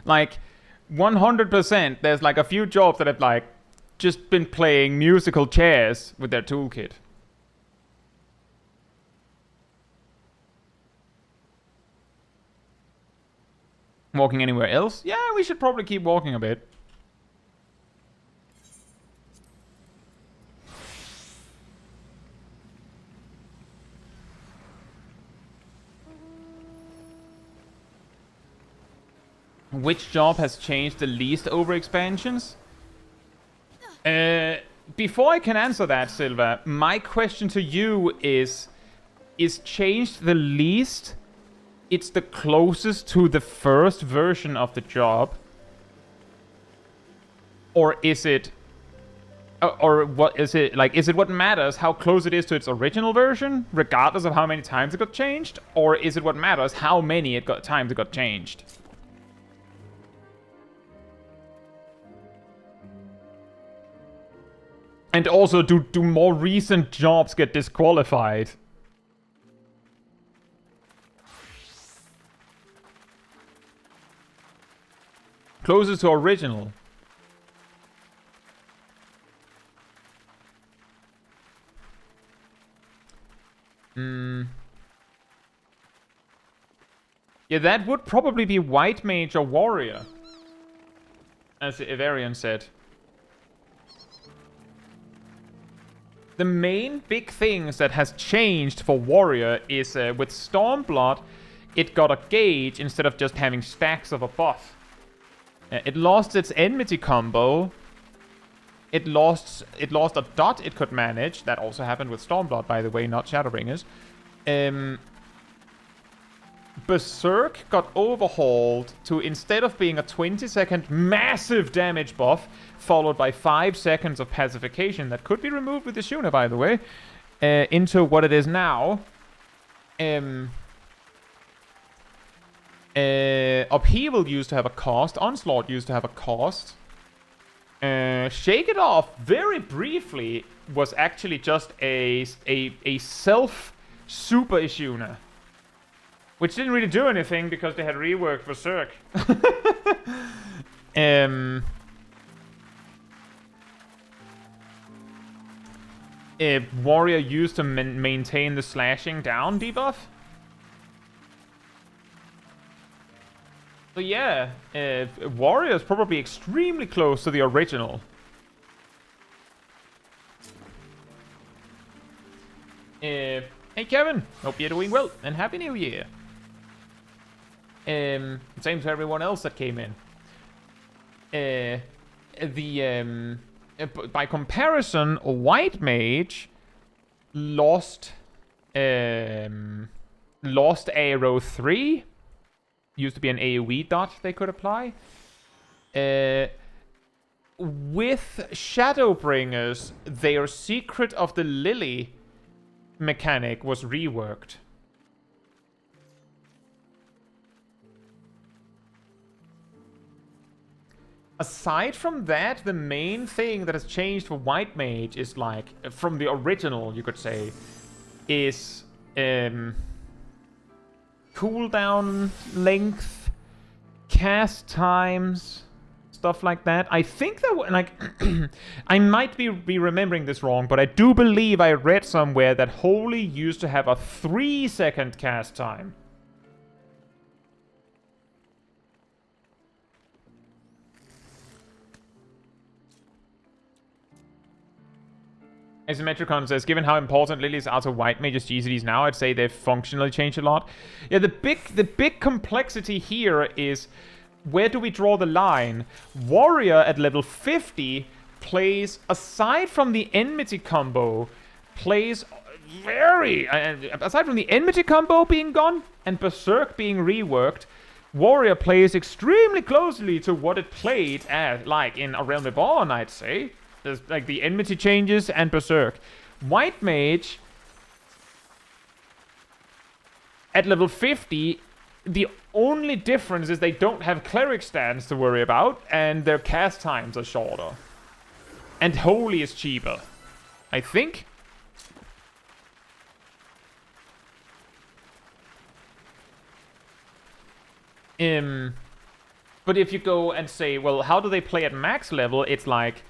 Speaker 1: Like, 100%, there's like a few jobs that have like just been playing musical chairs with their toolkit. Walking anywhere else? Yeah, we should probably keep walking a bit. Which job has changed the least over expansions? before I can answer that, Silva, my question to you is changed the least? It's the closest to the first version of the job? Or is it... Or what is it? Like, is it what matters how close it is to its original version, regardless of how many times it got changed? Or is it what matters how many times it got changed? And also, do more recent jobs get disqualified? Closest to original. Yeah, that would probably be White Mage or Warrior, as Ivarian said. The main big things that has changed for Warrior is with Stormblood, it got a gauge instead of just having stacks of a buff. It lost its enmity combo. It lost a dot it could manage. That also happened with Stormblood, by the way, not Shadowbringers. Berserk got overhauled to, instead of being a 20-second massive damage buff, followed by 5 seconds of pacification, that could be removed with the Shuna, by the way, into what it is now. Upheaval used to have a cost. Onslaught used to have a cost. Shake It Off, very briefly, was actually just a self super Ishuna, which didn't really do anything because they had reworked Berserk. Warrior used to maintain the slashing down debuff. So yeah, Warrior is probably extremely close to the original. Hey Kevin, hope you're doing well, and Happy New Year. Same to everyone else that came in. By comparison, White Mage lost Arrow 3. Used to be an AoE dot they could apply. With Shadowbringers, their Secret of the Lily mechanic was reworked. Aside from that, the main thing that has changed for White Mage is, like, from the original, you could say, is cooldown length, cast times, stuff like that. I think that, like, I might be remembering this wrong, but I do believe I read somewhere that Holy used to have a 3-second cast time. Asymmetricon says, given how important lilies are to White Mage's GCDs now, I'd say they've functionally changed a lot. Yeah, the big complexity here is, where do we draw the line? Warrior at level 50 plays, aside from the enmity combo, plays aside from the enmity combo being gone and Berserk being reworked, Warrior plays extremely closely to what it played at, like, in A Realm Reborn, I'd say. There's, like, the enmity changes and Berserk. White Mage, at level 50, the only difference is they don't have cleric stands to worry about, and their cast times are shorter. And Holy is cheaper, I think. But if you go and say, well, how do they play at max level? It's like,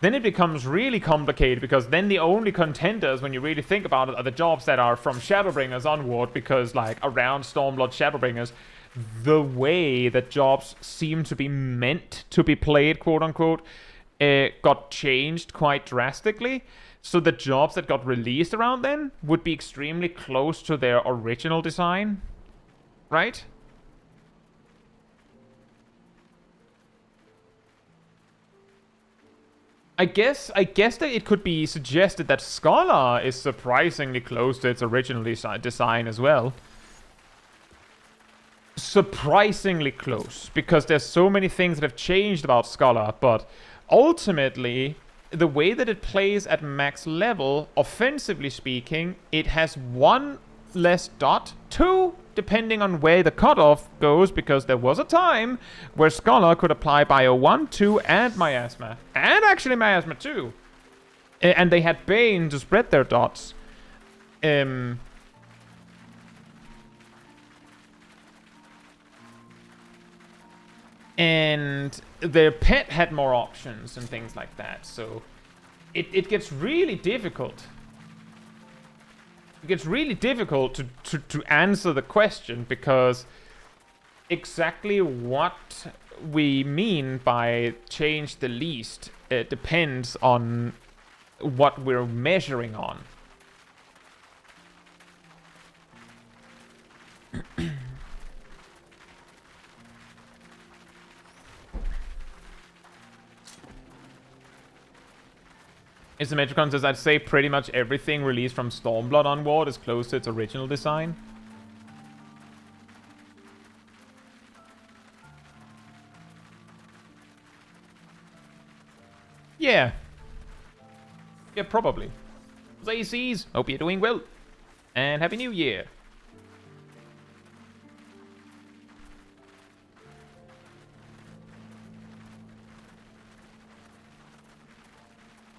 Speaker 1: then it becomes really complicated, because then the only contenders, when you really think about it, are the jobs that are from Shadowbringers onward, because, like, around Stormblood Shadowbringers, the way that jobs seem to be meant to be played, quote-unquote, got changed quite drastically. So the jobs that got released around then would be extremely close to their original design, right? I guess that it could be suggested that Scholar is surprisingly close to its original design as well. Surprisingly close, because there's so many things that have changed about Scholar, but ultimately, the way that it plays at max level, offensively speaking, it has 1 less dot, 2, depending on where the cutoff goes, because there was a time where Scholar could apply Bio 1, 2, and Miasma. And actually Miasma 2. And they had Bane to spread their dots. And their pet had more options and things like that. So it gets really difficult. It gets really difficult to answer the question, because exactly what we mean by change the least depends on what we're measuring on. Symmetricon says, I'd say pretty much everything released from Stormblood onward is close to its original design. Yeah. Yeah, probably. ACs, hope you're doing well. And Happy New Year.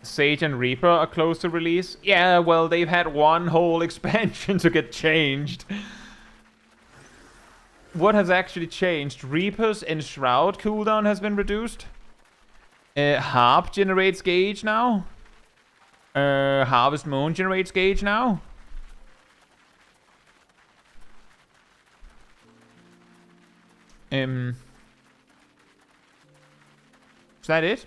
Speaker 1: Sage and Reaper are close to release. Yeah, well, they've had one whole expansion to get changed. What has actually changed? Reaper's Enshroud cooldown has been reduced. Harp generates gauge now. Harvest Moon generates gauge now. Is that it?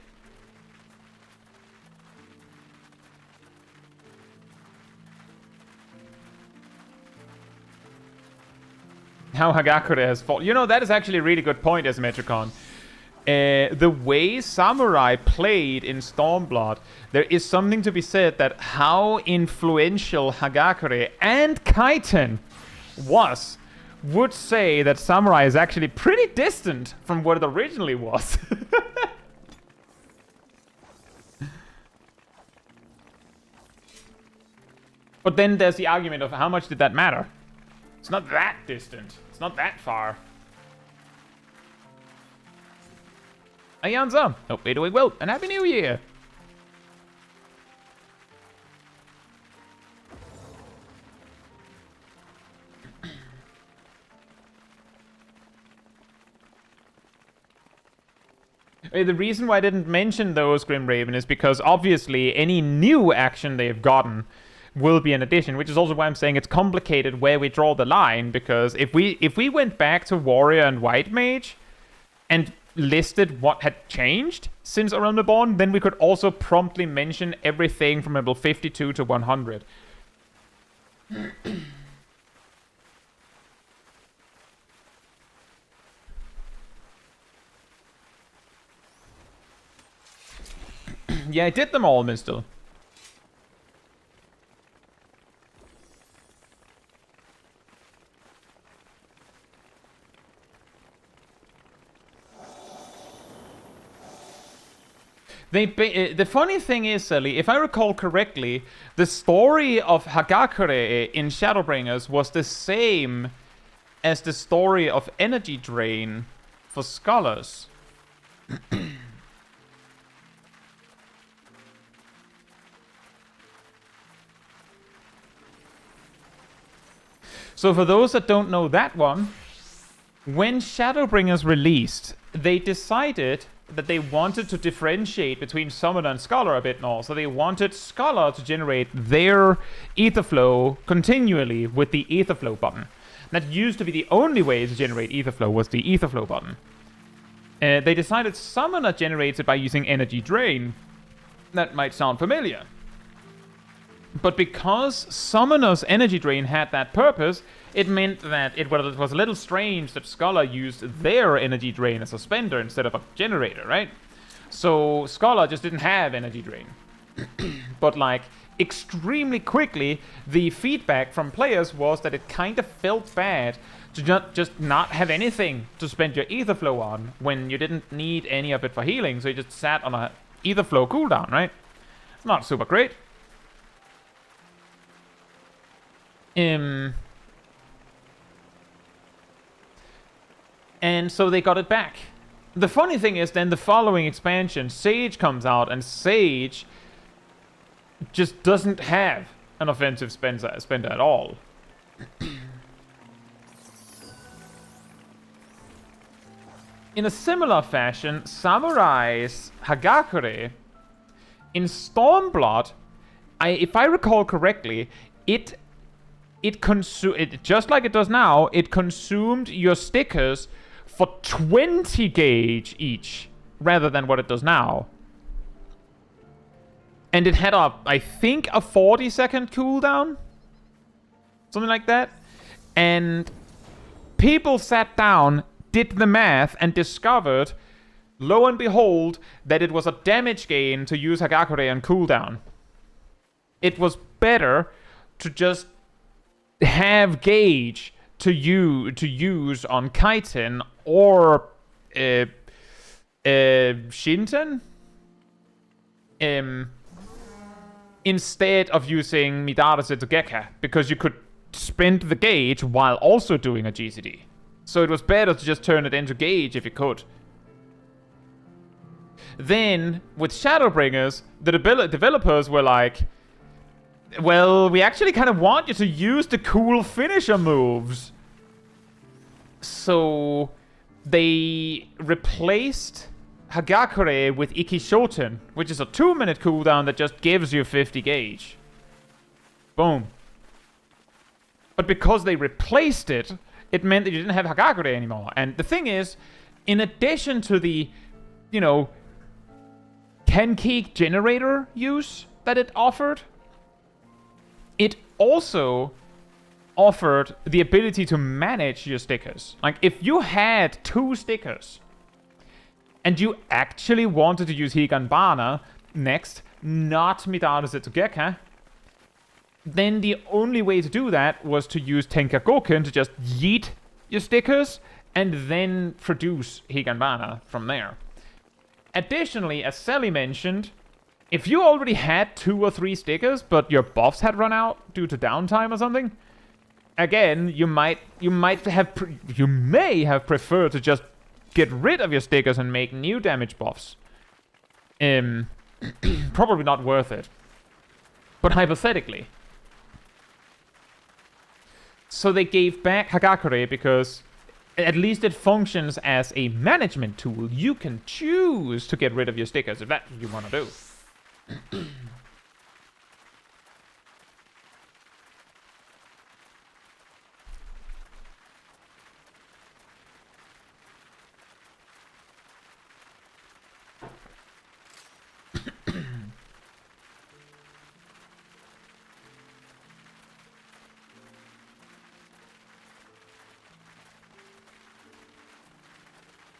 Speaker 1: How Hagakure has fallen. You know, that is actually a really good point, Asymmetricon. The way Samurai played in Stormblood, there is something to be said that how influential Hagakure and Kaiten was would say that Samurai is actually pretty distant from what it originally was. But then there's the argument of how much did that matter? It's not that distant. It's not that far. Ayanza, hope you're doing well, and Happy New Year! The reason why I didn't mention those, Grim Raven, is because obviously any new action they've gotten will be an addition, which is also why I'm saying it's complicated where we draw the line, because if we went back to Warrior and White Mage and listed what had changed since Around the Born, then we could also promptly mention everything from level 52 to 100. Yeah, I did them all, Mistel. The funny thing is, Sally, if I recall correctly, the story of Hagakure in Shadowbringers was the same as the story of Energy Drain for Scholars. So for those that don't know that one, when Shadowbringers released, they decided that they wanted to differentiate between Summoner and Scholar a bit more. So they wanted Scholar to generate their Etherflow continually with the Etherflow button. That used to be the only way to generate Etherflow, was the Etherflow button. They decided Summoner generates it by using Energy Drain. That might sound familiar. But because Summoner's Energy Drain had that purpose, it meant that it was a little strange that Scholar used their Energy Drain as a spender instead of a generator, right? So Scholar just didn't have energy drain. But like extremely quickly, the feedback from players was that it kind of felt bad to just not have anything to spend your ether flow on when you didn't need any of it for healing, so you just sat on a ether flow cooldown, right? It's not super great. And so they got it back. The funny thing is, then the following expansion, Sage comes out, and Sage just doesn't have an offensive spender at all. In a similar fashion, Samurai's Hagakure in Stormblood, if I recall correctly, it just like it does now, it consumed your stickers for 20 gauge each, rather than what it does now. And it had I think a 40-second cooldown, something like that. And people sat down, did the math, and discovered, lo and behold, that it was a damage gain to use Hagakure on cooldown. It was better to just have gauge to use on Kaiten or Shinten instead of using Midara Setsugeka, because you could spend the gauge while also doing a GCD. So it was better to just turn it into gauge if you could. Then, with Shadowbringers, the developers were like, well, we actually kind of want you to use the cool finisher moves. So they replaced Hagakure with Ikishoten, which is a 2-minute cooldown that just gives you 50 gauge. Boom. But because they replaced it, it meant that you didn't have Hagakure anymore. And the thing is, in addition to the, 10-key generator use that it offered, it also offered the ability to manage your stickers. Like, if you had 2 stickers and you actually wanted to use Higanbana next, not Midara Setsugeka, then the only way to do that was to use Tenkagoken to just yeet your stickers and then produce Higanbana from there. Additionally, as Sally mentioned, if you already had 2 or 3 stickers, but your buffs had run out due to downtime or something, again, you may have preferred to just get rid of your stickers and make new damage buffs. Probably not worth it. But hypothetically. So they gave back Hagakure because at least it functions as a management tool. You can choose to get rid of your stickers if that's what you want to do.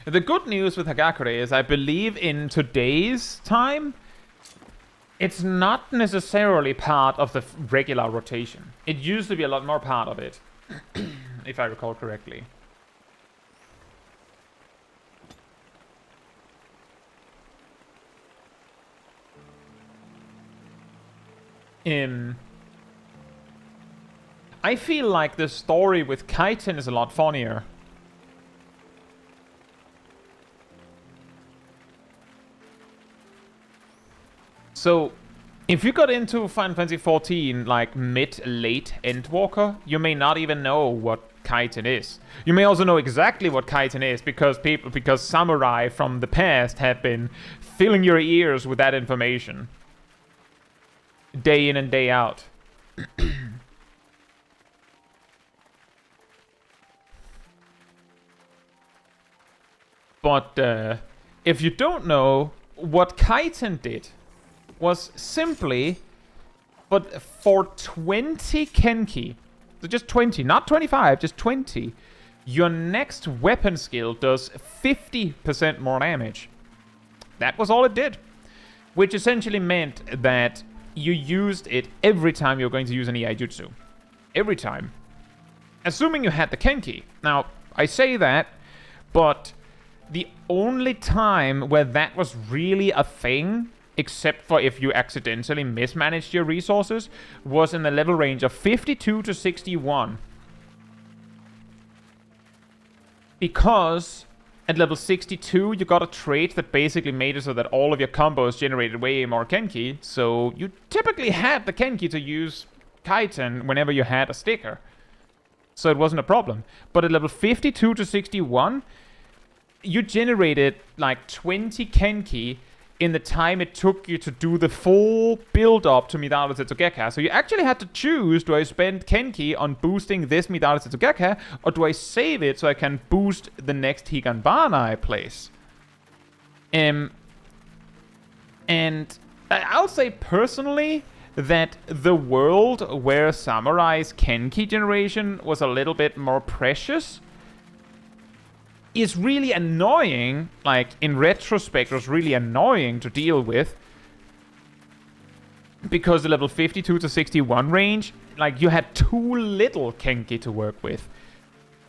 Speaker 1: The good news with Hagakure is, I believe in today's time, it's not necessarily part of the regular rotation. It used to be a lot more part of it, if I recall correctly. I feel like the story with Kaiten is a lot funnier. So, if you got into Final Fantasy XIV, like mid-late Endwalker, you may not even know what Kaiten is. You may also know exactly what Kaiten is because samurai from the past have been filling your ears with that information. Day in and day out. But if you don't know, what Kaiten did was simply, but for 20 Kenki, so just 20, not 25, just 20, your next weapon skill does 50% more damage. That was all it did. Which essentially meant that you used it every time you're going to use an EI Jutsu. Every time. Assuming you had the Kenki. Now, I say that, but the only time where that was really a thing, except for if you accidentally mismanaged your resources, was in the level range of 52 to 61. Because at level 62, you got a trait that basically made it so that all of your combos generated way more Kenki, so you typically had the Kenki to use Kaiten whenever you had a sticker. So it wasn't a problem. But at level 52 to 61, you generated like 20 Kenki in the time it took you to do the full build-up to Midara Setsugeka. So you actually had to choose, do I spend Kenki on boosting this Midara Setsugeka, or do I save it so I can boost the next Higanbana I place? And I'll say personally that the world where Samurai's Kenki generation was a little bit more precious is really annoying, like in retrospect was really annoying to deal with, because the level 52 to 61 range, like you had too little Kenki to work with.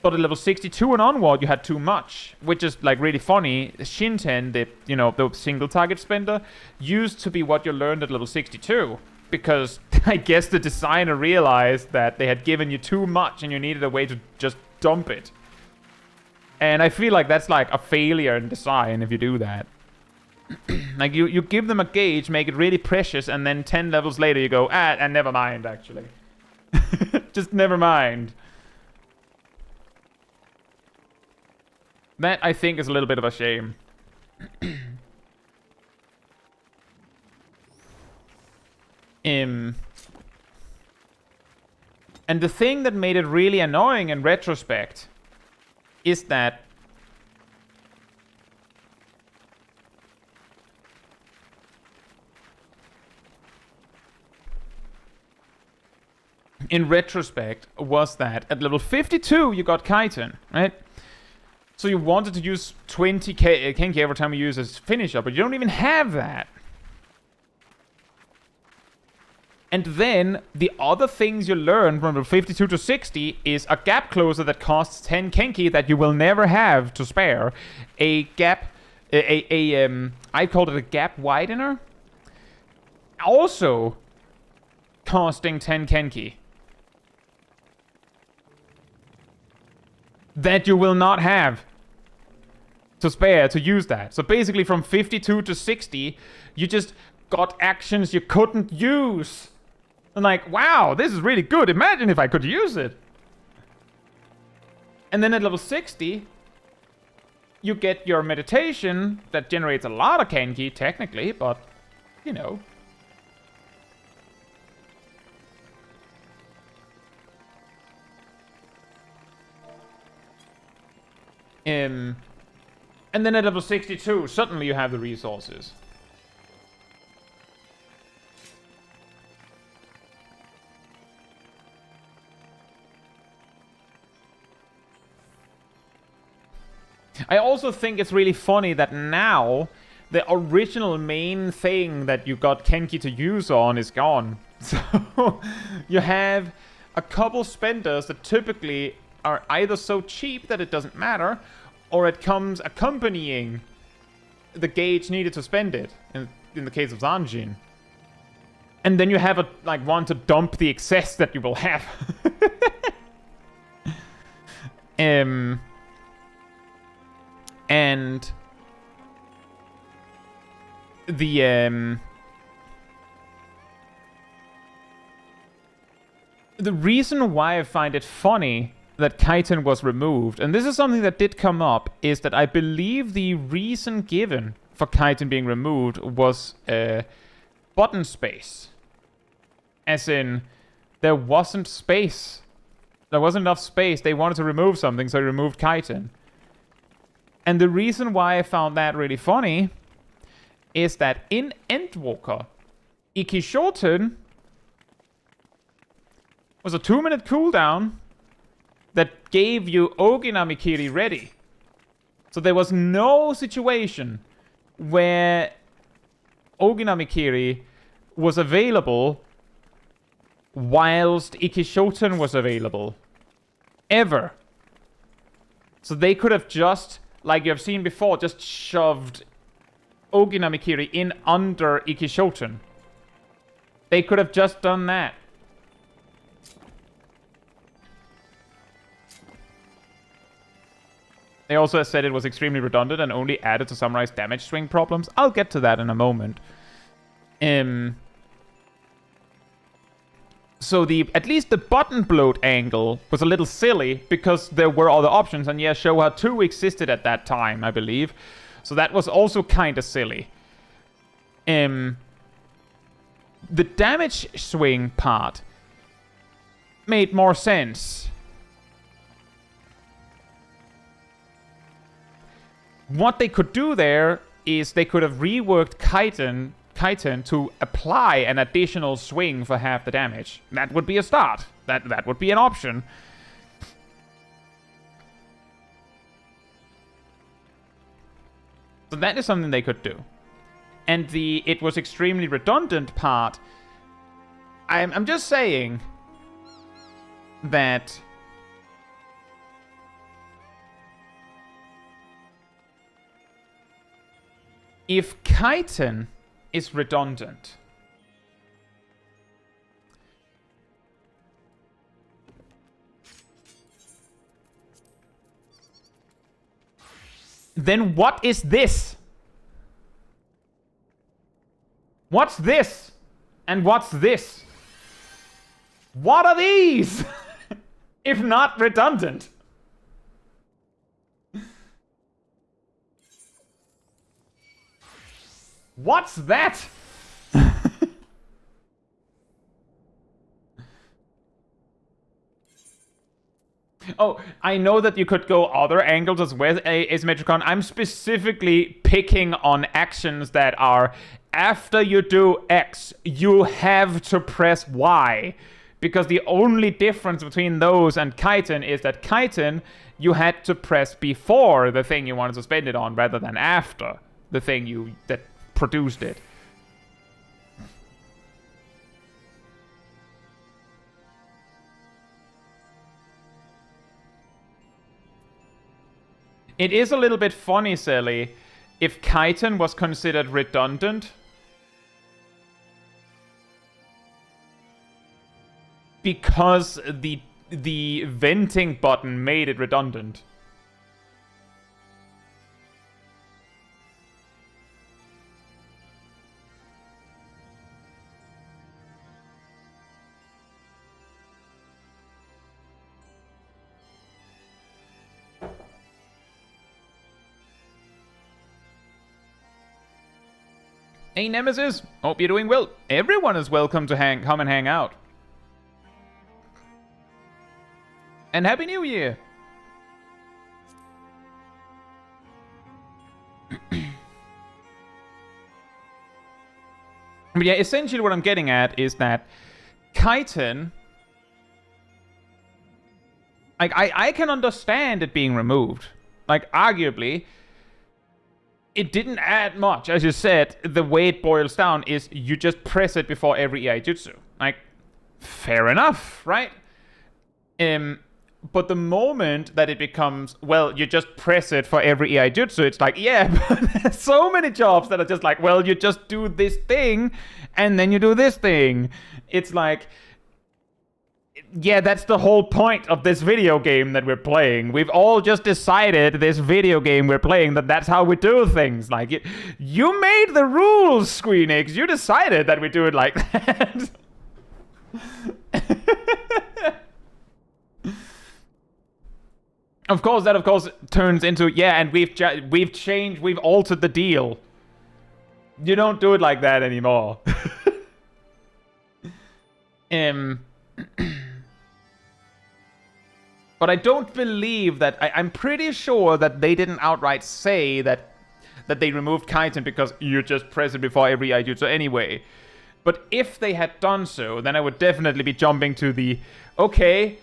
Speaker 1: But at level 62 and onward, you had too much, which is like really funny. Shinten, the single target spender, used to be what you learned at level 62, because I guess the designer realized that they had given you too much and you needed a way to just dump it. And I feel like that's like a failure in design if you do that. Like you give them a gauge, make it really precious, and then 10 levels later you go, and never mind actually. Just never mind. That I think is a little bit of a shame. And the thing that made it really annoying in retrospect is that was that at level 52 you got Kaiten, right? So you wanted to use 20 Kenki every time you use a finisher, but you don't even have that. And then the other things you learn from level 52 to 60 is a gap closer that costs 10 Kenki that you will never have to spare. A gap, I called it a gap widener. Also costing 10 Kenki. That you will not have to spare to use that. So basically from 52 to 60, you just got actions you couldn't use. And like, wow, this is really good. Imagine if I could use it. And then at level 60, you get your meditation that generates a lot of Kenki, technically, but, you know. And then at level 62, suddenly you have the resources. I also think it's really funny that now the original main thing that you got Kenki to use on is gone. So you have a couple spenders that typically are either so cheap that it doesn't matter, or it comes accompanying the gauge needed to spend it, in the case of Zanjin. And then you have one to dump the excess that you will have. And the reason why I find it funny that Kaiten was removed, and this is something that did come up, is that I believe the reason given for Kaiten being removed was button space. As in, there wasn't space. There wasn't enough space. They wanted to remove something, so they removed Kaiten. And the reason why I found that really funny is that in Endwalker, Ikishoten was a 2-minute cooldown that gave you Oginamikiri ready. So there was no situation where Oginamikiri was available whilst Ikishoten was available. Ever. So they could have just, like you have seen before, just shoved Oginamikiri in under Ikishoten. They could have just done that. They also said it was extremely redundant and only added to summarize damage swing problems. I'll get to that in a moment. So at least the button bloat angle was a little silly because there were other options, and yeah, Showa 2 existed at that time, I believe. So that was also kind of silly. The damage swing part made more sense. What they could do there is they could have reworked Kaiten to apply an additional swing for half the damage. That would be a start. That would be an option. So that is something they could do. And the it was extremely redundant part, I'm just saying that if Kaiten is redundant, then what is this? What's this? And what's this? What are these? If not redundant. What's that? Oh, I know that you could go other angles as well, Asymmetricon. I'm specifically picking on actions that are after you do X, you have to press Y. Because the only difference between those and Kaiten is that Kaiten, you had to press before the thing you wanted to spend it on rather than after the thing that produced it. It is a little bit funny, Sally, if Kaiten was considered redundant. Because the venting button made it redundant. Hey Nemesis, hope you're doing well. Everyone is welcome to come and hang out. And Happy New Year! But yeah, essentially what I'm getting at is that Kaiten, like, I can understand it being removed. Like, arguably, it didn't add much. As you said, the way it boils down is you just press it before every EI Jutsu. Like, fair enough, right? But the moment that it becomes, well, you just press it for every EI Jutsu, it's like, yeah, but there's so many jobs that are just like, well, you just do this thing, and then you do this thing. It's like, yeah, that's the whole point of this video game that we're playing. We've all just decided this video game we're playing that that's how we do things. Like, you made the rules, Squeenix. You decided that we do it like that. Of course, that turns into, yeah, and we've changed, we've altered the deal. You don't do it like that anymore. But I don't believe that, I'm pretty sure that they didn't outright say that they removed Kaiten because you just press it before every Ijutsu anyway. But if they had done so, then I would definitely be jumping to the, okay,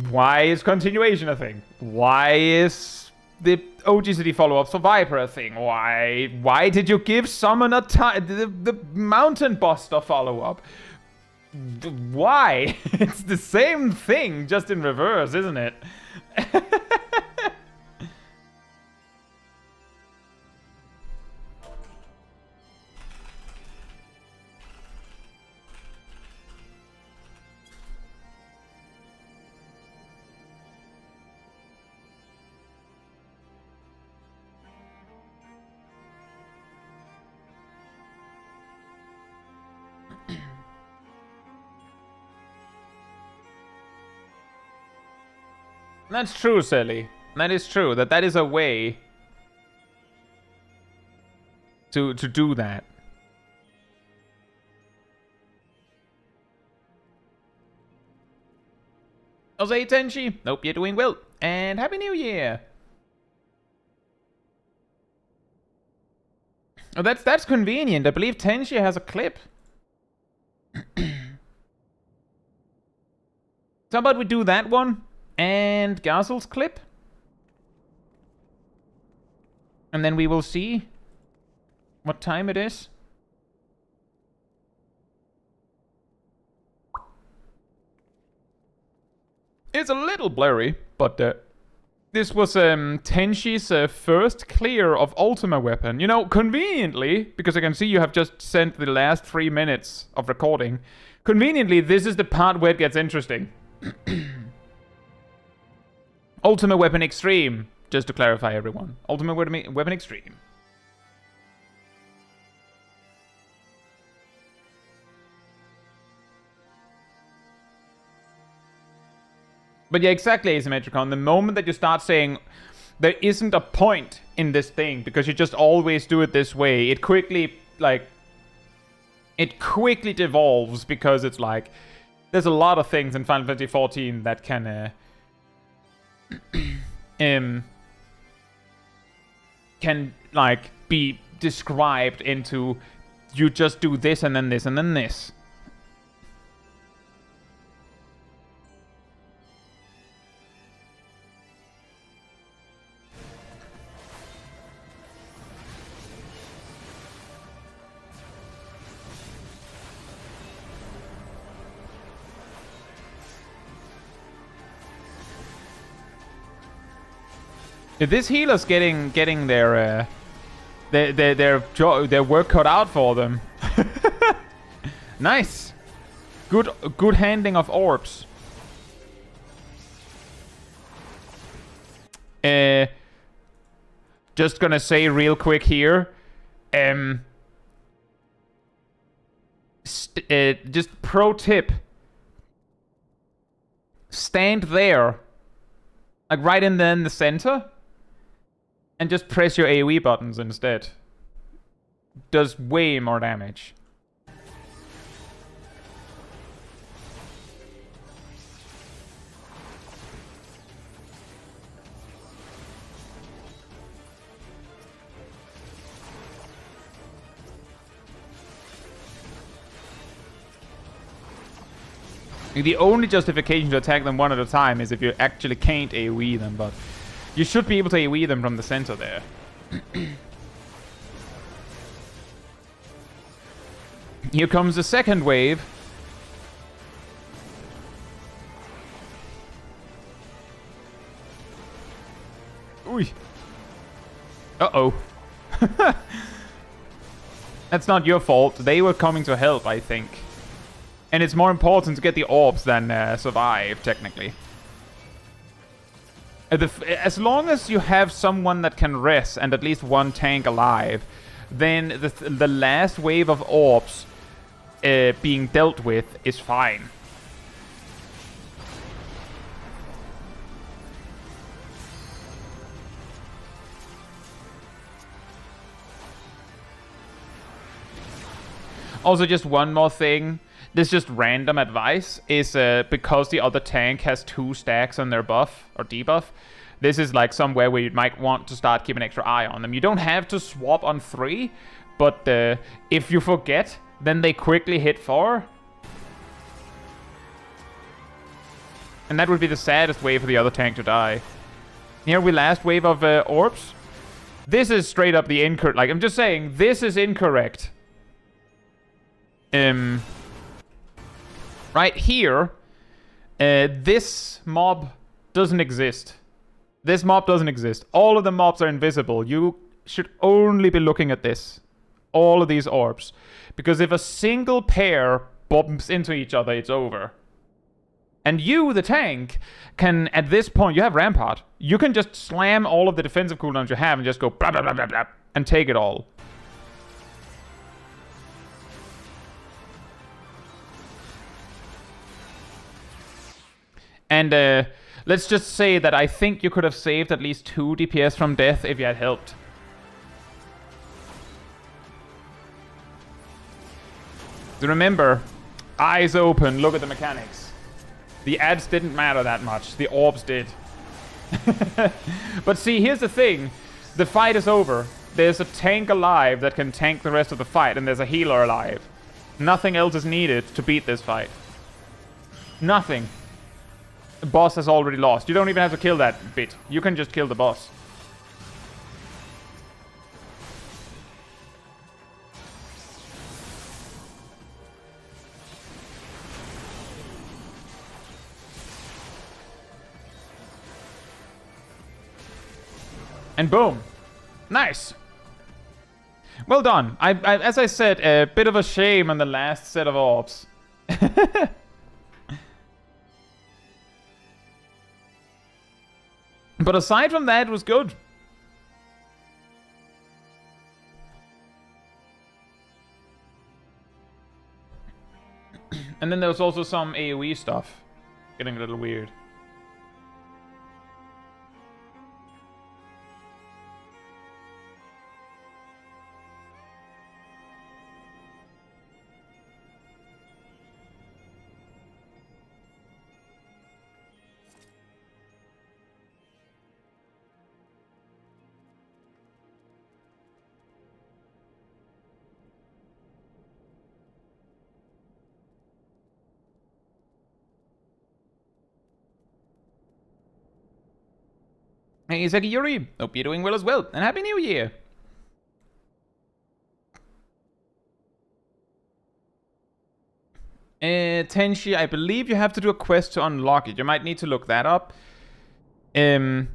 Speaker 1: why is continuation a thing? Why is the OGCD follow-ups for Viper thing. Why did you give Summon a the Mountain Buster follow-up? Why? It's the same thing, just in reverse, isn't it? That's true, Sally. That is true. That is a way to do that. Jose Tenchi, hope you're doing well, and Happy New Year. Oh, that's convenient. I believe Tenchi has a clip. So how about we do that one? And Gazel's clip. And then we will see what time it is. It's a little blurry, but this was Tenshi's first clear of Ultima Weapon. You know, conveniently, because I can see you have just sent the last 3 minutes of recording. Conveniently, this is the part where it gets interesting. Ultima Weapon Extreme, just to clarify everyone. Ultima Weapon Extreme. But yeah, exactly, Asymmetricon. The moment that you start saying there isn't a point in this thing because you just always do it this way, it quickly, devolves because it's like, there's a lot of things in Final Fantasy XIV that can, be described into you just do this and then this and then this. This healer's getting their work cut out for them. Nice, good handling of orbs. Just gonna say real quick here, just pro tip: stand there, like right in the center. And just press your AoE buttons instead. Does way more damage. The only justification to attack them one at a time is if you actually can't AoE them, but you should be able to AoE them from the center there. Here comes the second wave. Ooh. Uh-oh. That's not your fault. They were coming to help, I think. And it's more important to get the orbs than survive, technically. As long as you have someone that can rest and at least one tank alive, then the last wave of orbs being dealt with is fine. Also, just one more thing. This just random advice is because the other tank has 2 stacks on their buff or debuff. This is like somewhere where you might want to start keeping an extra eye on them. You don't have to swap on 3, but if you forget, then they quickly hit 4. And that would be the saddest way for the other tank to die. Here we last wave of orbs. This is straight up the incorrect. Like, I'm just saying, this is incorrect. Right here, this mob doesn't exist. This mob doesn't exist. All of the mobs are invisible. You should only be looking at this. All of these orbs. Because if a single pair bumps into each other, it's over. And you, the tank, can, at this point, you have Rampart. You can just slam all of the defensive cooldowns you have and just go blah, blah, blah, blah, blah, and take it all. And let's just say that I think you could have saved at least 2 DPS from death if you had helped. Remember, eyes open, look at the mechanics. The ads didn't matter that much, the orbs did. But see, here's the thing. The fight is over. There's a tank alive that can tank the rest of the fight, and there's a healer alive. Nothing else is needed to beat this fight. Nothing. The boss has already lost. You don't even have to kill that bit. You can just kill the boss. And boom. Nice. Well done. As I said, a bit of a shame on the last set of orbs. But aside from that, it was good. And then there was also some AoE stuff. Getting a little weird. Hey, Isaki Yuri. Hope you're doing well as well. And Happy New Year. Tenshi, I believe you have to do a quest to unlock it. You might need to look that up. And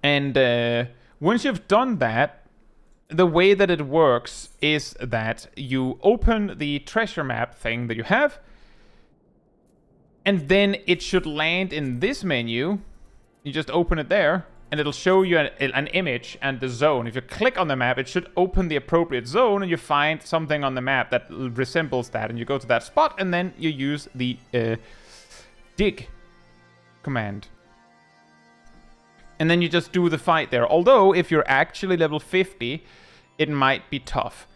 Speaker 1: once you've done that, the way that it works is that you open the treasure map thing that you have, and then it should land in this menu. You just open it there, and it'll show you an image and the zone. If you click on the map, it should open the appropriate zone, and you find something on the map that resembles that, and you go to that spot, and then you use the dig command. And then you just do the fight there. Although, if you're actually level 50, it might be tough.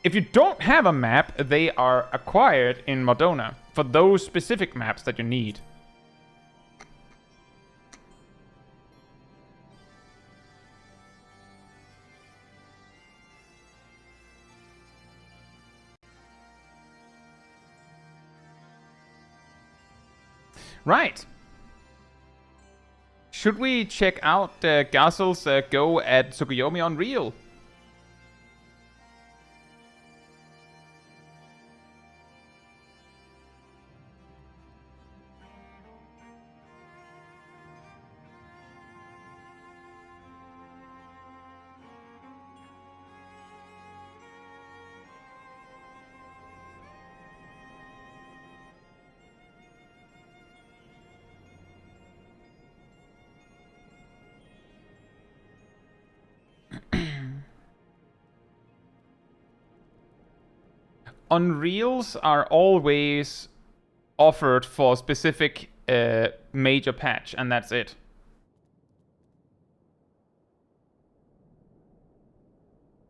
Speaker 1: If you don't have a map, they are acquired in Madonna for those specific maps that you need. Right. Should we check out Gazel's go at Tsukuyomi Unreal? Unreals are always offered for a specific major patch, and that's it.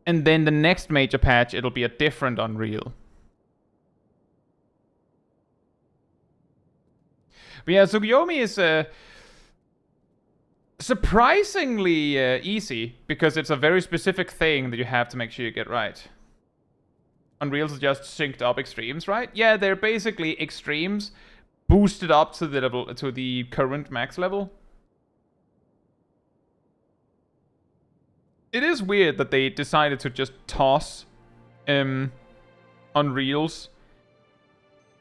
Speaker 1: And then the next major patch, it'll be a different Unreal. But yeah, Tsukuyomi is surprisingly easy, because it's a very specific thing that you have to make sure you get right. Unreal's just synced up extremes, right? Yeah, they're basically extremes, boosted up to the level, to the current max level. It is weird that they decided to just toss Unreals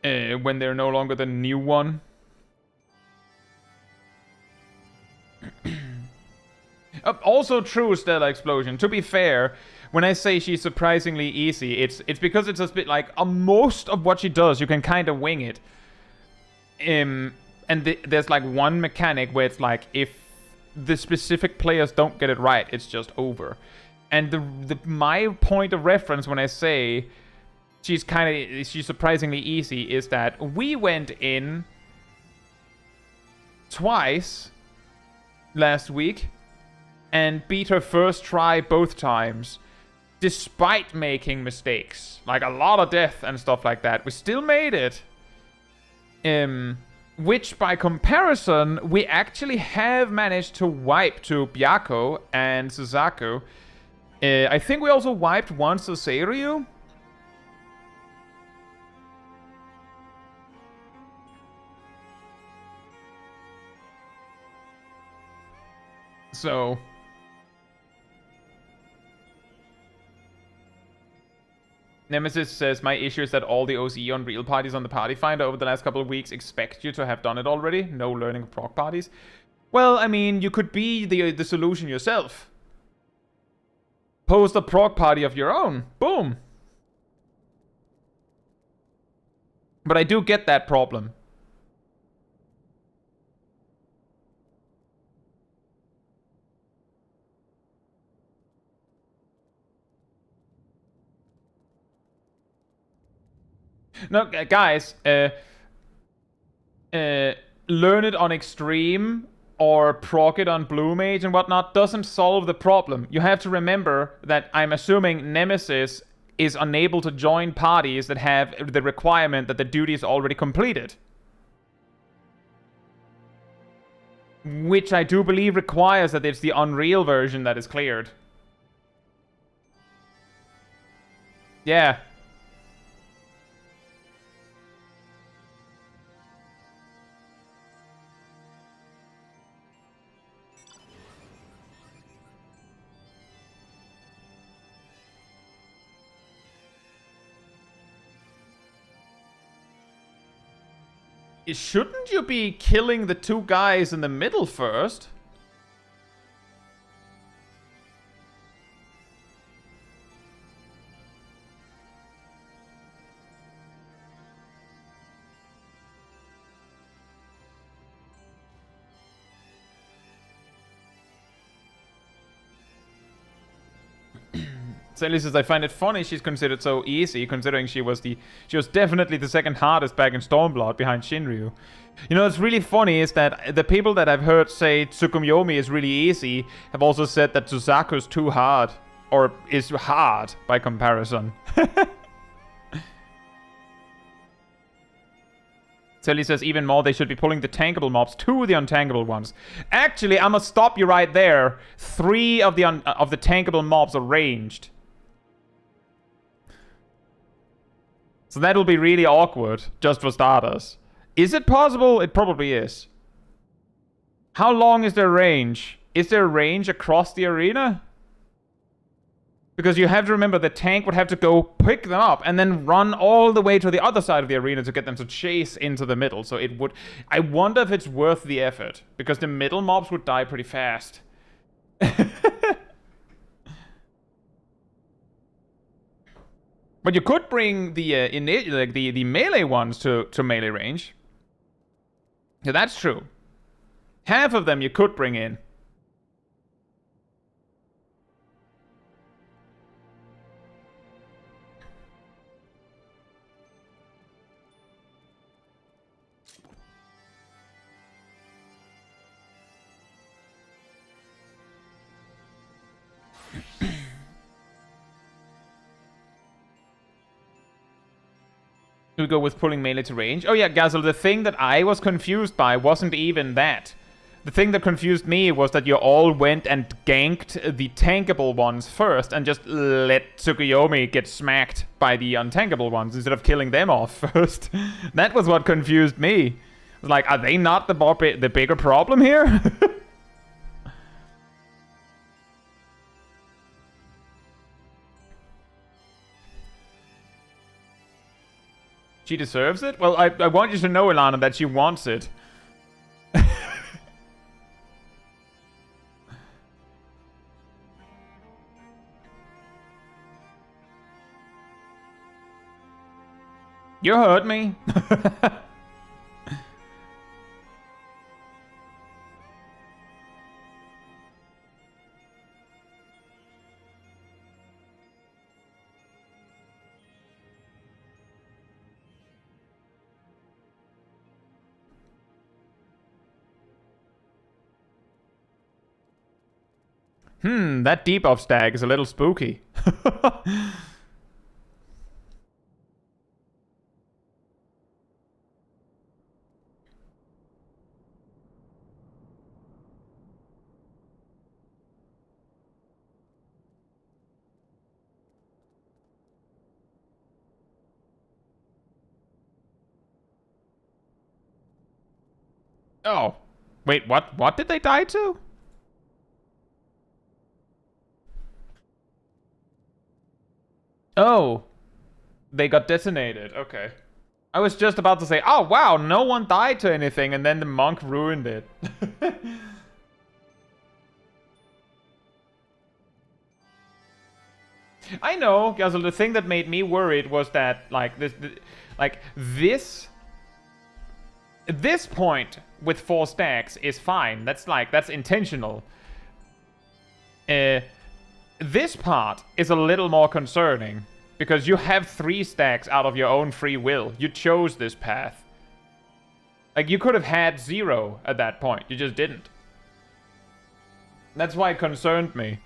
Speaker 1: when they're no longer the new one. Also true, Stellar Explosion. To be fair, when I say she's surprisingly easy, it's because it's a bit like most of what she does, you can kind of wing it. And there's like one mechanic where it's like if the specific players don't get it right, it's just over. And my point of reference when I say she's surprisingly easy is that we went in twice last week and beat her first try both times, despite making mistakes, like a lot of death and stuff like that. We still made it. Which, by comparison, we actually have managed to wipe to Byako and Suzaku. I think we also wiped once to Seiryu. So... Nemesis says, my issue is that all the OCE on real parties on the party finder over the last couple of weeks expect you to have done it already. No learning of proc parties. Well, I mean, you could be the solution yourself. Post a proc party of your own. Boom. But I do get that problem. No, guys, learn it on Extreme or proc it on Blue Mage and whatnot doesn't solve the problem. You have to remember that I'm assuming Nemesis is unable to join parties that have the requirement that the duty is already completed. Which I do believe requires that it's the Unreal version that is cleared. Yeah. Shouldn't you be killing the two guys in the middle first? Sally says, I find it funny she's considered so easy, considering she was definitely the second hardest back in Stormblood behind Shinryu. You know, what's really funny is that the people that I've heard say Tsukuyomi is really easy have also said that Suzaku's too hard, or is hard by comparison. Sally says, even more, they should be pulling the tankable mobs to the untankable ones. Actually, I'm gonna stop you right there. 3 of the tankable mobs are ranged. So that'll be really awkward, just for starters. Is it possible? It probably is. How long is their range? Is there range across the arena? Because you have to remember the tank would have to go pick them up and then run all the way to the other side of the arena to get them to chase into the middle. So it would... I wonder if it's worth the effort. Because the middle mobs would die pretty fast. But you could bring the melee ones to melee range. Yeah, that's true. Half of them you could bring in. We go with pulling melee to range. Oh yeah, Gazel, the thing that I was confused by wasn't even that. The thing that confused me was that you all went and ganked the tankable ones first and just let Tsukuyomi get smacked by the untankable ones instead of killing them off first. That was what confused me. Like, are they not the bigger problem here? She deserves it? Well, I want you to know, Ilana, that she wants it. You heard me. That debuff stag is a little spooky. Oh. Wait, what? What did they die to? Oh. They got detonated. Okay. I was just about to say, oh wow, no one died to anything, and then the monk ruined it. I know, because the thing that made me worried was that, like, this point with 4 stacks is fine. That's intentional. This part is a little more concerning, because you have 3 stacks out of your own free will. You chose this path. Like, you could have had 0 at that point. You just didn't. That's why it concerned me.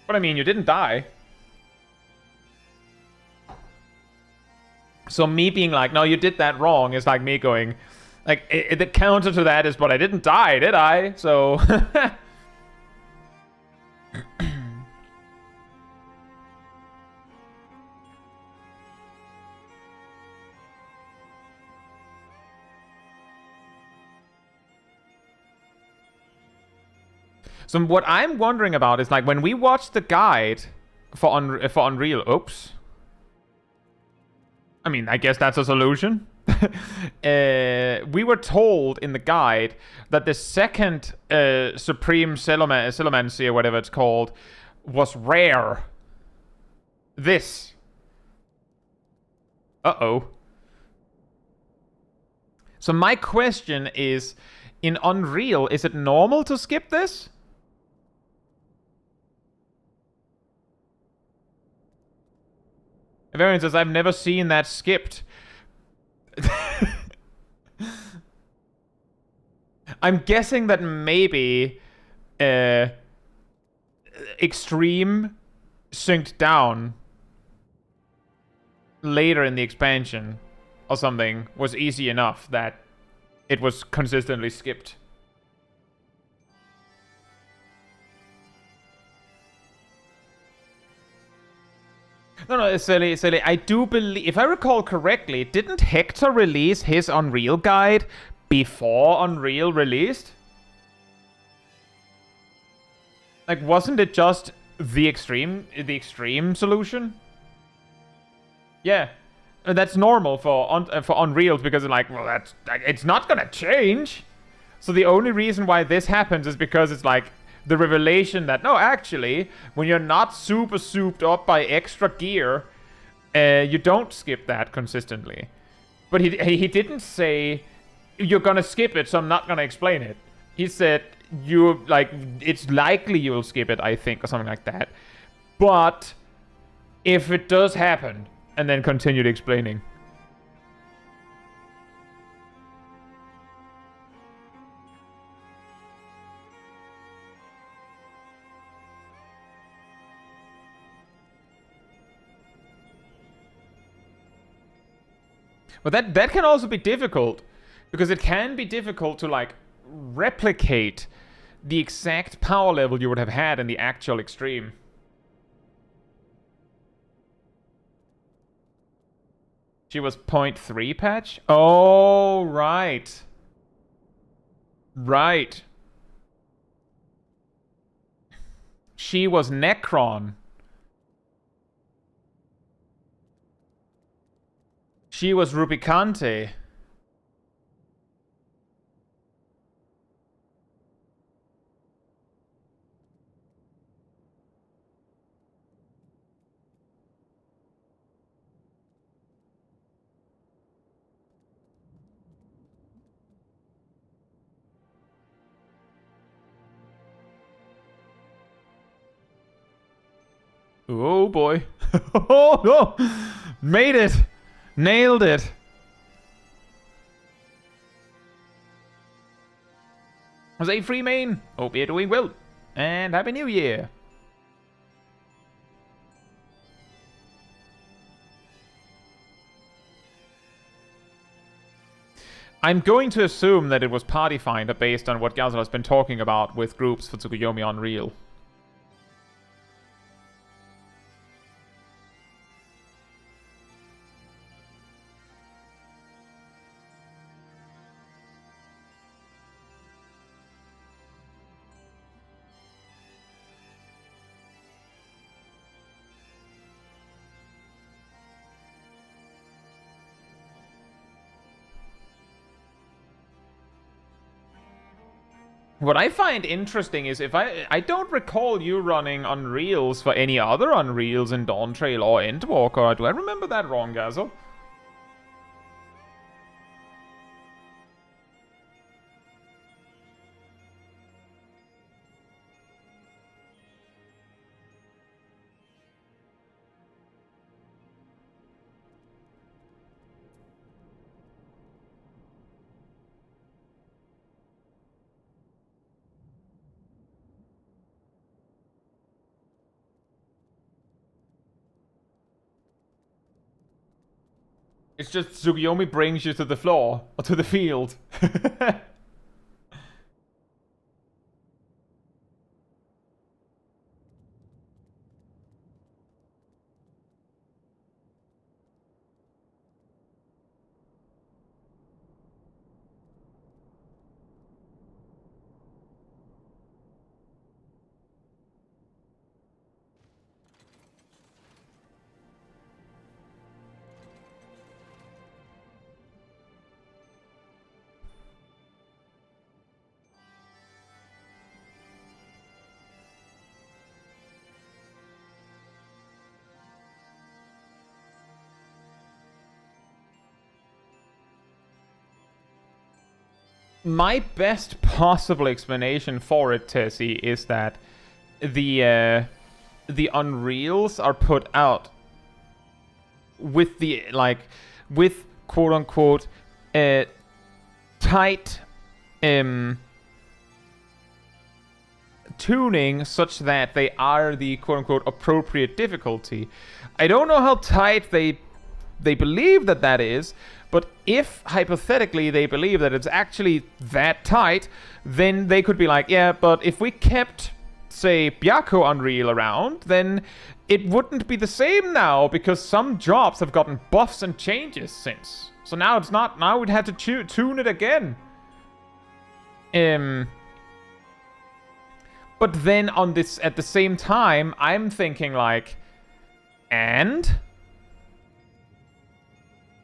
Speaker 1: But I mean, you didn't die. So me being like, no, you did that wrong, is like me going, like, the counter to that is, but I didn't die, did I? So... So what I'm wondering about is, like, when we watched the guide for Unreal... Oops. I mean, I guess that's a solution. We were told in the guide that the second Supreme Celomancy, or whatever it's called, was rare. This. Uh-oh. So my question is, in Unreal, is it normal to skip this? Variant says, I've never seen that skipped. I'm guessing that maybe Extreme synced down later in the expansion or something was easy enough that it was consistently skipped. No, it's silly, silly. I do believe, if I recall correctly, didn't Hector release his Unreal guide before Unreal released? Like, wasn't it just the extreme solution? Yeah, and that's normal for Unreal, because like, well, it's not gonna change. So the only reason why this happens is because it's like the revelation that, no, actually, when you're not super souped up by extra gear, you don't skip that consistently. But he didn't say, you're gonna skip it, so I'm not gonna explain it. He said, it's likely you'll skip it, I think, or something like that. But if it does happen, and then continued explaining. But that can also be difficult, because it can be difficult to, like, replicate the exact power level you would have had in the actual extreme. She was 0.3 patch? Oh, right. Right. She was Necron. She was Rubicante. Oh boy. Oh no! Made it! Nailed it! Jose Freemain, hope you're doing well. And Happy New Year! I'm going to assume that it was Party Finder based on what Gazelle has been talking about with groups for Tsukuyomi Unreal. What I find interesting is if I don't recall you running Unreals for any other Unreals in Dawntrail or Endwalker. Do I remember that wrong, Gazelle? It's just Tsukuyomi brings you to the floor, or to the field. My best possible explanation for it, Tessie, is that the Unreals are put out with the with quote unquote tight tuning such that they are the quote unquote appropriate difficulty. I don't know how tight they believe that is. But if, hypothetically, they believe that it's actually that tight, then they could be like, yeah, but if we kept, say, Byakko Unreal around, then it wouldn't be the same now, because some jobs have gotten buffs and changes since. So now it's not, now we'd have to tune it again. But then on this, at the same time, I'm thinking like, and?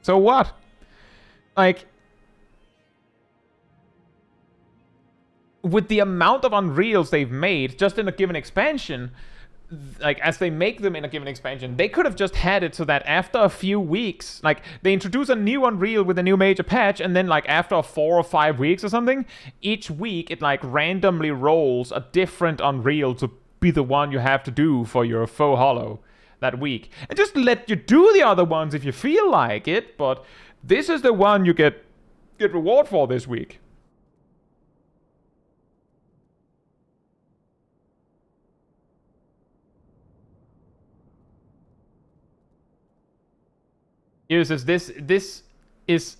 Speaker 1: So what? Like, with the amount of Unreals they've made just in a given expansion, like, as they make them in a given expansion, they could have just had it so that after a few weeks, like, they introduce a new Unreal with a new major patch, and then, like, after 4 or 5 weeks or something, each week it, like, randomly rolls a different Unreal to be the one you have to do for your faux hollow that week. And just let you do the other ones if you feel like it, but this is the one you get reward for this week. Uses this is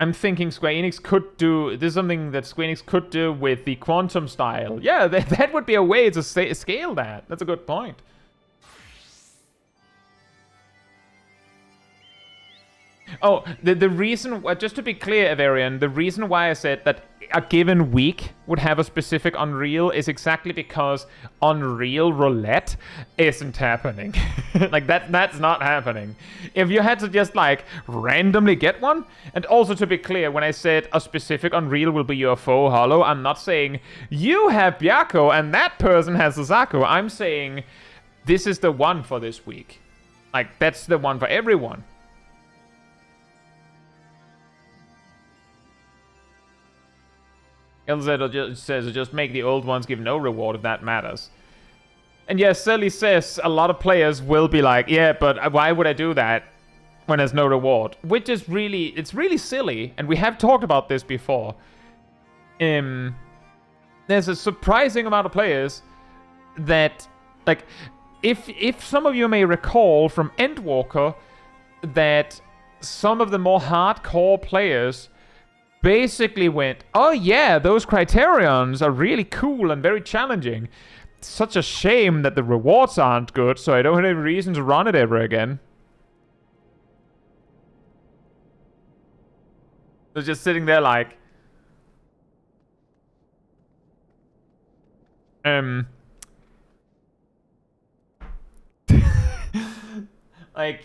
Speaker 1: I'm thinking Square Enix could do... This is something that Square Enix could do with the Quantum style. Yeah, that would be a way to scale that. That's a good point. Oh, the reason... Just to be clear, Avarian, the reason why I said that a given week would have a specific Unreal is exactly because Unreal Roulette isn't happening. Like, that's not happening. If you had to just, like, randomly get one... And also, to be clear, when I said a specific Unreal will be your faux hollow, I'm not saying you have Byakko and that person has Suzaku. I'm saying this is the one for this week. Like, that's the one for everyone. LZ says, just make the old ones give no reward if that matters. And yes, Sully says a lot of players will be like, yeah, but why would I do that when there's no reward? Which is really, it's really silly, and we have talked about this before. There's a surprising amount of players that, like, if some of you may recall from Endwalker, that some of the more hardcore players basically went, oh yeah, those criterions are really cool and very challenging. It's such a shame that the rewards aren't good, so I don't have any reason to run it ever again. They're just sitting there like... like...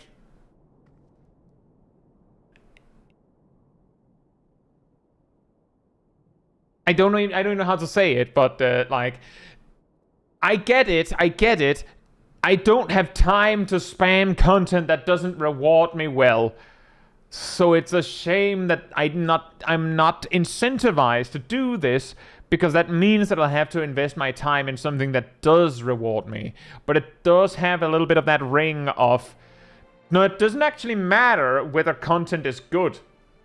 Speaker 1: I don't know how to say it, but like, I get it. I don't have time to spam content that doesn't reward me well. So it's a shame that I'm not incentivized to do this, because that means that I'll have to invest my time in something that does reward me. But it does have a little bit of that ring of, no, it doesn't actually matter whether content is good.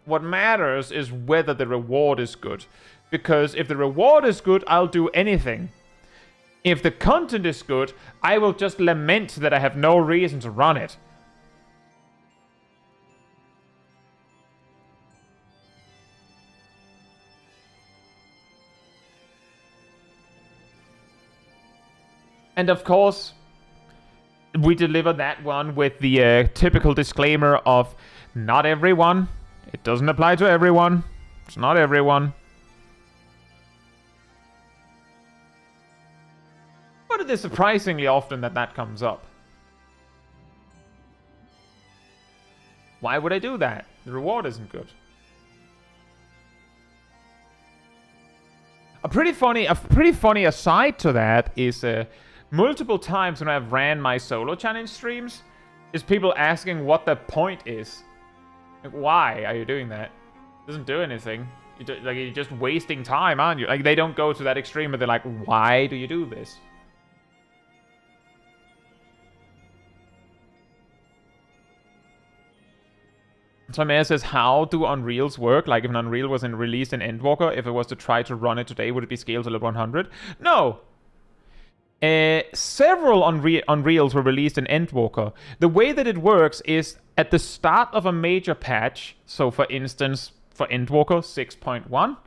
Speaker 1: What matters is whether the reward is good. Because if the reward is good, I'll do anything. If the content is good, I will just lament that I have no reason to run it. And of course, we deliver that one with the typical disclaimer of not everyone. It doesn't apply to everyone. It's not everyone. But it is surprisingly often that comes up. Why would I do that? The reward isn't good. A pretty funny aside to that is multiple times when I've ran my solo challenge streams, is people asking what the point is. Like, why are you doing that? It doesn't do anything. You're just wasting time, aren't you? Like, they don't go to that extreme, but they're like, why do you do this? Samir says, how do Unreals work? Like, if an Unreal was released in Endwalker, if it was to try to run it today, would it be scaled to level 100? No! Several Unreals were released in Endwalker. The way that it works is, at the start of a major patch, so for instance, for Endwalker 6.1,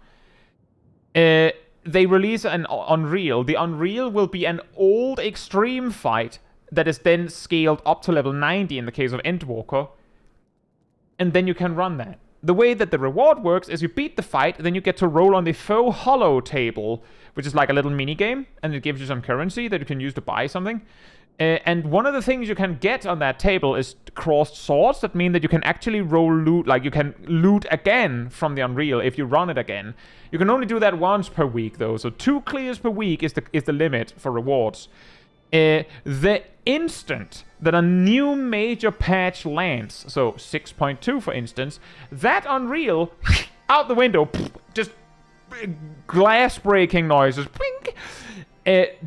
Speaker 1: they release an Unreal. The Unreal will be an old extreme fight that is then scaled up to level 90 in the case of Endwalker. And then you can run that. The way that the reward works is you beat the fight, then you get to roll on the faux hollow table, which is like a little mini game, and it gives you some currency that you can use to buy something. And one of the things you can get on that table is crossed swords. That mean that you can actually roll loot, like you can loot again from the Unreal if you run it again. You can only do that once per week though, so 2 clears per week is the limit for rewards. The instant that a new major patch lands, so 6.2 for instance, that Unreal, out the window, just glass breaking noises,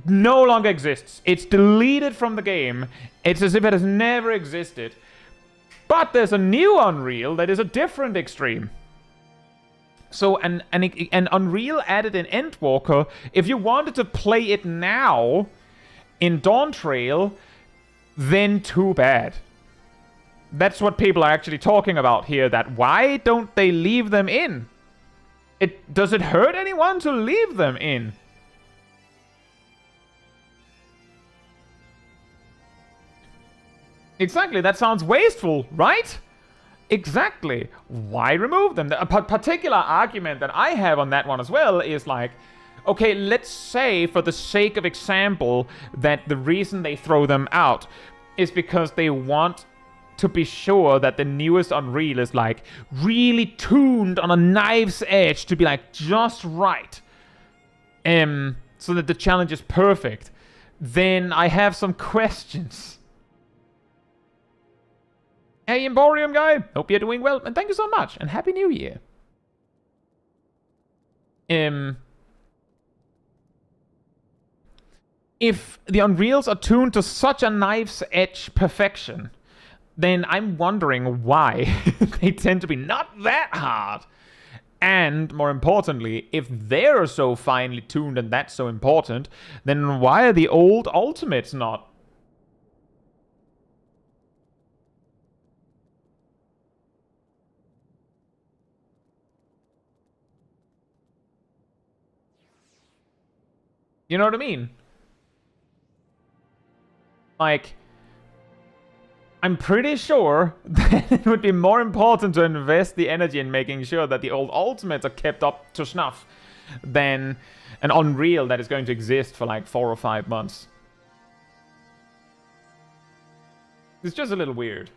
Speaker 1: no longer exists. It's deleted from the game. It's as if it has never existed. But there's a new Unreal that is a different extreme. So an Unreal added in Endwalker, if you wanted to play it now in Dawntrail, then too bad. That's what people are actually talking about here, that why don't they leave them in? Does it hurt anyone to leave them in? Exactly, that sounds wasteful, right? Exactly. Why remove them? A particular argument that I have on that one as well is like, okay, let's say for the sake of example that the reason they throw them out is because they want to be sure that the newest Unreal is like really tuned on a knife's edge to be like just right. So that the challenge is perfect. Then I have some questions. Hey, Emporium guy, hope you're doing well, and thank you so much, and Happy New Year. If the Unreals are tuned to such a knife's edge perfection, then I'm wondering why they tend to be not that hard. And, more importantly, if they're so finely tuned and that's so important, then why are the old Ultimates not? You know what I mean? Like, I'm pretty sure that it would be more important to invest the energy in making sure that the old Ultimates are kept up to snuff than an Unreal that is going to exist for like 4 or 5 months. It's just a little weird.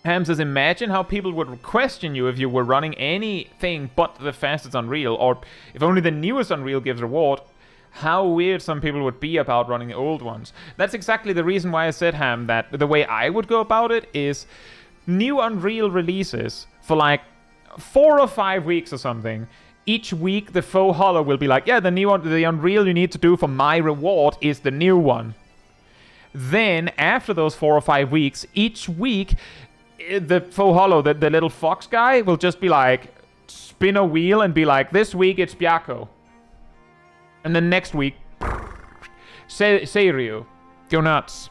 Speaker 1: Ham says, imagine how people would question you if you were running anything but the fastest Unreal, or if only the newest Unreal gives reward. How weird some people would be about running the old ones. That's exactly the reason why I said, Ham, that the way I would go about it is new Unreal releases for like 4 or 5 weeks or something. Each week the faux hollow will be like, yeah, the Unreal you need to do for my reward is the new one. Then after those 4 or 5 weeks, each week the faux hollow, the little fox guy, will just be like, spin a wheel and be like, this week it's Byakko. And then next week, Seiryu, go nuts.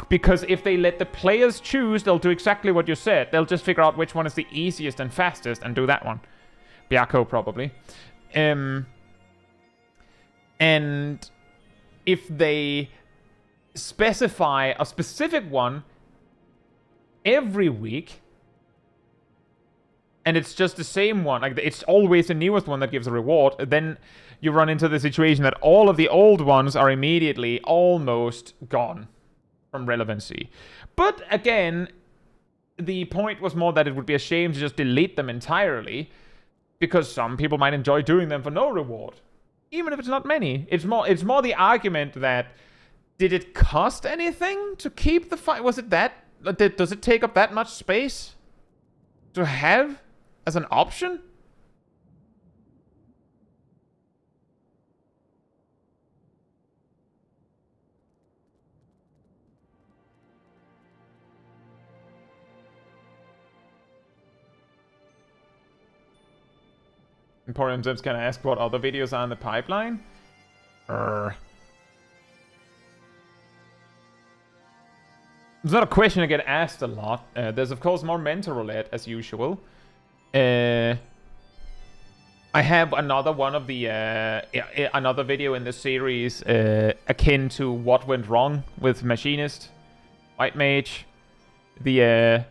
Speaker 1: Because if they let the players choose, they'll do exactly what you said. They'll just figure out which one is the easiest and fastest and do that one. Byakko, probably. And if they specify a specific one every week, and it's just the same one, like it's always the newest one that gives a reward, then you run into the situation that all of the old ones are immediately almost gone from relevancy. But again, the point was more that it would be a shame to just delete them entirely, because some people might enjoy doing them for no reward, even if it's not many. It's more the argument that, did it cost anything to keep the fight? Was it that? Does it take up that much space to have as an option? Emporium Zips can ask what other videos are in the pipeline. It's not a question I get asked a lot. There's of course more mental roulette as usual. I have another one of the another video in the series akin to what went wrong with Machinist, White Mage, the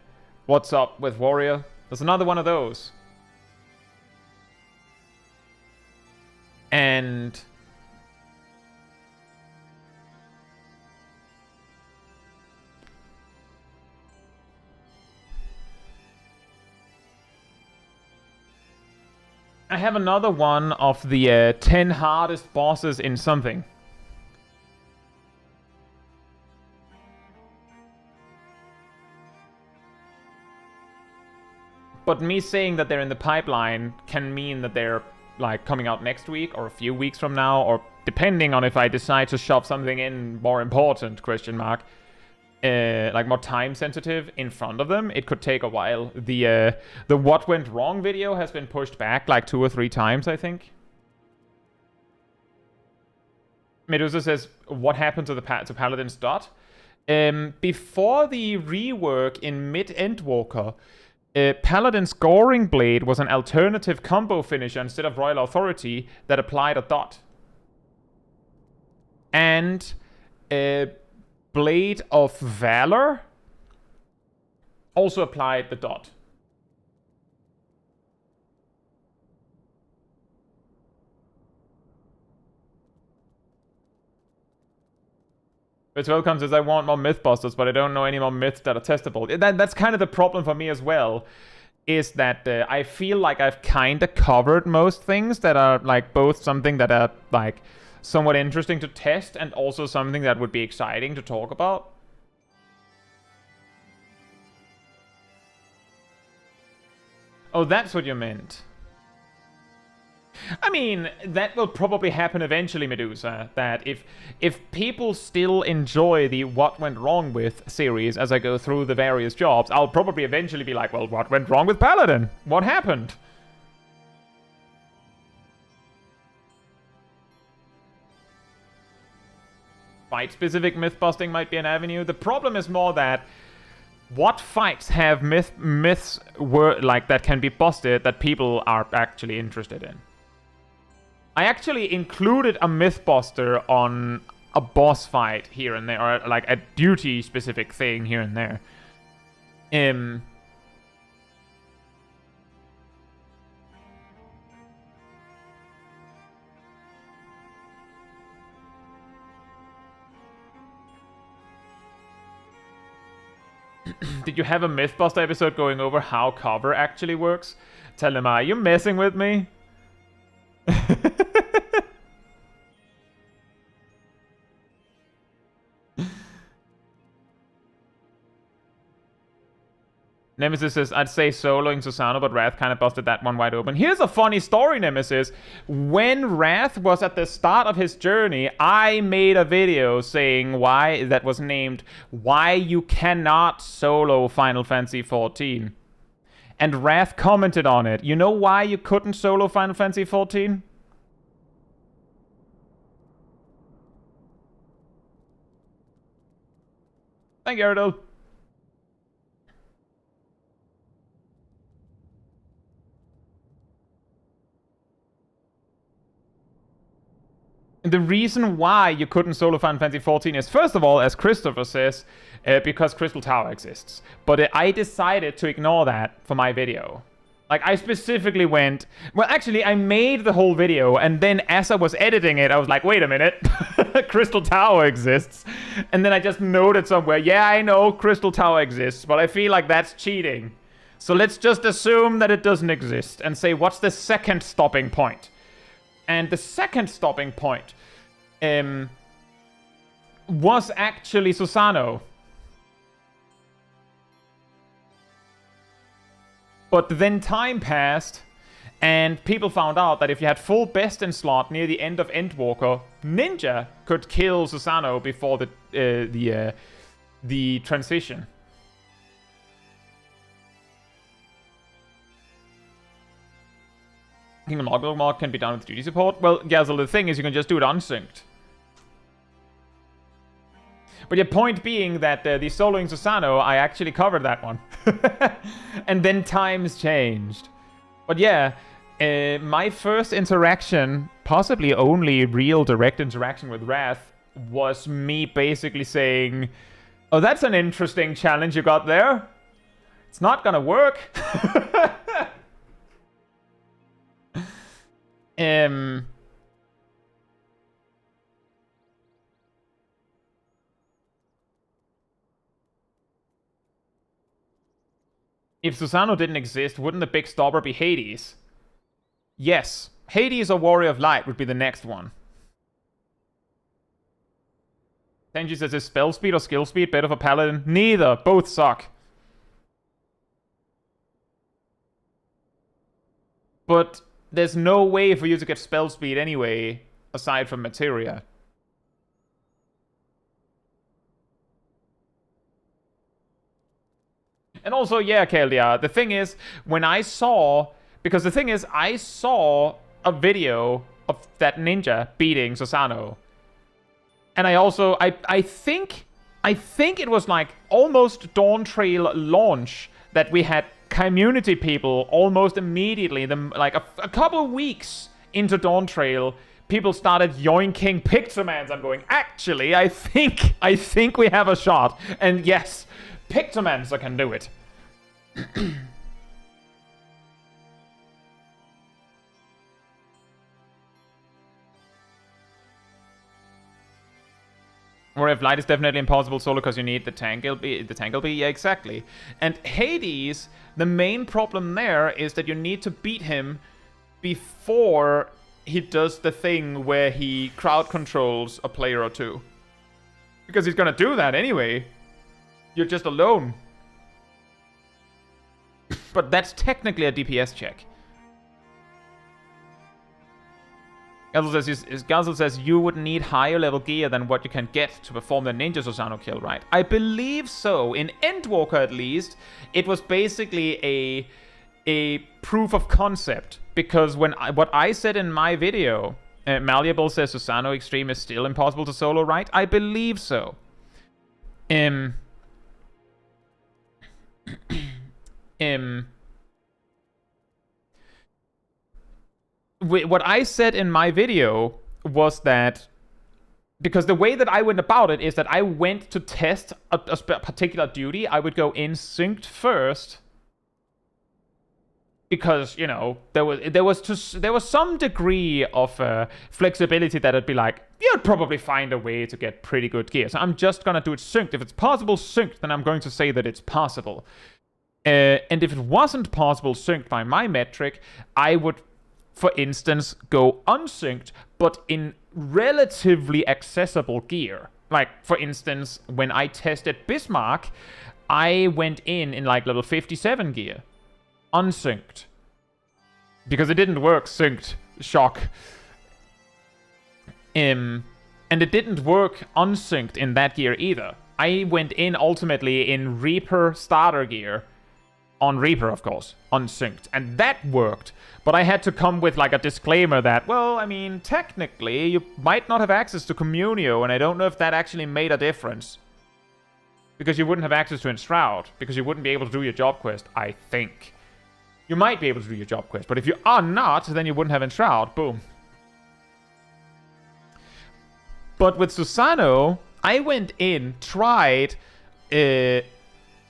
Speaker 1: what's up with Warrior. There's another one of those. And I have another one of the 10 hardest bosses in something. But me saying that they're in the pipeline can mean that they're like coming out next week or a few weeks from now, or depending on if I decide to shove something in more important, question mark, like more time sensitive in front of them, it could take a while. The what went wrong video has been pushed back like 2 or 3 times, I think. Medusa says, what happened to Paladin's dot? Before the rework in mid-Endwalker, Paladin's Goring Blade was an alternative combo finisher instead of Royal Authority that applied a dot. And Blade of Valor also applied the dot. But welcome says, I want more Mythbusters, but I don't know any more myths that are testable. That's kind of the problem for me as well, is that I feel like I've kind of covered most things that are like both something that are like somewhat interesting to test and also something that would be exciting to talk about. Oh, that's what you meant. I mean, that will probably happen eventually, Medusa. That if people still enjoy the What Went Wrong With series as I go through the various jobs, I'll probably eventually be like, well, what went wrong with Paladin? What happened? Fight-specific myth-busting might be an avenue. The problem is more that what fights have myths like that can be busted that people are actually interested in? I actually included a Mythbuster on a boss fight here and there, or like a duty-specific thing here and there. Did you have a Mythbuster episode going over how cover actually works? Tell him, are you messing with me? Nemesis says, I'd say soloing Susano, but Wrath kind of busted that one wide open. Here's a funny story, Nemesis. When Wrath was at the start of his journey, I made a video saying why that was named Why You Cannot Solo Final Fantasy XIV. And Wrath commented on it. You know why you couldn't solo Final Fantasy XIV? Thank you, Erdal. The reason why you couldn't solo Final Fantasy XIV is, first of all, as Christopher says, because Crystal Tower exists. But I decided to ignore that for my video. Like, I specifically went... Well, actually, I made the whole video, and then as I was editing it, I was like, wait a minute. Crystal Tower exists. And then I just noted somewhere, yeah, I know Crystal Tower exists, but I feel like that's cheating. So let's just assume that it doesn't exist, and say, what's the second stopping point? And the second stopping point was actually Susano. But then time passed, and people found out that if you had full best in slot near the end of Endwalker, Ninja could kill Susano before the transition. Kingdom Logbook mod can be done with duty support. Well, Gazel, the thing is you can just do it unsynced. But your point being that the soloing Susano, I actually covered that one. And then times changed. But yeah, my first interaction, possibly only real direct interaction with Wrath, was me basically saying, oh, that's an interesting challenge you got there. It's not gonna work. If Susano didn't exist, wouldn't the big stopper be Hades? Yes. Hades or Warrior of Light would be the next one. Tenji says, is spell speed or skill speed better for Paladin? Neither. Both suck. But there's no way for you to get spell speed anyway, aside from materia. And also, yeah, Keldia, the thing is, when I saw... Because the thing is, I saw a video of that ninja beating Susano. And I think it was like almost Dawntrail launch that we had community people almost immediately, like a couple of weeks into Dawntrail, people started yoinking Pictomans. I'm going, actually, I think we have a shot. And yes, Pictomancer can do it. Or if light is definitely impossible solo because you need the tank LB. Yeah, exactly. And Hades, the main problem there is that you need to beat him before he does the thing where he crowd controls a player or two. Because he's gonna do that anyway. You're just alone. But that's technically a DPS check. Gazel says you would need higher level gear than what you can get to perform the Ninja Susano kill, right? I believe so. In Endwalker, at least, it was basically a proof of concept. Because what I said in my video, Malleable says Susano Extreme is still impossible to solo, right? I believe so. What I said in my video was that, because the way that I went about it is that I went to test a particular duty. I would go in synced first, because, you know, there was some degree of flexibility that it'd be like, you'd probably find a way to get pretty good gear. So I'm just gonna do it synced. If it's possible synced, then I'm going to say that it's possible. And if it wasn't possible synced by my metric, I would, for instance, go unsynced, but in relatively accessible gear. Like, for instance, when I tested Bismarck, I went in like level 57 gear. Unsynced. Because it didn't work synced. Shock. And it didn't work unsynced in that gear either. I went in ultimately in Reaper starter gear. On Reaper, of course. Unsynced. And that worked. But I had to come with like a disclaimer that, well, I mean, technically, you might not have access to Communio, and I don't know if that actually made a difference. Because you wouldn't have access to Enshroud. Because you wouldn't be able to do your job quest, I think. You might be able to do your job quest, but if you are not, then you wouldn't have Enshroud. Boom. But with Susano, I went in, tried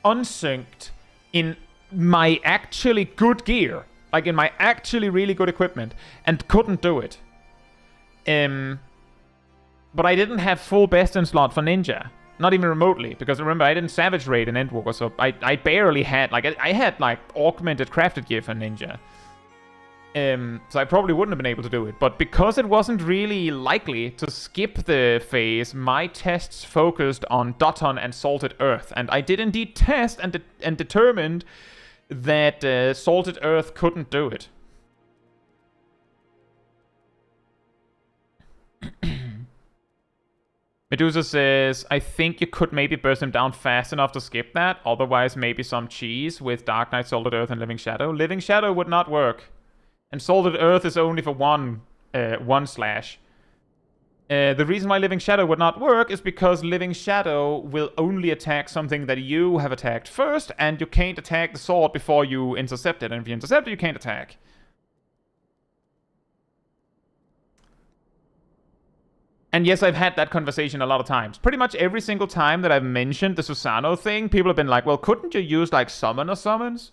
Speaker 1: unsynced in my actually good gear. Like in my actually really good equipment. And couldn't do it. But I didn't have full best in slot for Ninja. Not even remotely. Because remember, I didn't Savage Raid in Endwalker. So I barely had... Like, I had like augmented crafted gear for Ninja. So I probably wouldn't have been able to do it. But because it wasn't really likely to skip the phase, my tests focused on Doton and Salted Earth. And I did indeed test and determined that Salted Earth couldn't do it. Medusa says, I think you could maybe burst him down fast enough to skip that. Otherwise, maybe some cheese with Dark Knight, Salted Earth, and Living Shadow. Living Shadow would not work. And Salted Earth is only for one slash. The reason why Living Shadow would not work is because Living Shadow will only attack something that you have attacked first, and you can't attack the sword before you intercept it. And if you intercept it, you can't attack. And yes, I've had that conversation a lot of times. Pretty much every single time that I've mentioned the Susano thing, people have been like, well, couldn't you use like Summoner Summons?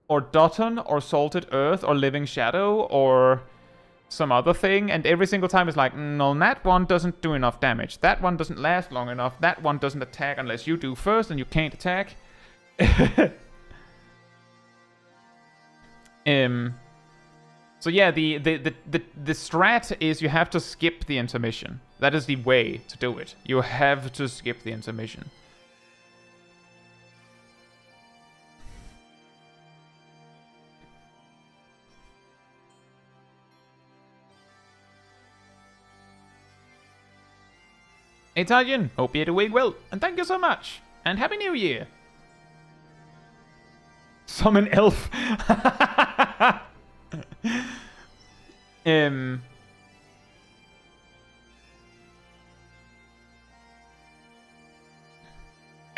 Speaker 1: Or Doton, or Salted Earth, or Living Shadow, or some other thing? And every single time it's like, no, that one doesn't do enough damage. That one doesn't last long enough. That one doesn't attack unless you do first, and you can't attack. So yeah, the strat is you have to skip the intermission. That is the way to do it. You have to skip the intermission. Hey Tajin, hope you're doing well, and thank you so much, and Happy New Year! Summon Elf!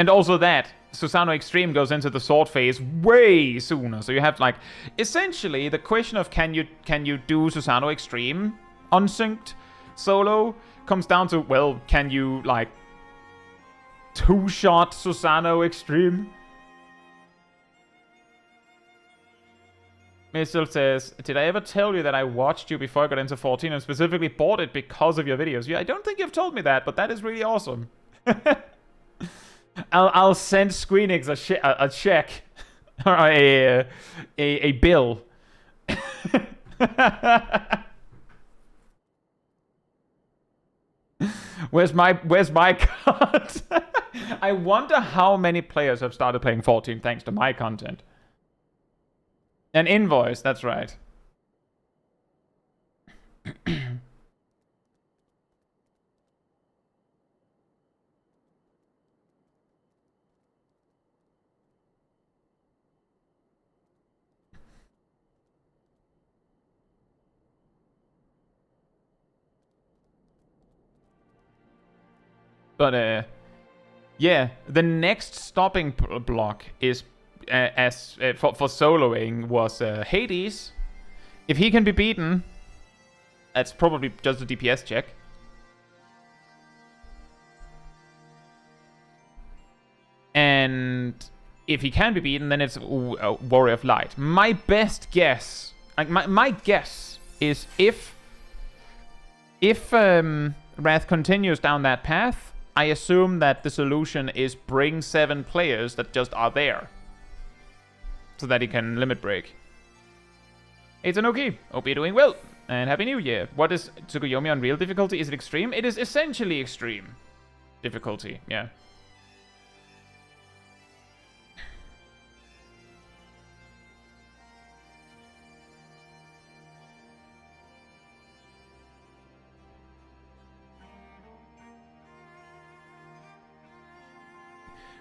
Speaker 1: And also that Susanoo Extreme goes into the sword phase way sooner. So you have like essentially the question of can you do Susanoo Extreme unsynced solo comes down to, well, can you like two-shot Susanoo Extreme? Mitchell says, did I ever tell you that I watched you before I got into 14 and specifically bought it because of your videos? Yeah, I don't think you've told me that, but that is really awesome. I'll send Squeenix a check or a bill. Where's my card? I wonder how many players have started playing 14 thanks to my content. An invoice, that's right. But yeah, the next stopping block is for soloing was Hades. If he can be beaten, that's probably just a DPS check. And if he can be beaten, then it's Warrior of Light. My best guess, like my guess is if Wrath continues down that path, I assume that the solution is bring 7 players that just are there, so that he can limit break. It's an okay. Hope you're doing well, and Happy New Year. What is Tsukuyomi on real difficulty? Is it extreme? It is essentially extreme difficulty, yeah.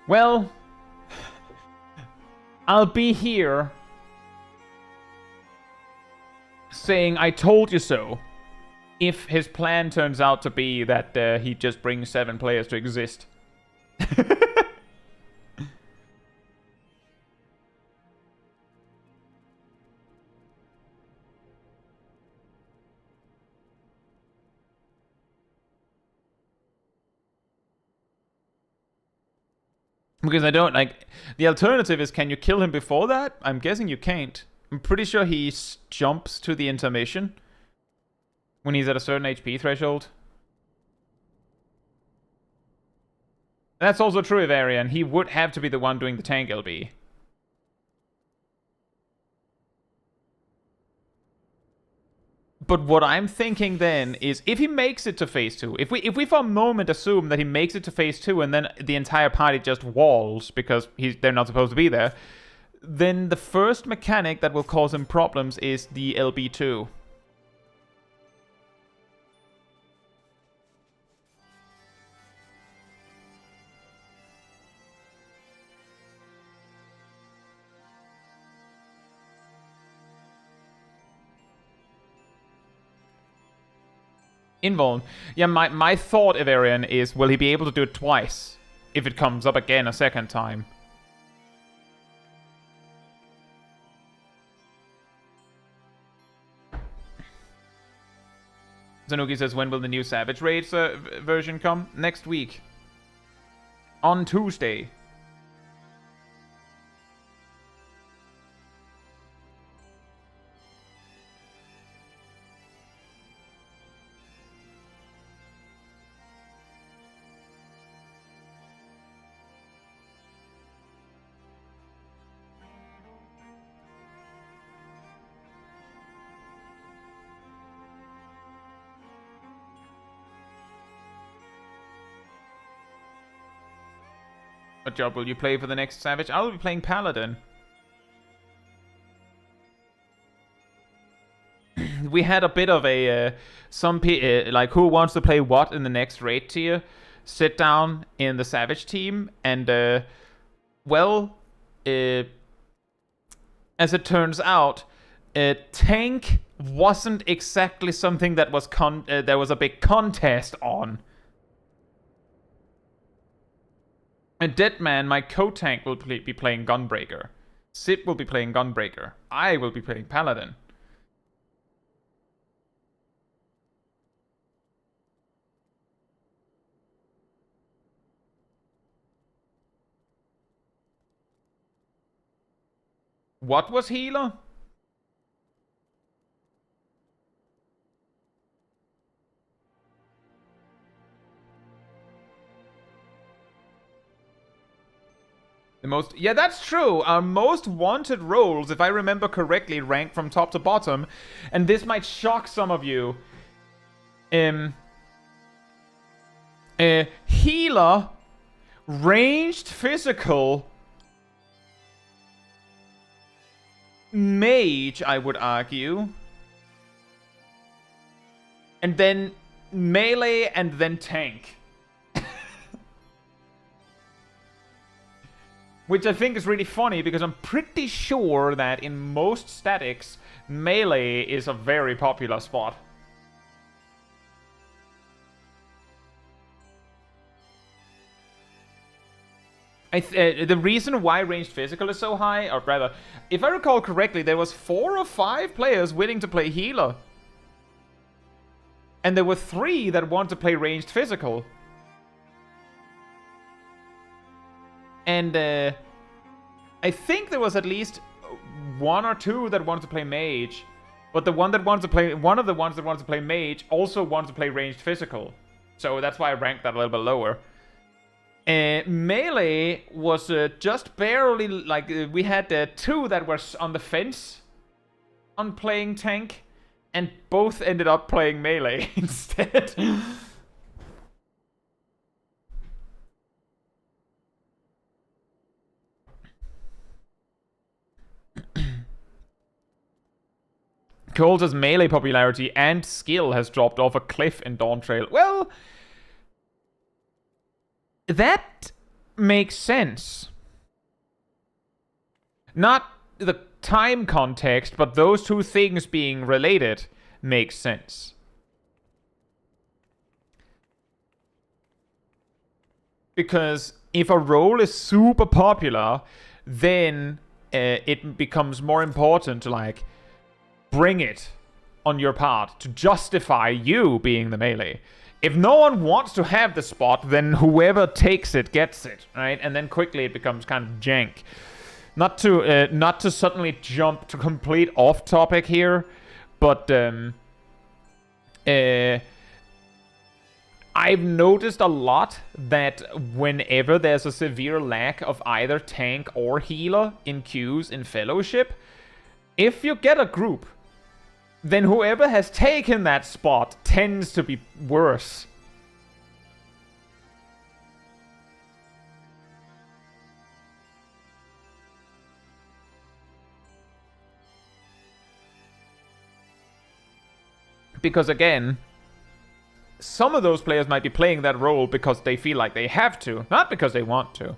Speaker 1: Well, I'll be here saying I told you so if his plan turns out to be that he just brings 7 players to exist. Because I don't, like, the alternative is, can you kill him before that? I'm guessing you can't. I'm pretty sure he jumps to the intermission when he's at a certain HP threshold. That's also true of Arian. He would have to be the one doing the tank LB. But what I'm thinking then is, if he makes it to phase 2, if we for a moment assume that he makes it to phase 2 and then the entire party just walls because they're not supposed to be there, then the first mechanic that will cause him problems is the LB2. Invuln. Yeah, my thought, Evarian, is will he be able to do it twice if it comes up again a second time? Zanuki says, when will the new Savage Raids version come? Next week. On Tuesday. What job will you play for the next Savage? I'll be playing Paladin. We had a bit of a like who wants to play what in the next raid tier sit down in the Savage team, and well, as it turns out, tank wasn't exactly something that was there was a big contest on. A Deadman, my co-tank, will be playing Gunbreaker. Sid will be playing Gunbreaker. I will be playing Paladin. What was healer? The most... Yeah, that's true. Our most wanted roles, if I remember correctly, rank from top to bottom. And this might shock some of you. Healer, ranged physical, mage, I would argue. And then melee, and then tank. Which I think is really funny, because I'm pretty sure that in most statics, melee is a very popular spot. The reason why ranged physical is so high, or rather, if I recall correctly, there was 4 or 5 players willing to play healer. And there were 3 that wanted to play ranged physical. And I think there was at least 1 or 2 that wanted to play mage. But the one that wanted to play, one of the ones that wanted to play mage also wanted to play ranged physical. So that's why I ranked that a little bit lower. Melee was just barely, like, we had 2 that were on the fence on playing tank, and both ended up playing melee instead. Coulter's melee popularity and skill has dropped off a cliff in Dawntrail. Well, that makes sense. Not the time context, but those two things being related makes sense. Because if a role is super popular, then it becomes more important to, like, bring it on your part to justify you being the melee. If no one wants to have the spot, then whoever takes it gets it, right? And then quickly it becomes kind of jank. Not to suddenly jump to complete off topic here, but I've noticed a lot that whenever there's a severe lack of either tank or healer in queues in Fellowship, if you get a group, then whoever has taken that spot tends to be worse. Because again, some of those players might be playing that role because they feel like they have to, not because they want to.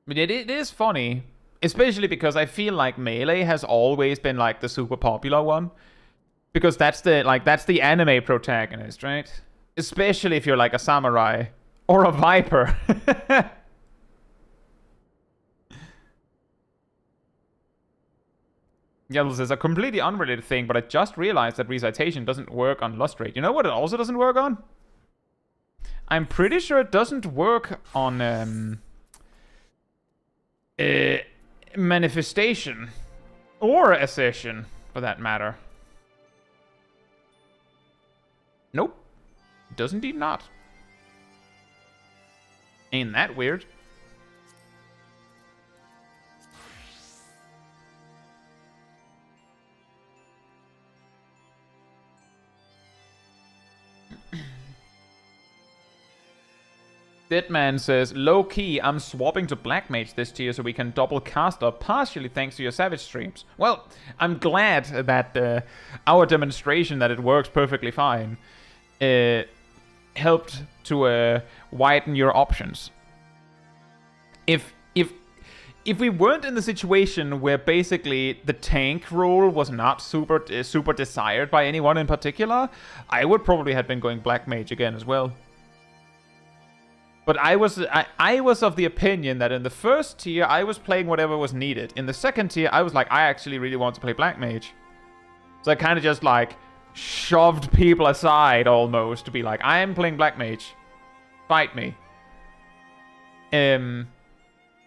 Speaker 1: But it is funny, especially because I feel like melee has always been like the super popular one, because that's the anime protagonist, right? Especially if you're like a samurai or a viper. Yellow says a completely unrelated thing, but I just realized that recitation doesn't work on lustrate. You know what it also doesn't work on? I'm pretty sure it doesn't work on manifestation or accession, for that matter. Nope, it does indeed not. Ain't that weird? Deadman says, low-key, I'm swapping to Black Mage this tier so we can double cast up, partially thanks to your Savage streams. Well, I'm glad that our demonstration that it works perfectly fine helped to widen your options. If we weren't in the situation where basically the tank role was not super desired by anyone in particular, I would probably have been going Black Mage again as well. But I was of the opinion that in the first tier, I was playing whatever was needed. In the second tier, I was like, I actually really want to play Black Mage. So I kind of just like shoved people aside almost to be like, I am playing Black Mage. Fight me. And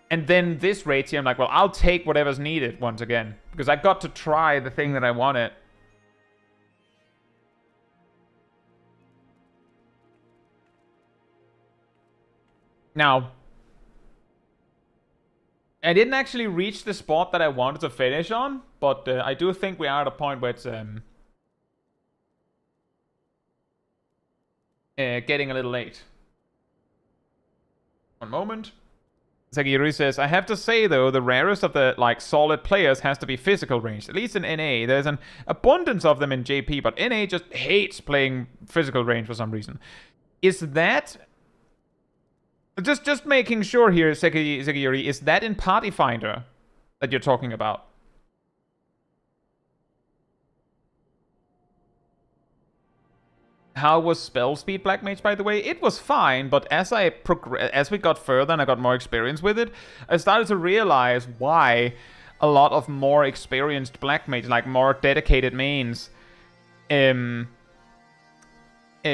Speaker 1: then this raid tier, I'm like, well, I'll take whatever's needed once again. Because I got to try the thing that I wanted. Now, I didn't actually reach the spot that I wanted to finish on, but I do think we are at a point where it's getting a little late. One moment. Sagiri says, I have to say though, the rarest of the like solid players has to be physical ranged. At least in NA. There's an abundance of them in JP, but NA just hates playing physical range for some reason. Is that... Just making sure here, Segiri, is that in Party Finder that you're talking about? How was spell speed Black Mage, by the way? It was fine, but as we got further and I got more experience with it, I started to realize why a lot of more experienced Black Mages, like more dedicated mains,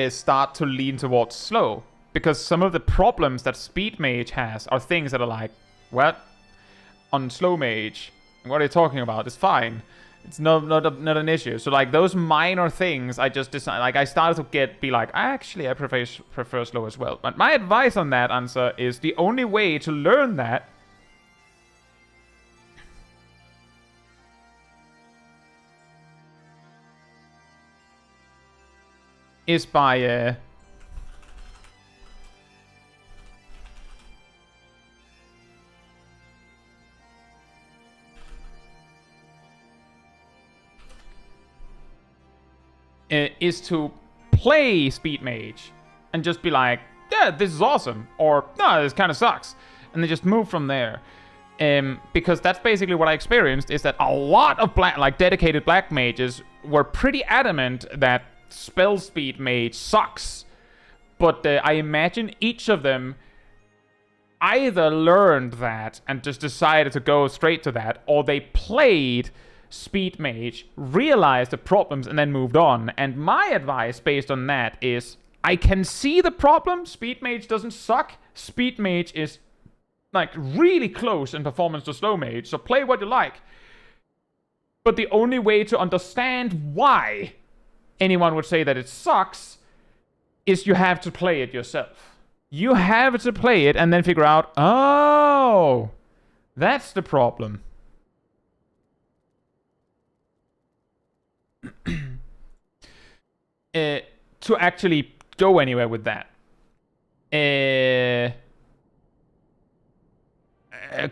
Speaker 1: start to lean towards slow. Because some of the problems that Speed Mage has are things that are like, what? On Slow Mage, what are you talking about? It's fine. It's not an issue. So like those minor things, I just decided, like I started to be like, I prefer slow as well. But my advice on that answer is the only way to learn that is by is to play Speed Mage and just be like, yeah, this is awesome, or no, this kind of sucks, and then just move from there. Because that's basically what I experienced, is that a lot of dedicated Black Mages were pretty adamant that Spell Speed Mage sucks, but I imagine each of them either learned that and just decided to go straight to that, or they played Speed Mage, realized the problems, and then moved on. And my advice based on that is, I can see the problem. Speed Mage doesn't suck. Speed Mage is like really close in performance to Slow Mage, so play what you like. But the only way to understand why anyone would say that it sucks is you have to play it yourself. You have to play it and then figure out, oh, that's the problem. To actually go anywhere with that.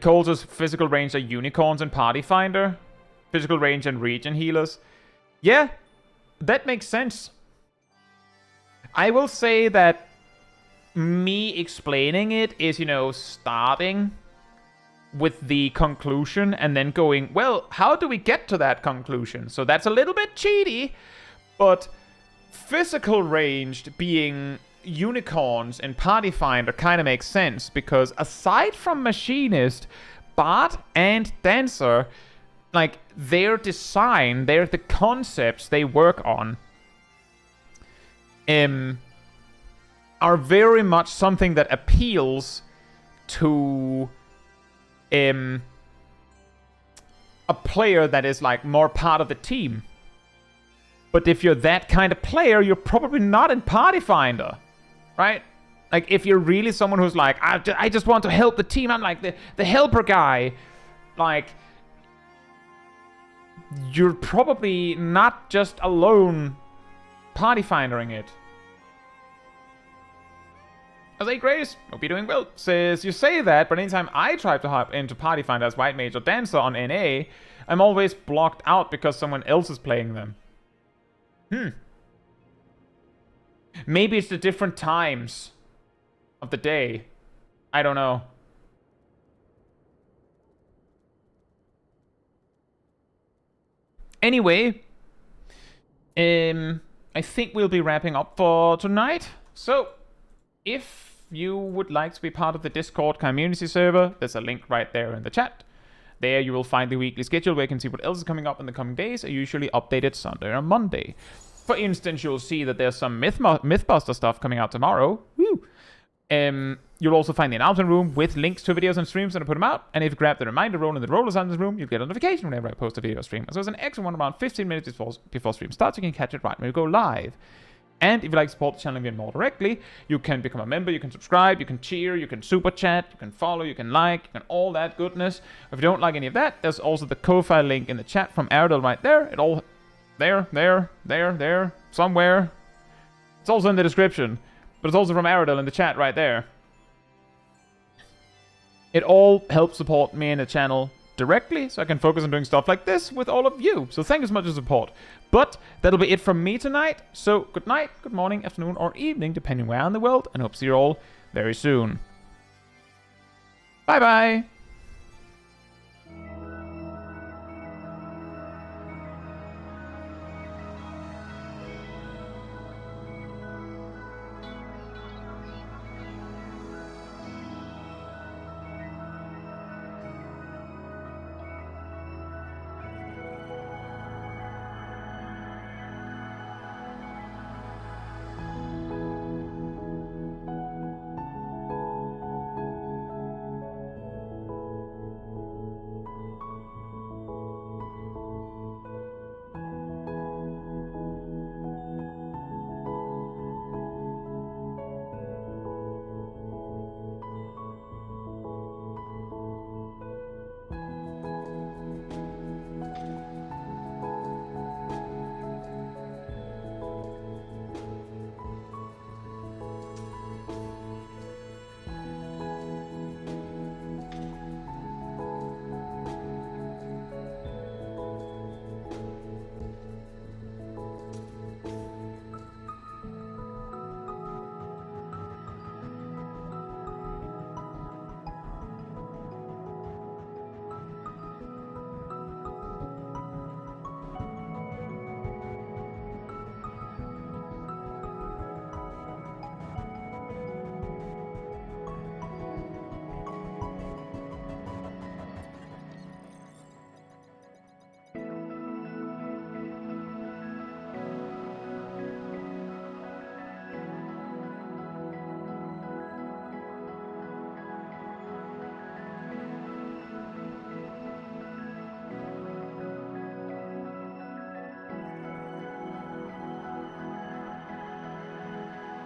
Speaker 1: Cole's physical range are unicorns and Party Finder. Physical range and region healers. Yeah, that makes sense. I will say that me explaining it is, starting with the conclusion and then going, well, how do we get to that conclusion? So that's a little bit cheaty, but physical ranged being unicorns and Party Finder kind of makes sense, because aside from Machinist, Bard and Dancer, like their design, the concepts they work on are very much something that appeals to a player that is like more part of the team. But if you're that kind of player, you're probably not in Party Finder, right? Like if you're really someone who's like, I just want to help the team, I'm like the helper guy, like you're probably not just alone Party Findering it. Jose Grace, hope you're doing well. Says, you say that, but anytime I try to hop into Party Finder as White Mage or Dancer on NA, I'm always blocked out because someone else is playing them. Maybe it's the different times of the day. I don't know. Anyway, I think we'll be wrapping up for tonight. So, if you would like to be part of the Discord community server, there's a link right there in the chat. There you will find the weekly schedule where you can see what else is coming up in the coming days. I usually update it Sunday or Monday. For instance, you'll see that there's some Mythbuster stuff coming out tomorrow. Woo! You'll also find the announcement room with links to videos and streams when I put them out. And if you grab the reminder roll in the roller sounds room, you'll get a notification whenever I post a video stream. So it's an extra one around 15 minutes before stream starts. You can catch it right when we go live. And if you like to support the channel even more directly, you can become a member, you can subscribe, you can cheer, you can super chat, you can follow, you can like, you can all that goodness. If you don't like any of that, there's also the Ko-Fi link in the chat from Aerodel right there. It all... There, somewhere. It's also in the description. But it's also from Aerodel in the chat right there. It all helps support me and the channel directly, so I can focus on doing stuff like this with all of you. So thank you so much for support. But that'll be it from me tonight. So good night, good morning, afternoon, or evening, depending where in the world, and hope to see you all very soon. Bye-bye!